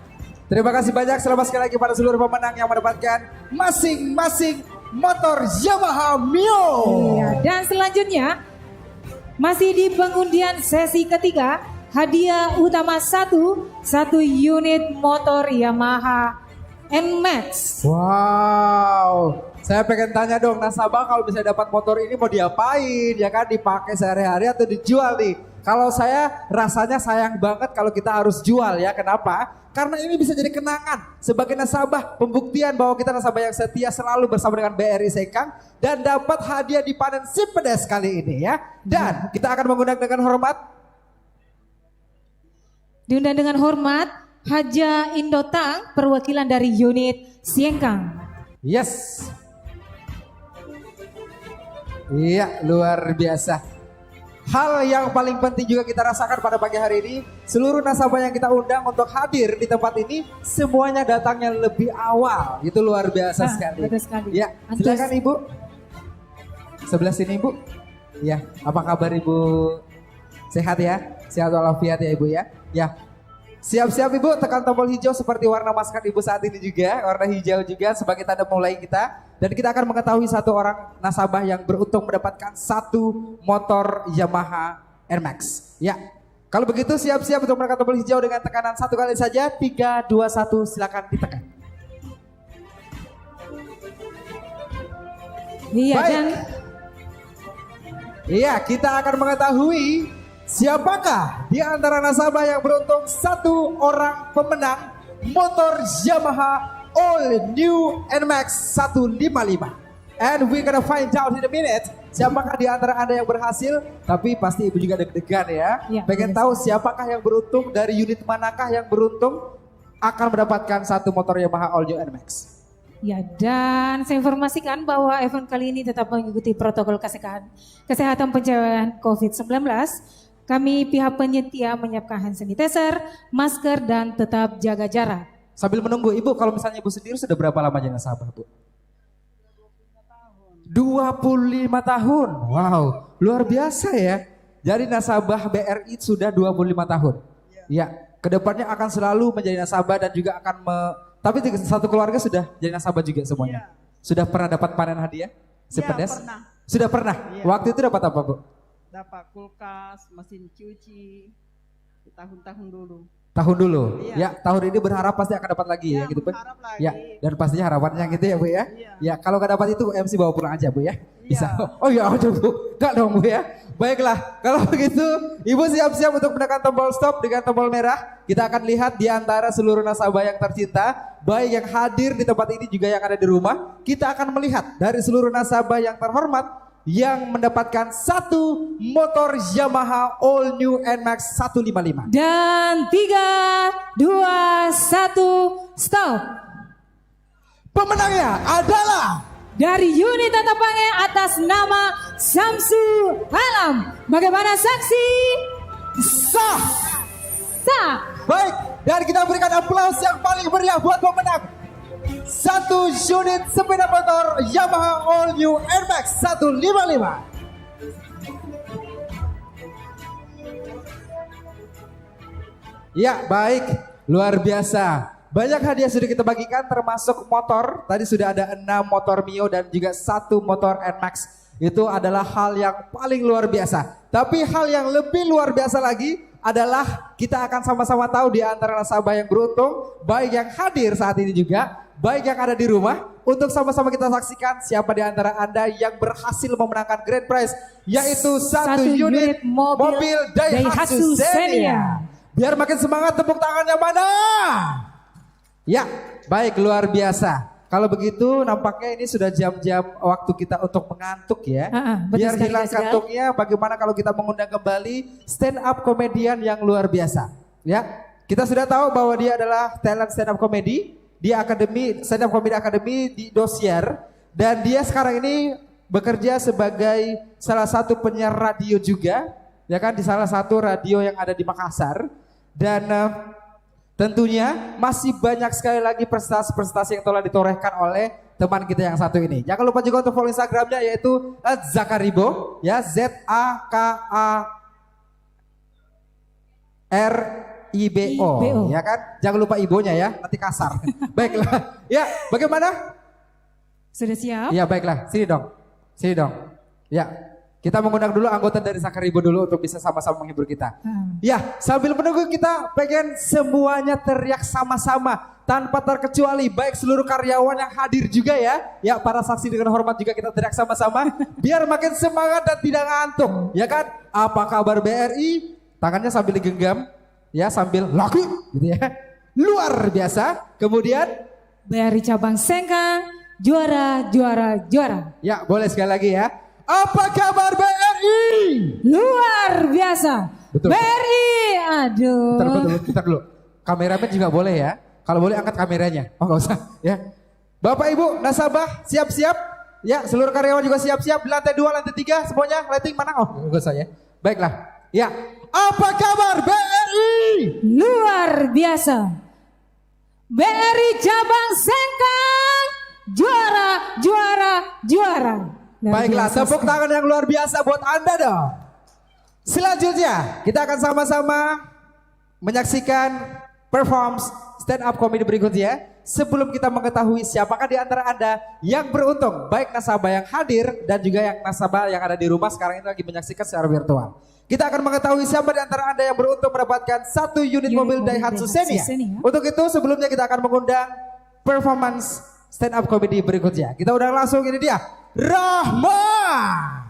S1: Terima kasih banyak, selamat sekali lagi pada seluruh pemenang yang mendapatkan masing-masing motor Yamaha Mio.
S2: Iya, dan selanjutnya masih di pengundian sesi ketiga, hadiah utama satu unit motor Yamaha NMAX.
S1: Wow, saya pengen tanya dong, nasabah kalau bisa dapat motor ini mau diapain? Ya kan, dipakai sehari-hari atau dijual nih? Kalau saya rasanya sayang banget kalau kita harus jual ya. Kenapa? Karena ini bisa jadi kenangan sebagai nasabah, pembuktian bahwa kita nasabah yang setia selalu bersama dengan BRI Sengkang dan dapat hadiah di panen si pedas kali ini ya. Dan kita akan mengundang dengan hormat.
S2: Diundang dengan hormat Haja Indotang, perwakilan dari unit Sengkang.
S1: Yes. Iya, luar biasa. Hal yang paling penting juga kita rasakan pada pagi hari ini, seluruh nasabah yang kita undang untuk hadir di tempat ini semuanya datangnya lebih awal. Itu luar biasa sekali.
S2: Betul sekali.
S1: Ya, silakan Ibu. Sebelah sini Ibu. Ya, apa kabar Ibu? Sehat ya? Sehat walafiat ya Ibu ya? Ya. Siap-siap Ibu, tekan tombol hijau seperti warna masker Ibu saat ini juga, warna hijau juga sebagai tanda mulai kita. Dan kita akan mengetahui satu orang nasabah yang beruntung mendapatkan satu motor Yamaha NMAX. Ya, kalau begitu siap-siap untuk menekan tombol hijau dengan tekanan satu kali saja. 3, 2, 1, silakan ditekan.
S2: Iya,
S1: Baik.
S2: dan
S1: Iya, kita akan mengetahui siapakah di antara nasabah yang beruntung satu orang pemenang motor Yamaha All New NMAX 155. And we gonna find out in a minute siapakah di antara Anda yang berhasil. Tapi pasti Ibu juga deg-degan ya.
S2: Ya,
S1: Pengen
S2: betul.
S1: tahu siapakah yang beruntung, dari unit manakah yang beruntung akan mendapatkan satu motor Yamaha All New NMAX.
S2: Ya, dan saya informasikan bahwa event kali ini tetap mengikuti protokol kesehatan pencegahan COVID-19. Kami pihak penyedia menyiapkan hand sanitizer, masker, dan tetap jaga jarak.
S1: Sambil menunggu Ibu, kalau misalnya Ibu sendiri sudah berapa lama jadi nasabah Bu? 25 tahun. Wow, luar biasa ya. Jadi nasabah BRI sudah 25 tahun. Ya, kedepannya akan selalu menjadi nasabah dan juga akan tapi satu keluarga sudah jadi nasabah juga semuanya. Sudah pernah dapat panen hadiah? Sepedes?
S11: Pernah.
S1: Sudah pernah?
S11: Iya.
S1: Waktu itu dapat apa Bu?
S11: Dapat kulkas, mesin cuci, di tahun-tahun dulu.
S1: Tahun dulu.
S11: Iya.
S1: Ya, tahun ini berharap pasti akan dapat lagi ya
S11: Iya,
S1: gitu Bu.
S11: berharap lagi.
S1: Ya, dan pastinya harapannya gitu ya Bu ya.
S11: Iya.
S1: Ya, kalau nggak dapat itu MC bawa pulang aja Bu ya. Bisa.
S11: Iya.
S1: Oh ya, aduh Bu. Enggak dong Bu ya. Baiklah, kalau begitu Ibu siap-siap untuk menekan tombol stop dengan tombol merah. Kita akan lihat di antara seluruh nasabah yang tercinta, baik yang hadir di tempat ini juga yang ada di rumah. Kita akan melihat dari seluruh nasabah yang terhormat yang mendapatkan satu motor Yamaha All New NMAX 155.
S2: Dan 3, 2, 1, stop.
S1: Pemenangnya adalah
S2: Dari unit Tatapange atas nama Samsu Alam. Bagaimana saksi?
S1: sah.
S2: Sah.
S1: Baik, dan kita berikan aplaus yang paling meriah buat pemenang. Satu unit sepeda motor Yamaha All New NMAX 155. Ya, baik, luar biasa. Banyak hadiah sudah kita bagikan termasuk motor. Tadi sudah ada 6 motor Mio dan juga 1 motor NMAX. Itu adalah hal yang paling luar biasa. Tapi hal yang lebih luar biasa lagi adalah kita akan sama-sama tahu di antara nasabah yang beruntung, baik yang hadir saat ini juga, baik yang ada di rumah, untuk sama-sama kita saksikan siapa di antara Anda yang berhasil memenangkan grand prize, yaitu satu unit mobil Daihatsu Xenia. Biar makin semangat, tepuk tangannya mana? Ya, baik, luar biasa. Kalau begitu nampaknya ini sudah jam-jam waktu kita untuk mengantuk ya.
S2: Betul
S1: Biar
S2: sekali,
S1: hilang
S2: Kak Sigal.
S1: kantuknya, bagaimana kalau kita mengundang kembali stand up komedian yang luar biasa. Ya, kita sudah tahu bahwa dia adalah talent stand up comedy di Akademi Stand Up Comedy Academy di Indosiar, dan dia sekarang ini bekerja sebagai salah satu penyiar radio juga, ya kan, di salah satu radio yang ada di Makassar. Dan tentunya masih banyak sekali lagi prestasi-prestasi yang telah ditorehkan oleh teman kita yang satu ini. Jangan lupa juga untuk follow Instagramnya, yaitu @zakaribo, ya, ZAKARIBO. IBO, ya kan? Jangan lupa ibonya ya, nanti kasar. Baiklah. Ya, bagaimana?
S2: Sudah siap?
S1: Ya, baiklah. Sini dong. Sini dong. Ya. Kita mengundang dulu anggota dari Sakaribo dulu untuk bisa sama-sama menghibur kita. Ya, sambil menunggu kita pengen semuanya teriak sama-sama tanpa terkecuali, baik seluruh karyawan yang hadir juga ya. Ya, para saksi dengan hormat juga kita teriak sama-sama biar makin semangat dan tidak ngantuk. Ya kan? Apa kabar BRI? Tangannya sambil digenggam. Ya, sambil laku gitu ya. Luar biasa. Kemudian
S2: BRI Cabang Sengkang, juara, juara, juara.
S1: ya, boleh sekali lagi ya. Apa kabar BRI?
S2: Luar biasa.
S1: Betul.
S2: BRI, aduh.
S1: Bentar dulu. Kameramen juga boleh ya. Kalau boleh angkat kameranya. Oh, nggak usah ya. Bapak Ibu nasabah siap-siap. Ya, seluruh karyawan juga siap-siap. Di lantai 2, lantai 3 semuanya lighting mana? Oh, nggak usah ya. Baiklah. Ya. Apa kabar BRI?
S2: Luar biasa. BRI Cabang Sengkang, juara, juara, juara. Luar
S1: Baiklah,
S2: biasa
S1: tepuk
S2: sekali.
S1: tangan yang luar biasa buat Anda dong. Selanjutnya, kita akan sama-sama menyaksikan performance stand up comedy berikutnya. Sebelum kita mengetahui siapakah di antara Anda yang beruntung, baik nasabah yang hadir dan juga yang nasabah yang ada di rumah sekarang ini lagi menyaksikan secara virtual. Kita akan mengetahui siapa di antara Anda yang beruntung mendapatkan 1 unit mobil Daihatsu Xenia. Untuk itu sebelumnya kita akan mengundang performance stand up comedy berikutnya. Kita udah langsung, ini dia Rahmat.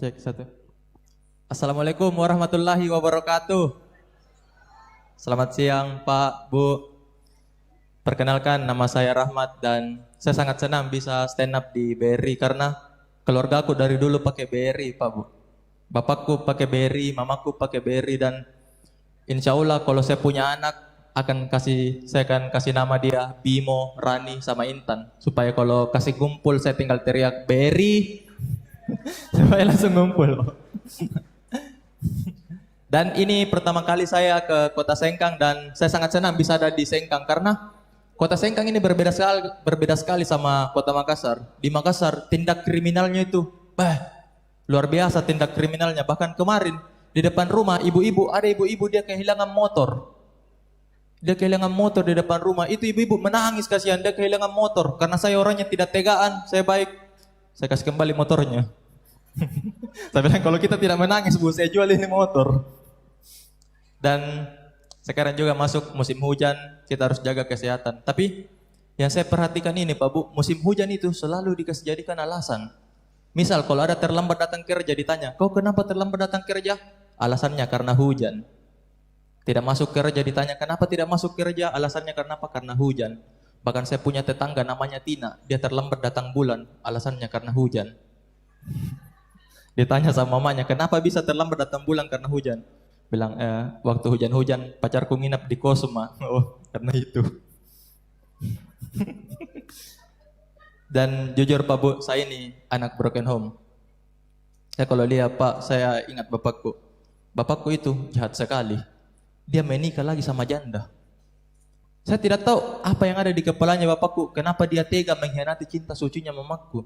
S12: Cek 1. Assalamualaikum warahmatullahi wabarakatuh. Selamat siang Pak, Bu. Perkenalkan, nama saya Rahmat dan saya sangat senang bisa stand up di BRI karena keluarga aku dari dulu pakai BRI, Pak, Bu. Bapakku pakai BRI, mamaku pakai BRI dan insya Allah kalau saya punya anak saya akan kasih nama dia Bimo, Rani, sama Intan supaya kalau kasih kumpul saya tinggal teriak BRI. Supaya langsung ngumpul. Dan ini pertama kali saya ke Kota Sengkang dan saya sangat senang bisa ada di Sengkang karena Kota Sengkang ini berbeda sekali sama Kota Makassar. Di Makassar tindak kriminalnya itu luar biasa tindak kriminalnya. Bahkan kemarin di depan rumah ada ibu-ibu dia kehilangan motor. Dia kehilangan motor di depan rumah. Itu ibu-ibu menangis kasihan dia kehilangan motor karena saya orangnya tidak tegaan, saya baik. Saya kasih kembali motornya. Saya bilang kalau kita tidak menangis Bu, saya jual ini motor. Dan sekarang juga masuk musim hujan, kita harus jaga kesehatan. Tapi yang saya perhatikan ini Pak Bu, musim hujan itu selalu dikasih jadikan alasan. Misal kalau ada terlambat datang kerja ditanya, kau kenapa terlambat datang kerja? Alasannya karena hujan. Tidak masuk kerja ditanya, kenapa tidak masuk kerja? Alasannya kenapa? Karena hujan. Bahkan saya punya tetangga namanya Tina, dia terlambat datang bulan, alasannya karena hujan. Ditanya sama mamanya, kenapa bisa terlambat datang bulan karena hujan? Bilang, waktu hujan-hujan pacarku nginap di kos, Ma. Oh, karena itu. Dan jujur Pak Bu, saya ini anak broken home. Saya kalau lihat Pak, saya ingat bapakku. Bapakku itu jahat sekali. Dia menikah lagi sama janda. Saya tidak tahu apa yang ada di kepalanya bapakku. Kenapa dia tega mengkhianati cinta sucinya mamaku.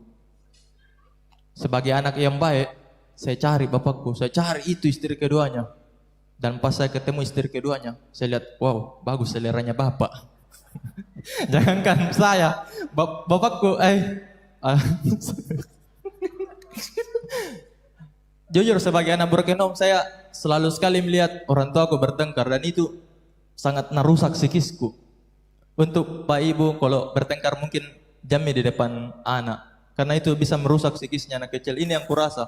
S12: Sebagai anak yang baik, saya cari bapakku. Saya cari itu istri keduanya. Dan pas saya ketemu istri keduanya, saya lihat, wow, bagus seleranya bapak. Jangankan saya, bapakku, jujur sebagai anak broken home, saya selalu sekali melihat orang tua aku bertengkar dan itu sangat merusak psikisku. Untuk Pak Ibu kalau bertengkar mungkin jamin di depan anak, karena itu bisa merusak psikisnya anak kecil. Ini yang kurasa.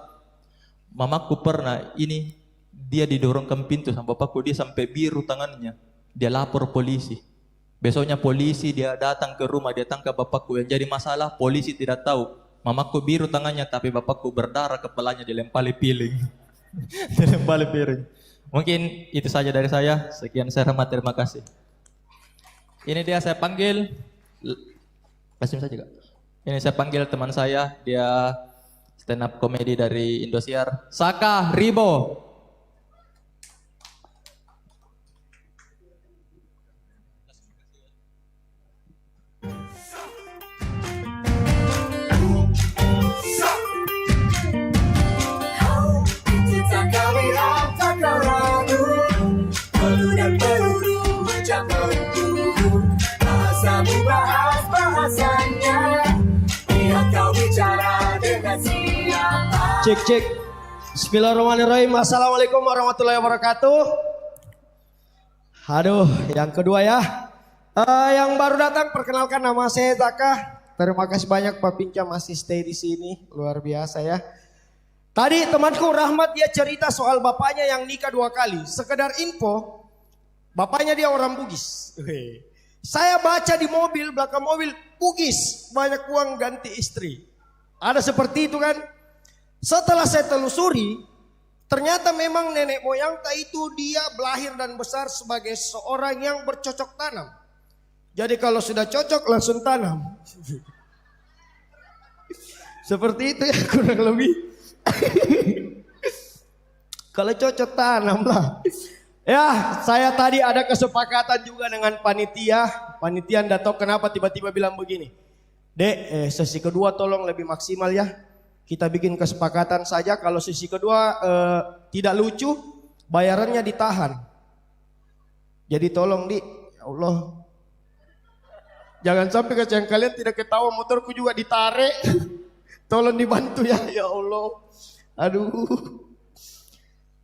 S12: Mamaku pernah ini dia didorongkan pintu sama bapakku, dia sampai biru tangannya. Dia lapor polisi. Besoknya polisi dia datang ke rumah, dia tangkap bapakku. Yang jadi masalah polisi tidak tahu. Mamaku biru tangannya tapi bapakku berdarah, kepalanya dilempari piring. Dilempari piring. Mungkin itu saja dari saya. Sekian saya Rahmat, terima kasih. Ini dia saya panggil. Langsung saja Kak. Ini saya panggil teman saya, dia stand up comedy dari Indosiar, Saka Ribo.
S8: Cek cek. Bismillahirrahmanirrahim. Assalamualaikum warahmatullahi wabarakatuh. Aduh, yang kedua ya. Yang baru datang perkenalkan, nama saya Zaka. Terima kasih banyak Pak Pinca masih stay di sini, luar biasa ya. Tadi temanku Rahmat dia cerita soal bapaknya yang nikah 2 kali. Sekedar info, bapaknya dia orang Bugis. Saya baca di mobil, belakang mobil Bugis, banyak uang ganti istri. Ada seperti itu kan? Setelah saya telusuri, ternyata memang nenek moyang itu dia belahir dan besar sebagai seorang yang bercocok tanam. Jadi kalau sudah cocok langsung tanam. Seperti itu ya kurang lebih. Kalau cocok tanam lah. Ya, saya tadi ada kesepakatan juga dengan panitia. Panitia enggak tahu kenapa tiba-tiba bilang begini. Dek, sesi kedua tolong lebih maksimal ya. Kita bikin kesepakatan saja, kalau sesi kedua tidak lucu, bayarannya ditahan. Jadi tolong ya Allah. Jangan sampai kasihan kalian tidak ketawa, motorku juga ditarik. Tolong dibantu ya Allah. Aduh.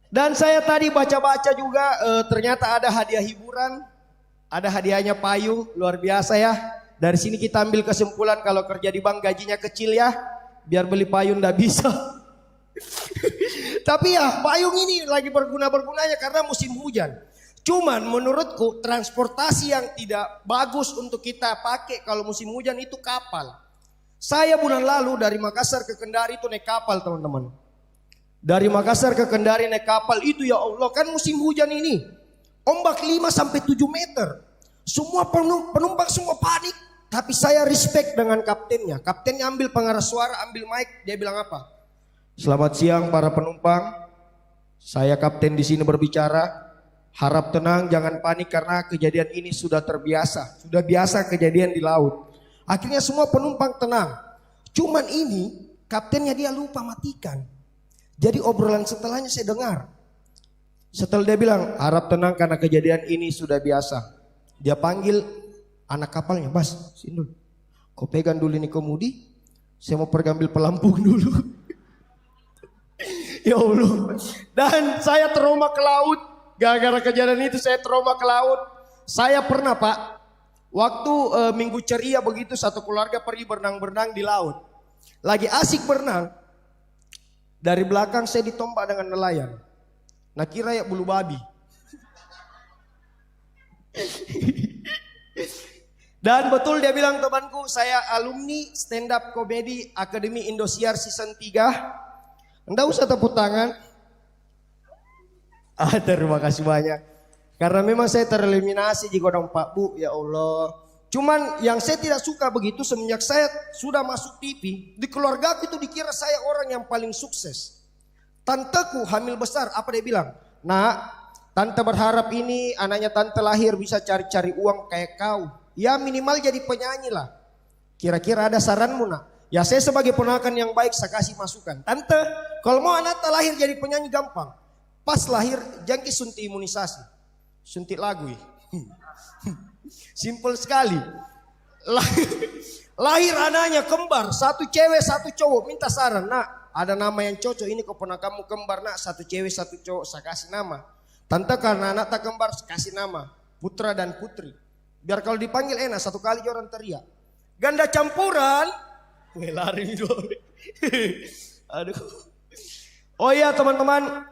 S8: Dan saya tadi baca-baca juga ternyata ada hadiah hiburan. Ada hadiahnya payung, luar biasa ya. Dari sini kita ambil kesimpulan kalau kerja di bank gajinya kecil ya. Biar beli payung ndak bisa. Tapi ya payung ini lagi berguna-bergunanya karena musim hujan. Cuman menurutku transportasi yang tidak bagus untuk kita pakai kalau musim hujan itu kapal. Saya bulan lalu dari Makassar ke Kendari itu naik kapal teman-teman. Dari Makassar ke Kendari naik kapal itu ya Allah kan musim hujan ini. Ombak 5 sampai 7 meter. Semua penumpang semua panik. Tapi saya respect dengan kaptennya. Kaptennya ambil pengeras suara, ambil mic, dia bilang apa? Selamat siang para penumpang. Saya kapten di sini berbicara. Harap tenang, jangan panik karena kejadian ini sudah terbiasa. Sudah biasa kejadian di laut. Akhirnya semua penumpang tenang. Cuman ini kaptennya dia lupa matikan. Jadi obrolan setelahnya saya dengar. Setelah dia bilang, harap tenang karena kejadian ini sudah biasa. Dia panggil anak kapalnya, Mas, sini dulu. Kau pegang dulu ini kemudi, saya mau pergi ambil pelampung dulu. Ya Allah. Dan saya trauma ke laut. Gara-gara kejadian itu saya trauma ke laut. Saya pernah Pak, waktu minggu ceria begitu satu keluarga pergi berenang-berenang di laut. Lagi asik berenang. Dari belakang saya ditompak dengan nelayan. Nah kira ya bulu babi. Dan betul dia bilang temanku, saya alumni stand up comedy Akademi Indosiar season 3. Enggak usah tepuk tangan. Terima kasih banyak. Karena memang saya tereliminasi di godong Pak Bu, ya Allah. Cuman yang saya tidak suka begitu semenjak saya sudah masuk TV, di keluarga aku itu dikira saya orang yang paling sukses. Tanteku hamil besar, apa dia bilang? Nah, tante berharap ini anaknya tante lahir bisa cari-cari uang kayak kau. Ya minimal jadi penyanyi lah. Kira-kira ada saranmu nak? Ya saya sebagai ponakan yang baik saya kasih masukan. Tante, kalau mau anak lahir jadi penyanyi gampang. Pas lahir jangki suntik imunisasi. Suntik lagu ya. Simple sekali. Lahir anaknya kembar, 1 cewek 1 cowok, minta saran. Nak, ada nama yang cocok ini keponakanmu kembar nak, 1 cewek 1 cowok, saya kasih nama. Tante karena anak tak kembar saya kasih nama Putra dan Putri. Biar kalau dipanggil enak, 1 kali orang teriak. Ganda campuran, lari dong. Aduh. Oh iya teman-teman,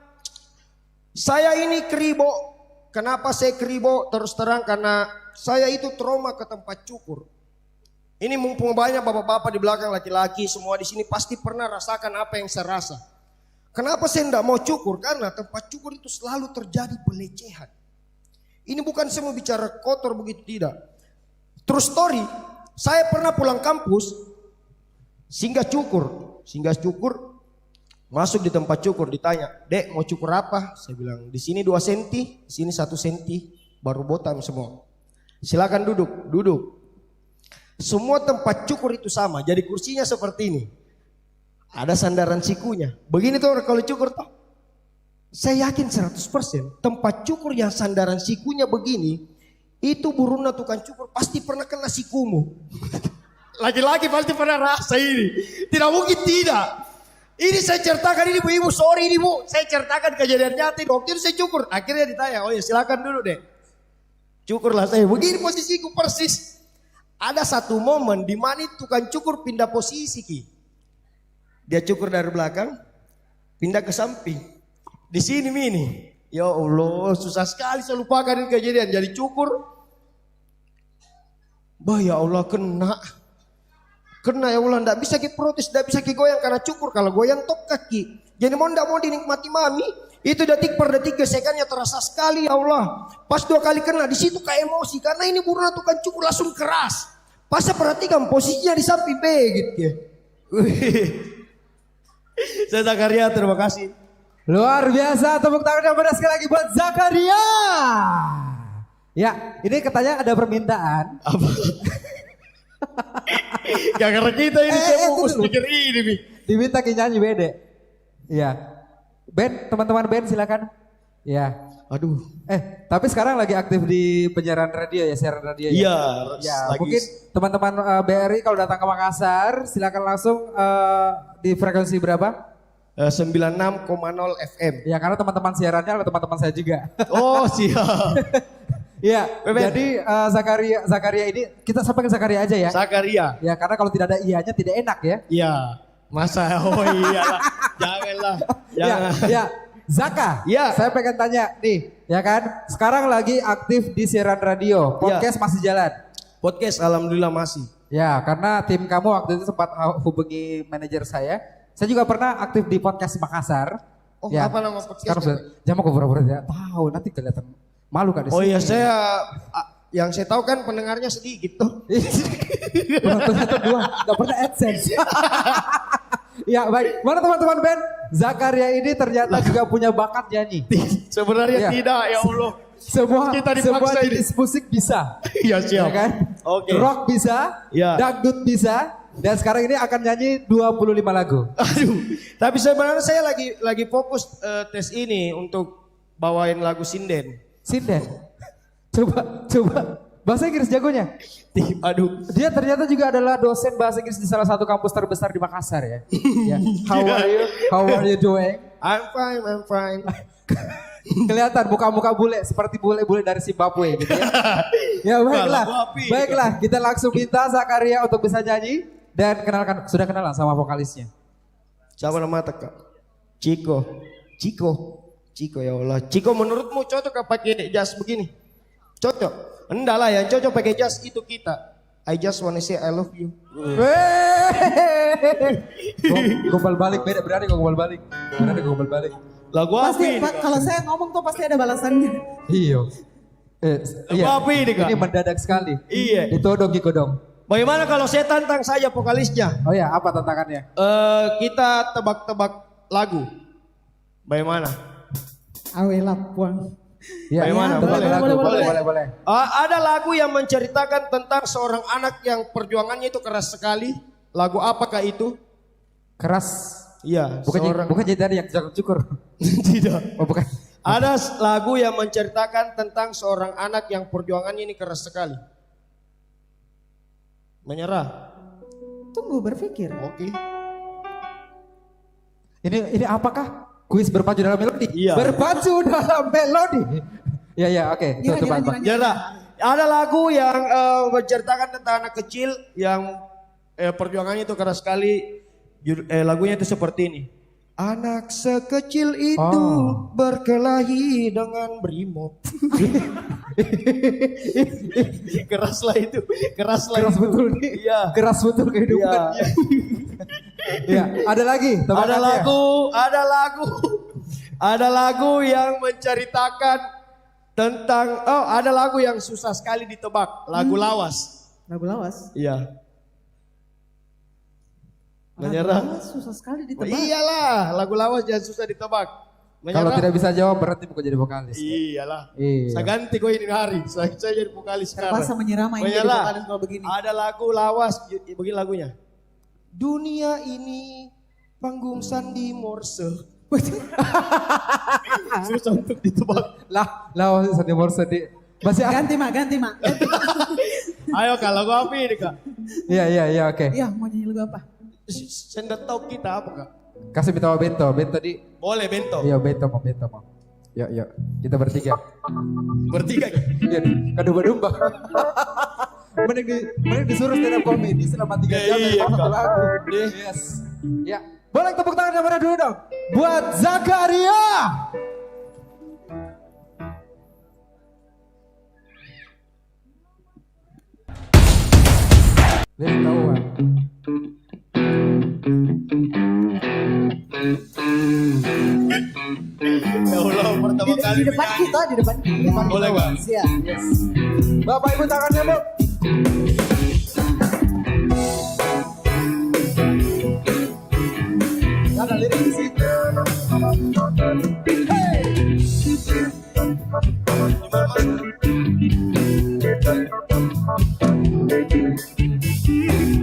S8: saya ini keribo. Kenapa saya keribo? Terus terang karena saya itu trauma ke tempat cukur. Ini mumpung banyak bapak-bapak di belakang laki-laki semua di sini pasti pernah rasakan apa yang saya rasa. Kenapa saya tidak mau cukur? Karena tempat cukur itu selalu terjadi pelecehan. Ini bukan saya mau bicara kotor begitu, tidak. True story, saya pernah pulang kampus, Singgah cukur, masuk di tempat cukur, ditanya, "Dek, mau cukur apa?" Saya bilang, "Di sini 2 senti, di sini 1 senti, baru botam semua." Silakan duduk. Semua tempat cukur itu sama, jadi kursinya seperti ini. Ada sandaran sikunya. Begini tuh kalau cukur tuh. Saya yakin 100% tempat cukur yang sandaran sikunya begini, itu buruna tukang cukur pasti pernah kena sikumu. Laki-laki pasti pernah rasa ini. Tidak mungkin tidak. Ini saya ceritakan ini Bu Ibu, sorry ini Bu. Saya ceritakan kejadian nyata waktu itu saya cukur. Akhirnya ditanya, "Oh ya silakan dulu deh." Cukurlah saya, begini posisiku persis. Ada satu momen di mana tukang cukur pindah posisi Ki. Dia cukur dari belakang, pindah ke samping. Di sini Mini. Ya Allah, susah sekali saya lupakan ini kejadian. Jadi cukur. Bah ya Allah, kena ya Allah, ndak bisa ki protes, ndak bisa ki goyang karena cukur. Kalau goyang tok kaki. Jadi mau ndak mau dinikmati mami, itu detik per detik gesekannya terasa sekali ya Allah. Pas 2 kali kena di situ kayak emosi karena ini buruna tukang cukur langsung keras. Pas saya perhatikan posisinya di samping B gitu ya. Saya Zakaria, terima kasih.
S1: Luar biasa, tepuk tangan yang pada sekali lagi buat Zakaria. Ya, ini katanya ada permintaan.
S8: Apa? Gara-gara kita ini saya fokus mikir ini nih.
S1: Diminta nyanyi Bede. Iya. Ben, teman-teman Ben silakan. Ya.
S8: Aduh.
S1: Tapi sekarang lagi aktif di penyiaran radio ya, siaran radio ya.
S8: Iya.
S1: Ya, mungkin teman-teman BRI kalau datang ke Makassar silakan langsung di frekuensi berapa?
S8: 96,0 FM.
S1: Ya, karena teman-teman siarannya adalah teman-teman saya juga.
S8: Oh, siap.
S1: Iya, jadi Zakaria ini kita sampaikan Zakaria aja ya.
S8: Zakaria.
S1: Ya, karena kalau tidak ada ianya tidak enak ya.
S8: Iya. Masa oh iyalah. Janganlah. Jangan.
S1: Ya, Zaka.
S8: Ya.
S1: Saya pengen tanya nih, ya kan? Sekarang lagi aktif di siaran radio. Podcast masih jalan.
S8: Podcast alhamdulillah masih.
S1: Ya, karena tim kamu waktu itu sempat hubungi manajer saya. Saya juga pernah aktif di podcast Makassar.
S8: Oh,
S1: ya.
S8: apa nama podcast?
S1: Sekarang jangan mau pura-pura tidak tahu, nanti kelihatan malu kan di
S8: Oh
S1: sini.
S8: iya, yang saya tahu kan pendengarnya sedikit tuh.
S1: Penontonnya tuh 2, gak pernah AdSense. Ya baik, mana teman-teman band? Zakaria ini ternyata juga punya bakat nyanyi.
S8: Sebenarnya tidak ya Allah.
S1: Semua
S8: Kita dipaksa ini.
S1: jenis musik bisa.
S8: Iya siap.
S1: Ya kan?
S8: Oke.
S1: Rock bisa,
S8: Ya.
S1: dangdut bisa, dan sekarang ini akan nyanyi 25 lagu.
S8: Aduh, tapi sebenarnya saya lagi fokus tes ini untuk bawain lagu sinden.
S1: Sinden. Coba. Bahasa Inggris jagonya.
S8: Aduh.
S1: Dia ternyata juga adalah dosen bahasa Inggris di salah satu kampus terbesar di Makassar ya. Ya. How are you doing?
S8: I'm fine.
S1: Kelihatan muka-muka bule seperti bule-bule dari Zimbabwe gitu ya. Ya baiklah. Baiklah, kita langsung minta Zakaria untuk bisa nyanyi dan sudah kenalan sama vokalisnya.
S8: Siapa nama Kak? Ciko ya Allah. Ciko menurutmu cocok gak pakai jas begini? Cocok? Enggak lah, yang cocok pakai jas itu kita. I just wanna say I love you.
S1: Gombal balik, berani gombal balik.
S8: Lagu apa
S10: Pasti
S8: ini?
S10: kalau saya ngomong tuh pasti ada balasannya.
S1: Iya.
S8: Apa ini, Kak?
S1: Ini mendadak sekali.
S8: Iya.
S1: Ditodong Gikodong.
S8: Bagaimana kalau saya tantang saja vokalisnya?
S1: Oh ya, apa tantangannya?
S8: Kita tebak-tebak lagu. Bagaimana?
S10: Awe Lapuang.
S1: Ya,
S8: Bagaimana?
S1: boleh.
S8: Ada lagu yang menceritakan tentang seorang anak yang perjuangannya itu keras sekali. Lagu apakah itu?
S1: Keras.
S8: Iya.
S1: Bukan jadi dari yang jago cukur.
S8: Tidak.
S1: Oh bukan.
S8: Ada lagu yang menceritakan tentang seorang anak yang perjuangannya ini keras sekali. Menyerah.
S10: Tunggu berpikir.
S8: Oke.
S1: Ini apakah? Kuis berpacu dalam melodi?
S8: Iya.
S1: Berpacu dalam melodi. Ya, oke. Coba.
S8: Ada lagu yang menceritakan tentang anak kecil yang perjuangannya itu keras sekali. Lagunya itu seperti ini. Anak sekecil itu berkelahi dengan brimob. Keras lah itu. Keras
S1: betul nih.
S8: Iya.
S1: Keras betul kehidupannya. Iya. Ada lagi.
S8: Ada lagu yang menceritakan tentang ada lagu yang susah sekali ditebak. Lagu lawas.
S10: Lagu lawas.
S8: Iya. Menyerah.
S10: Susah sekali ditebak.
S8: Iyalah, lagu lawas jangan susah ditebak.
S1: Kalau tidak bisa jawab berarti bukan jadi vokalis.
S8: Iyalah.
S1: Iya.
S8: Saya ganti kok ini hari. Saya jadi vokalis sekarang.
S10: Terpaksa menyerah main jadi
S8: Menyerah.
S10: vokalis kalau begini.
S8: Ada lagu lawas, begini lagunya. Dunia ini panggung sandi morse. Susah untuk ditebak.
S1: Lah satu morse di masih
S10: Ganti mak.
S8: Ayo kak, lagu apa ini kak?
S1: Iya oke.
S10: Iya mau nyanyi lagu apa?
S8: Saya nggak tahu kita apa kak?
S1: Kasih minta Bento di.
S8: Boleh Bento.
S1: Iya Bento mau. Yuk kita bertiga.
S8: Bertiga.
S1: Iya domba. Mending disuruh stand up comedy selama 3 jam
S8: Iya,
S1: satu
S8: Kak.
S1: lagu. Yes. Ya. Boleh tepuk tangan yang mana dulu dong? Buat Zakaria. Dia tahu kan?
S8: Ya Allah, pertama kali
S10: Di depan
S8: menyanyi.
S10: kita, di depan kita.
S8: Boleh kak?
S10: Siap.
S1: Yes. Bapak Ibu tangannya Bu. Ada lirik di situ.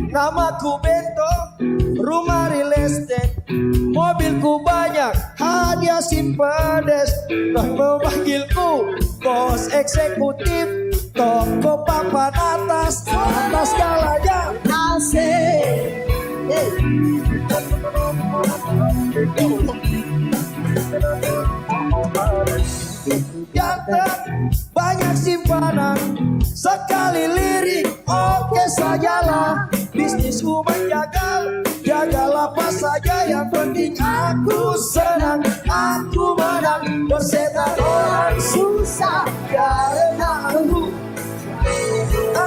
S8: Namaku Bento, rumah real estate, mobilku banyak, hadiah simpedes. Dan memanggilku bos eksekutif, toko papan atas segalanya.
S10: Asik.
S8: Jangan banyak simpanan, sekali lirik, oke sajalah. Bisnisku menjagal, jagal apa saja, yang penting aku senang, aku menang. Bersetan orang susah, karena aku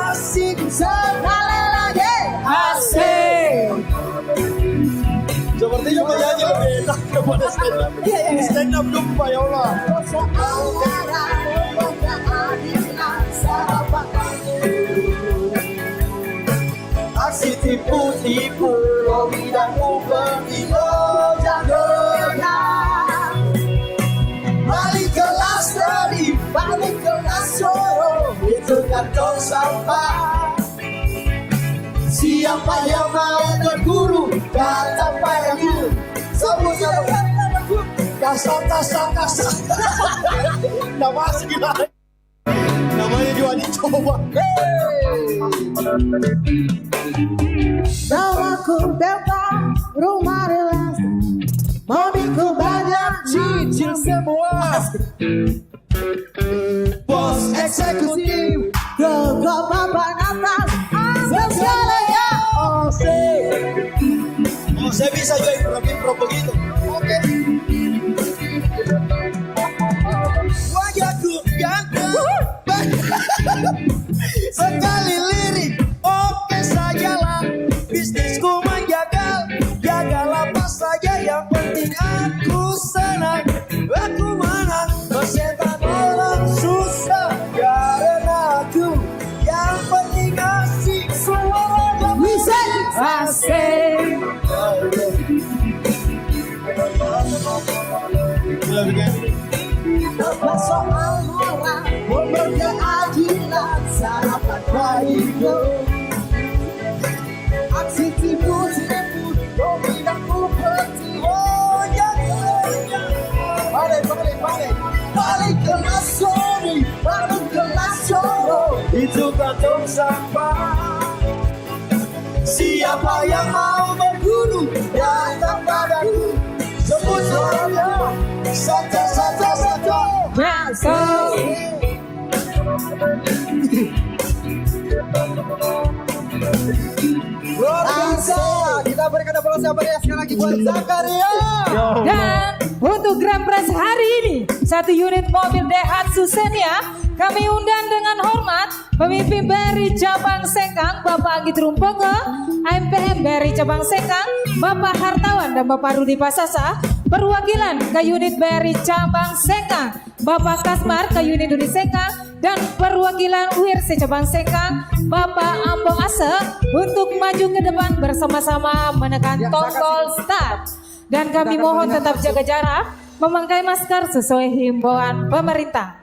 S8: asik sekali lagi. Asik. Sepertinya menyanyi lebih enak daripada stand up. Stand up lupa ya Allah. Aksi tipu-tipu, lobi dan upeti, oh jagonya. Balik kelas tadi, balik kelas soro, itu kantong sampah. Siapa yang mau berguru, datang padaku. Sebut kasar. Nama asli lain. Namanya juga dicoba.
S10: Namaku Delta, rumah relas, mobilku banyak, cicil semua.
S8: Bos eksekutif,
S10: Toko papan atas, segalanya.
S8: Oh, saya bisa juga improv begitu. Oke. Wajahku ganteng, sekali lirik, oke sajalah. Bisnisku menjagal, jagal apa saja, yang penting aku senang, aku menang. Bersetan orang susah, karena aku yang penting asik. Suara
S10: Bisa. Asik. Lepas soal moral, berkeadilan, sarapan baikku. Aksi tipu-tipu, lobi dan upeti, oh jangan. Balik kelas sorry, balik kelas soro.
S8: itu kantong sampah. Siapa yang mau berguru, datang padaku. Sebut suaranya, saja.
S1: Luar biasa. Kita berikan aplaus yang meriah sekali lagi buat Zakaria.
S2: Dan untuk Grand Prize hari ini, 1 unit mobil Daihatsu Xenia, kami undang dengan hormat pemimpin BRI Cabang Sengkang, Bapak Anggit Rumpongo, AMPM BRI Cabang Sengkang, Bapak Hartawan dan Bapak Rudi Pasasa, perwakilan ke unit BRI Cabang Sengkang, Bapak Kasmar ke unit Duri Sengkang, dan perwakilan UIRC Cabang Sengkang, Bapak Ambo Ase untuk maju ke depan bersama-sama menekan tombol start. Dan kami mohon tetap jaga jarak, memakai masker sesuai himbauan pemerintah.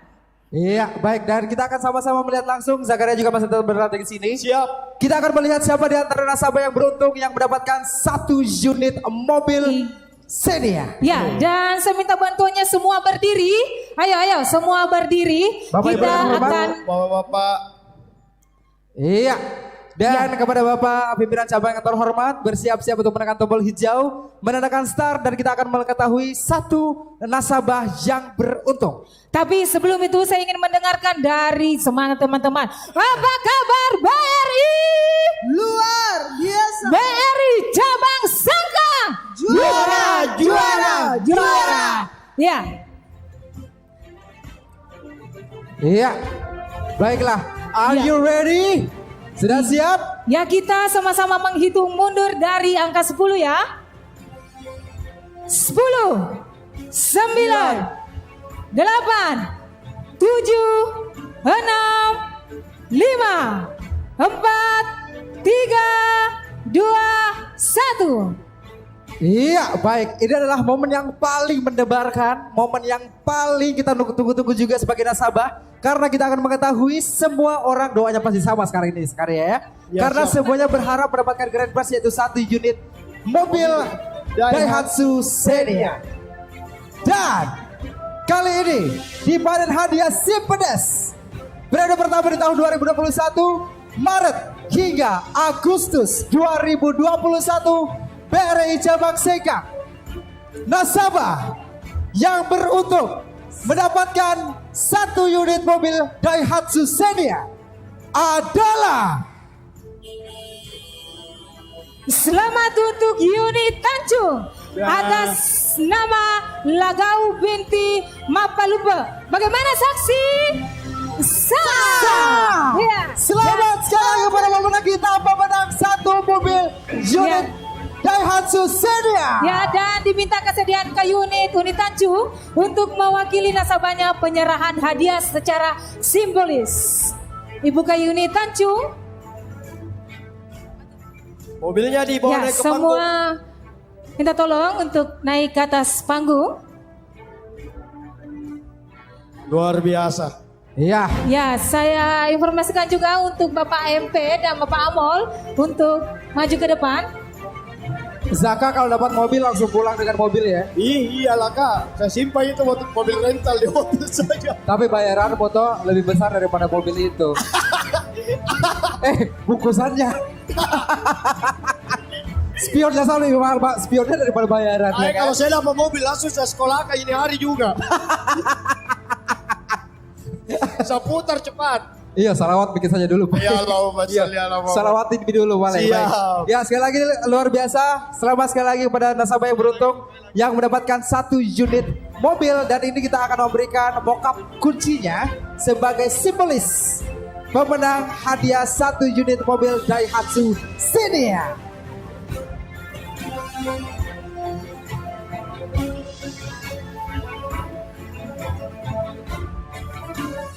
S1: Iya, baik. Dan kita akan sama-sama melihat langsung. Zakaria juga masih tetap berada di sini.
S8: Siap.
S1: Kita akan melihat siapa di antara nasabah yang beruntung yang mendapatkan 1 unit mobil Xenia.
S2: Ya, dan saya minta bantuannya semua berdiri. Ayo, semua berdiri.
S1: Bapak, Ibu,
S2: Kita
S1: yang hormat.
S2: akan
S8: Bapak-bapak.
S1: Iya. Dan kepada Bapak pimpinan cabang yang terhormat, bersiap-siap untuk menekan tombol hijau, menandakan start, dan kita akan mengetahui 1 nasabah yang beruntung.
S2: Tapi sebelum itu saya ingin mendengarkan dari semangat teman-teman. Apa kabar BRI?
S10: Luar biasa.
S2: BRI Cabang Sengkang. Juara. Ya,
S1: Iya. Baiklah. Are you ready? Sudah siap?
S2: ya kita sama-sama menghitung mundur dari angka 10 ya. 10, 9, 8, 7, 6, 5, 4, 3, 2, 1.
S1: Iya, baik. Ini adalah momen yang paling mendebarkan, momen yang paling kita tunggu-tunggu juga sebagai nasabah. Karena kita akan mengetahui semua orang doanya pasti sama sekarang ini, ya. Karena semuanya berharap mendapatkan grand prize yaitu 1 unit mobil Daihatsu Xenia. Dan kali ini di panen hadiah SIM Pedas periode pertama di tahun 2021 Maret hingga Agustus 2021, BRI Cabang Sengkang, nasabah yang beruntung mendapatkan 1 unit mobil Daihatsu Xenia adalah
S2: Selamat untuk unit Tanjung atas nama Lagau binti Mapalupa. Bagaimana saksi? Sah. Ya.
S1: Selamat sekali lagi kepada pemenang kita, pemenang 1 mobil unit Daihatsu Xenia.
S2: Ya, dan diminta kesediaan ke unit Tanjung untuk mewakili nasabahnya penyerahan hadiah secara simbolis. Ibu ke unit Tanjung.
S8: Mobilnya dibawa
S2: Ya,
S8: naik ke panggung.
S2: semua minta tolong untuk naik ke atas panggung.
S8: Luar biasa.
S1: Iya.
S2: Ya, saya informasikan juga untuk Bapak MP dan Bapak Amol untuk maju ke depan.
S1: Zaka kalau dapat mobil langsung pulang dengan mobil ya.
S8: Iyalah Kak, saya simpan itu waktu mobil rental di hotel saja.
S1: Tapi bayaran foto lebih besar daripada mobil itu. Bungkusannya. Spionnya sama lebih mahal Pak, spionnya daripada bayaran. Ya kan?
S8: Kalau saya dapat mobil langsung saya sekolah ke ini hari juga. Saya putar cepat.
S1: Iya, salawat bikin saja dulu Pak.
S8: Ya Allahumma sholli ala Muhammad.
S1: Salawatin dulu boleh.
S8: Siap.
S1: Ya, sekali lagi luar biasa. Selamat sekali lagi kepada nasabah yang beruntung yang mendapatkan 1 unit mobil, dan ini kita akan memberikan mockup kuncinya sebagai simbolis pemenang hadiah 1 unit mobil Daihatsu Xenia.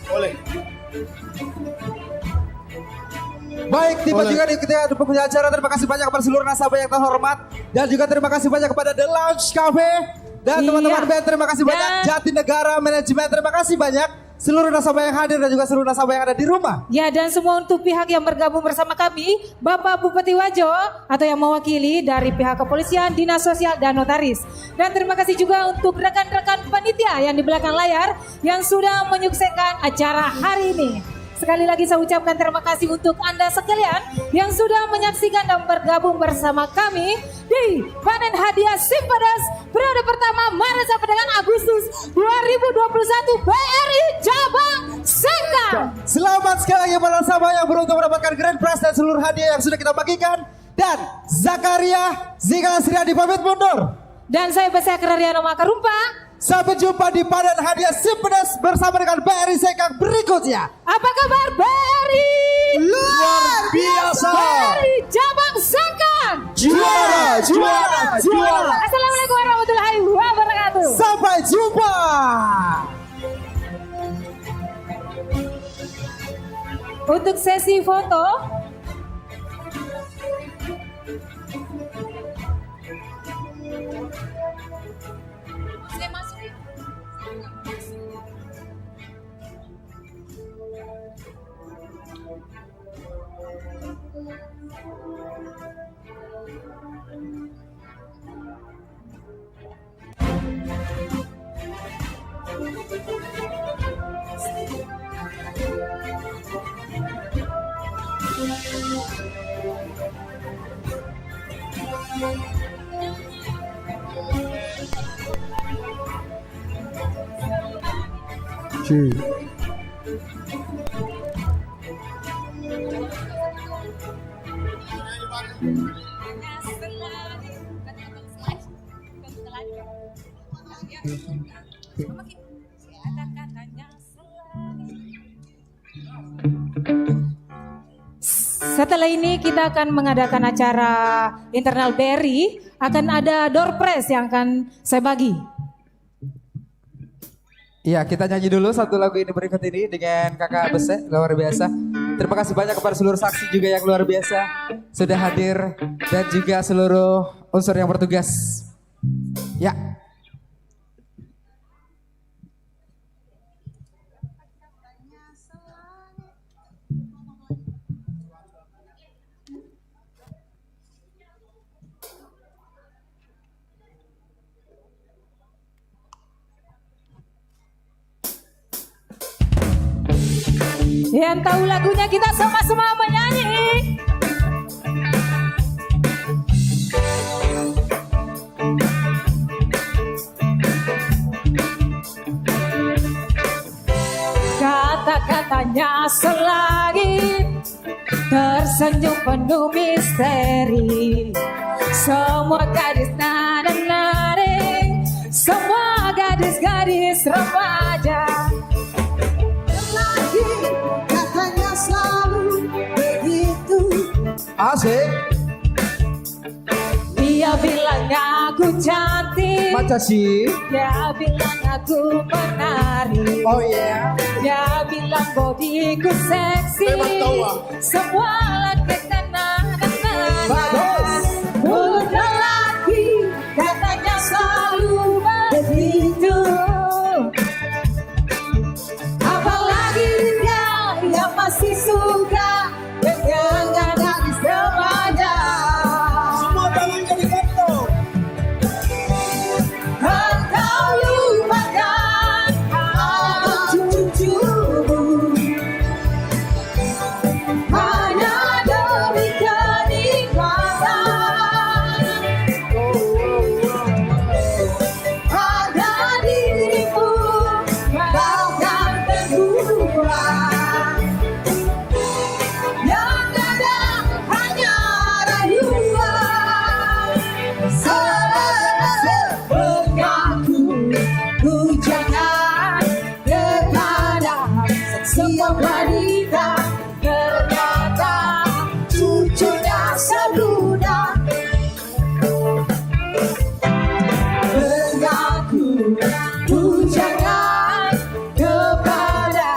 S8: Boleh.
S1: Baik, tiba juga di ketika penghujung acara. Terima kasih banyak kepada seluruh nasabah yang terhormat, dan juga terima kasih banyak kepada The Lounge Cafe dan
S2: Iya.
S1: teman-teman band. Terima kasih banyak
S2: Dan-
S1: Jatinegara Manajemen. Terima kasih banyak seluruh nasabah yang hadir dan juga seluruh nasabah yang ada di rumah.
S2: Ya, dan semua untuk pihak yang bergabung bersama kami, Bapak Bupati Wajo atau yang mewakili dari pihak kepolisian, dinas sosial, dan notaris. Dan terima kasih juga untuk rekan-rekan panitia yang di belakang layar yang sudah menyukseskan acara hari ini. Sekali lagi saya ucapkan terima kasih untuk Anda sekalian yang sudah menyaksikan dan bergabung bersama kami di panen hadiah SIM Pedas periode pertama Maret sampai dengan Agustus 2021 BRI Cabang Sengkang.
S1: Selamat sekali lagi para nasabah yang beruntung mendapatkan grand prize dan seluruh hadiah yang sudah kita bagikan. Dan Zakaria Zika Sriadi pamit mundur.
S2: Dan saya Besek Rariana Makarumpa.
S1: Sampai jumpa di panen hadiah SIM Pedas bersama dengan BRI Sengkang berikutnya.
S2: Apa kabar BRI?
S8: Luar biasa.
S2: BRI Cabang Sengkang.
S1: Juara.
S2: Assalamualaikum warahmatullahi wabarakatuh.
S1: Sampai jumpa.
S2: Untuk sesi foto, saya masuk ya. Setelah ini kita akan mengadakan acara internal BRI, akan ada door prize yang akan saya bagi.
S1: Iya, kita nyanyi dulu satu lagu ini berikut ini dengan Kakak Bese, luar biasa. Terima kasih banyak kepada seluruh saksi juga yang luar biasa sudah hadir dan juga seluruh unsur yang bertugas. Ya.
S2: Yang tahu lagunya kita sama-sama menyanyi. Kata-katanya selagi tersenyum penuh misteri. Semua gadis nada-nada, semua gadis-gadis remaja.
S10: Katanya selalu begitu.
S1: Asik.
S2: Dia bilang aku cantik.
S1: Masa sih?
S2: Dia bilang aku menarik.
S1: Oh iya.
S2: Dia bilang bodyku seksi. Semua laki tenang-tenang.
S1: Bagus.
S2: Mulut lelaki katanya selalu begitu. Apalagi dia yang masih suka dengan gadis remaja.
S8: Semua tangan jadi satu.
S2: Engkau lupakan anak cucumu hanya demi kenikmatan. Harga dirimu bahkan terkurang. Yang ada hanya rayuan. Mengaku ku jangan terkadang setiap wanita ternyata cucunya seludah. Mengaku ku jangan kepada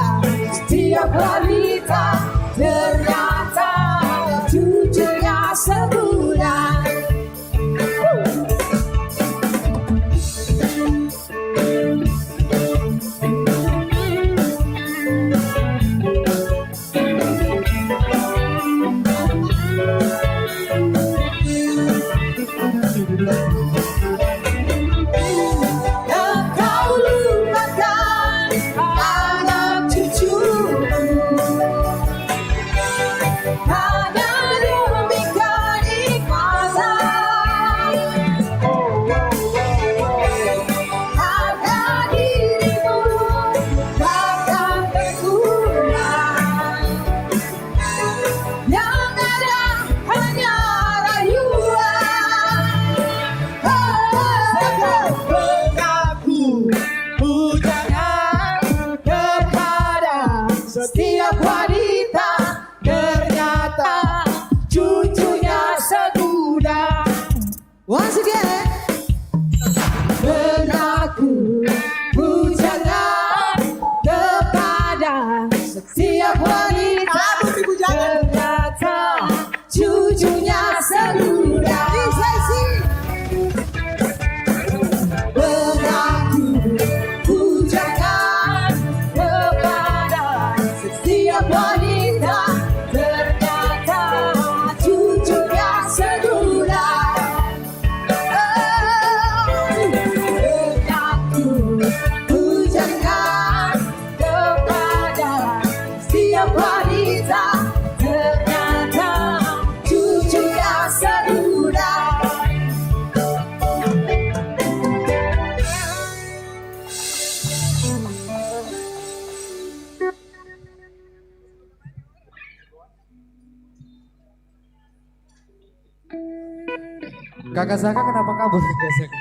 S2: setiap wanita ternyata cucunya seludah. Engkau lupakan anak cucumu hanya demi kenikmatan. Harga dirimu bahkan berkurang. Yang ada hanya rayuan. Mengaku ku jangan kepada setiap wanita ternyata cucunya segudang.
S10: Once again.
S2: Mengaku ku jangan kepada setiap wanita
S10: Ibu jangan.
S2: Ternyata cucunya seludah. Mengaku pujakan kepada setiap wanita. Ternyata cucunya seludah. Mengaku pujakan kepada setiap wanita. Ternyata cucunya seludah.
S1: Kakak Zaka kenapa kabur Kakak Zaka?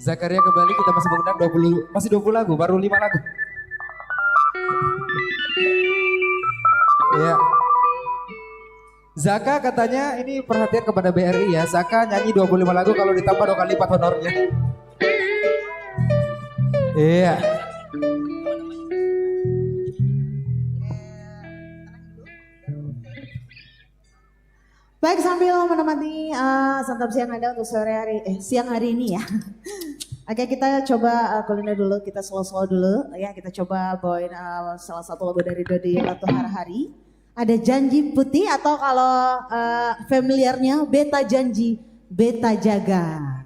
S1: Zakaria kembali, kita masih mengundang 20 lagu, baru 5 lagu. Iya. Zaka katanya ini perhatian kepada BRI ya. Zaka nyanyi 25 lagu kalau ditambah 2 kali lipat honornya. Iya.
S10: Baik, sambil menemani santap siang Anda untuk siang hari ini ya. Oke, kita coba kuliner dulu, kita slow-slow dulu ya. Kita coba bawain salah satu lagu dari Dodi Ratu Harahari. Ada Janji Putih atau kalau familiarnya Beta Janji, Beta Jaga.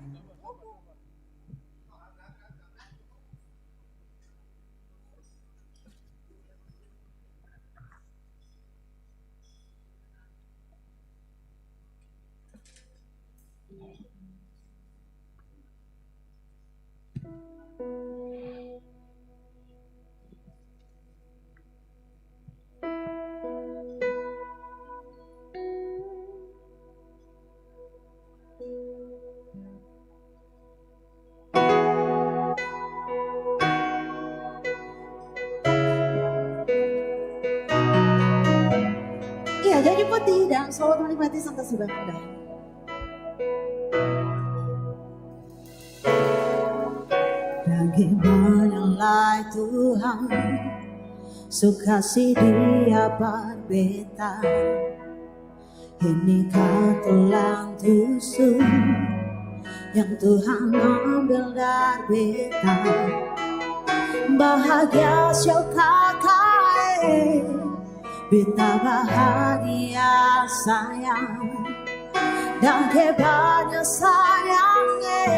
S10: Iya, Janji Putih dan selamat menikmati santai siang Anda. Bagaimanalah Tuhan suka si dia berbeda. Inikah tulang tusuk yang Tuhan ambil dari beta. Bahagia syokakai beta bahagia sayang. Dan hebatnya sayangnya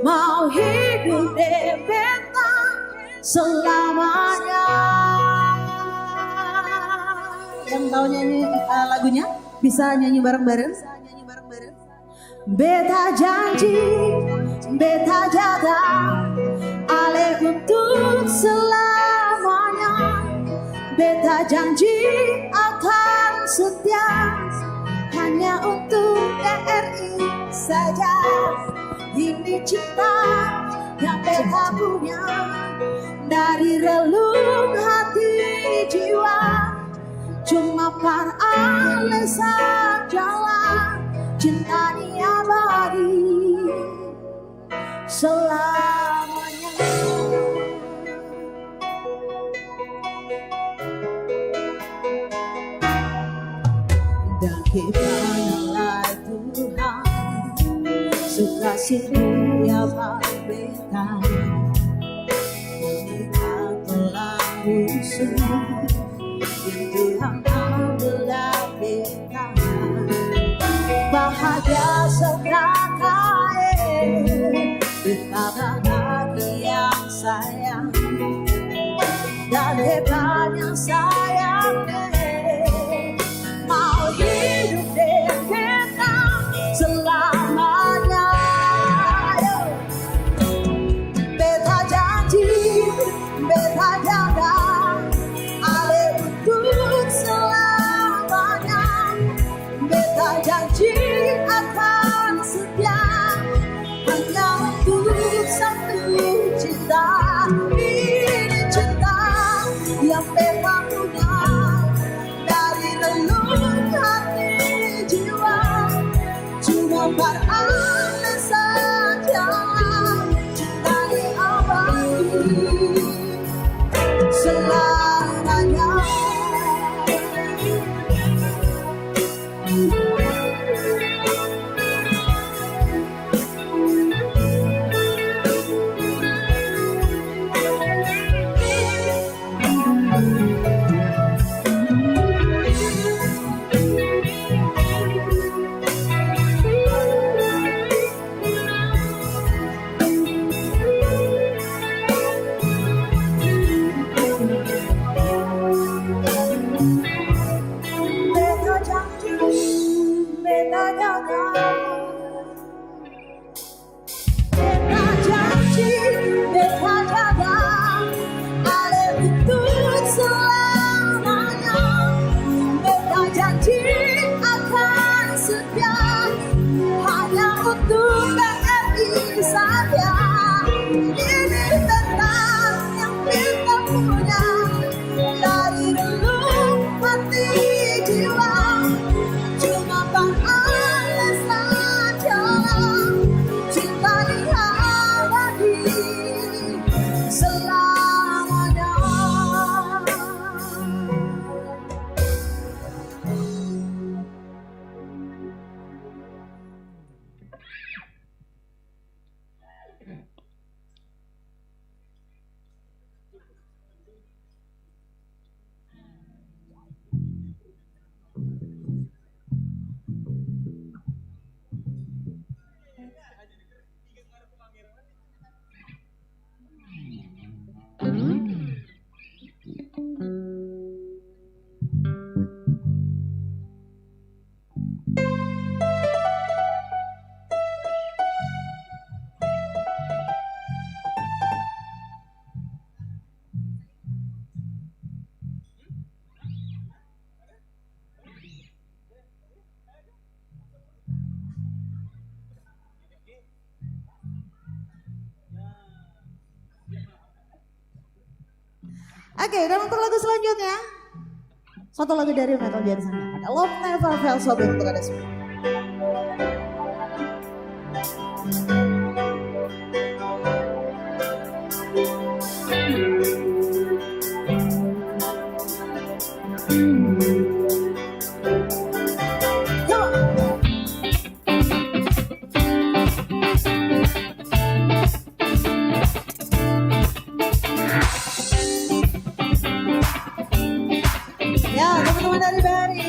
S10: mau hidup di beta selamanya. Yang tahu nyanyi lagunya bisa nyanyi bareng-bareng. Beta janji, beta jaga, ale untuk selamanya. Beta janji akan setia hanya untuk RI saja. Ini cinta yang beta punya dari relung hati jiwa. Cuma para ale sajalah cinta ini abadi selamanya. Dan kebanalah Tuhan suka setia berbeda. Menikah telah musuh yang Tuhan ambil dari beta. Bahagia sekakai beta bahagia sayang. Dan hebatnya sayangnya mau hidup dengan beta selamanya. Beta janji, beta jaga, ale untuk selamanya. Beta janji akan setia hanya untuk satu cinta. Ini cinta yang beta punya dari relung hati jiwa. Cuma berada saja cinta di abadi selamanya. selamanya. Beta janji, beta jaga. Beta janji, beta jaga. Ale untuk selamanya. Beta janji akan setia hanya untuk BRI saja. Ini tentang yang kita punya dari dulu hati jiwa. Cuma balas saja cinta dia lagi selamanya. Oke, dan untuk lagu selanjutnya satu lagu dari Metal Jari Sangga. Ada Love Never Fails Sobat untuk ada semua. Ya, teman-teman dari BRI.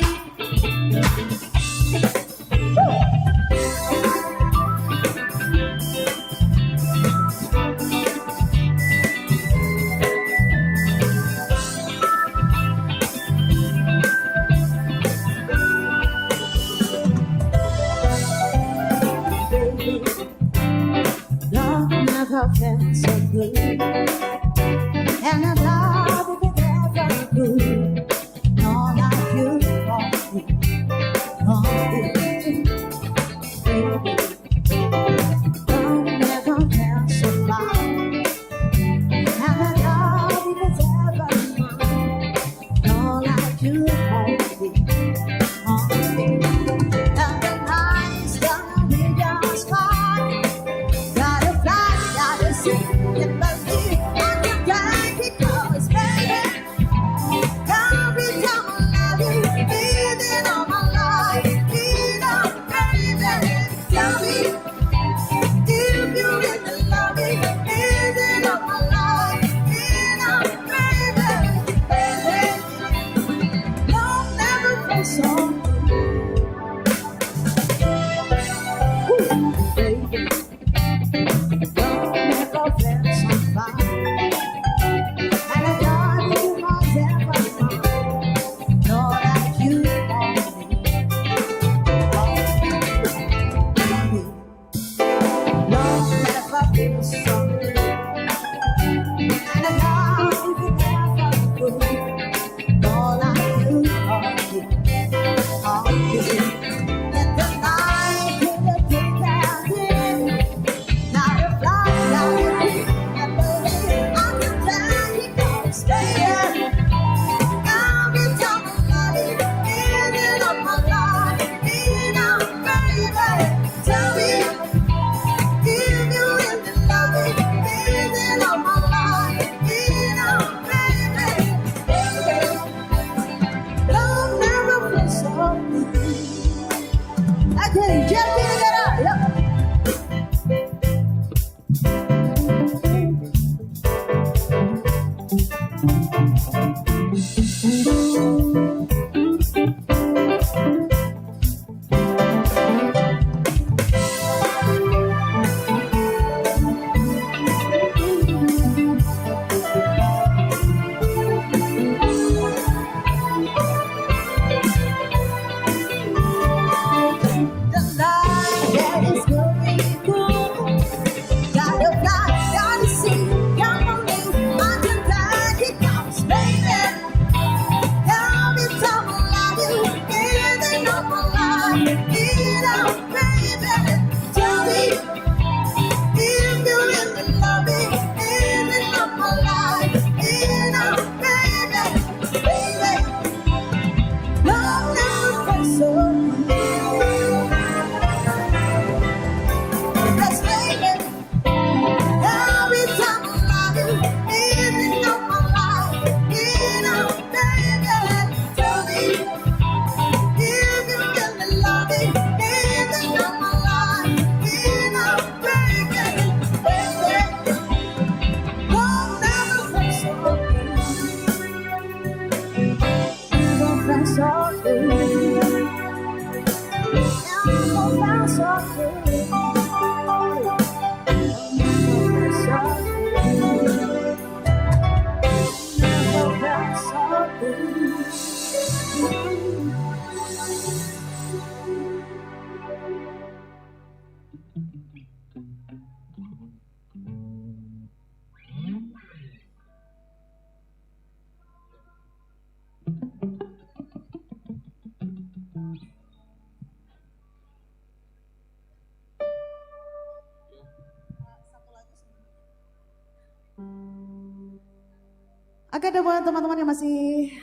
S10: Oke, ada buat teman-teman yang masih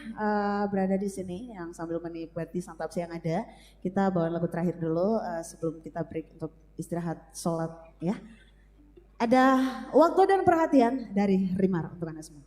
S10: berada di sini yang sambil menikmati santap siang ada, kita bawain lagu terakhir dulu sebelum kita break untuk istirahat sholat ya. Ada waktu dan perhatian dari Rimar untuk Anda semua.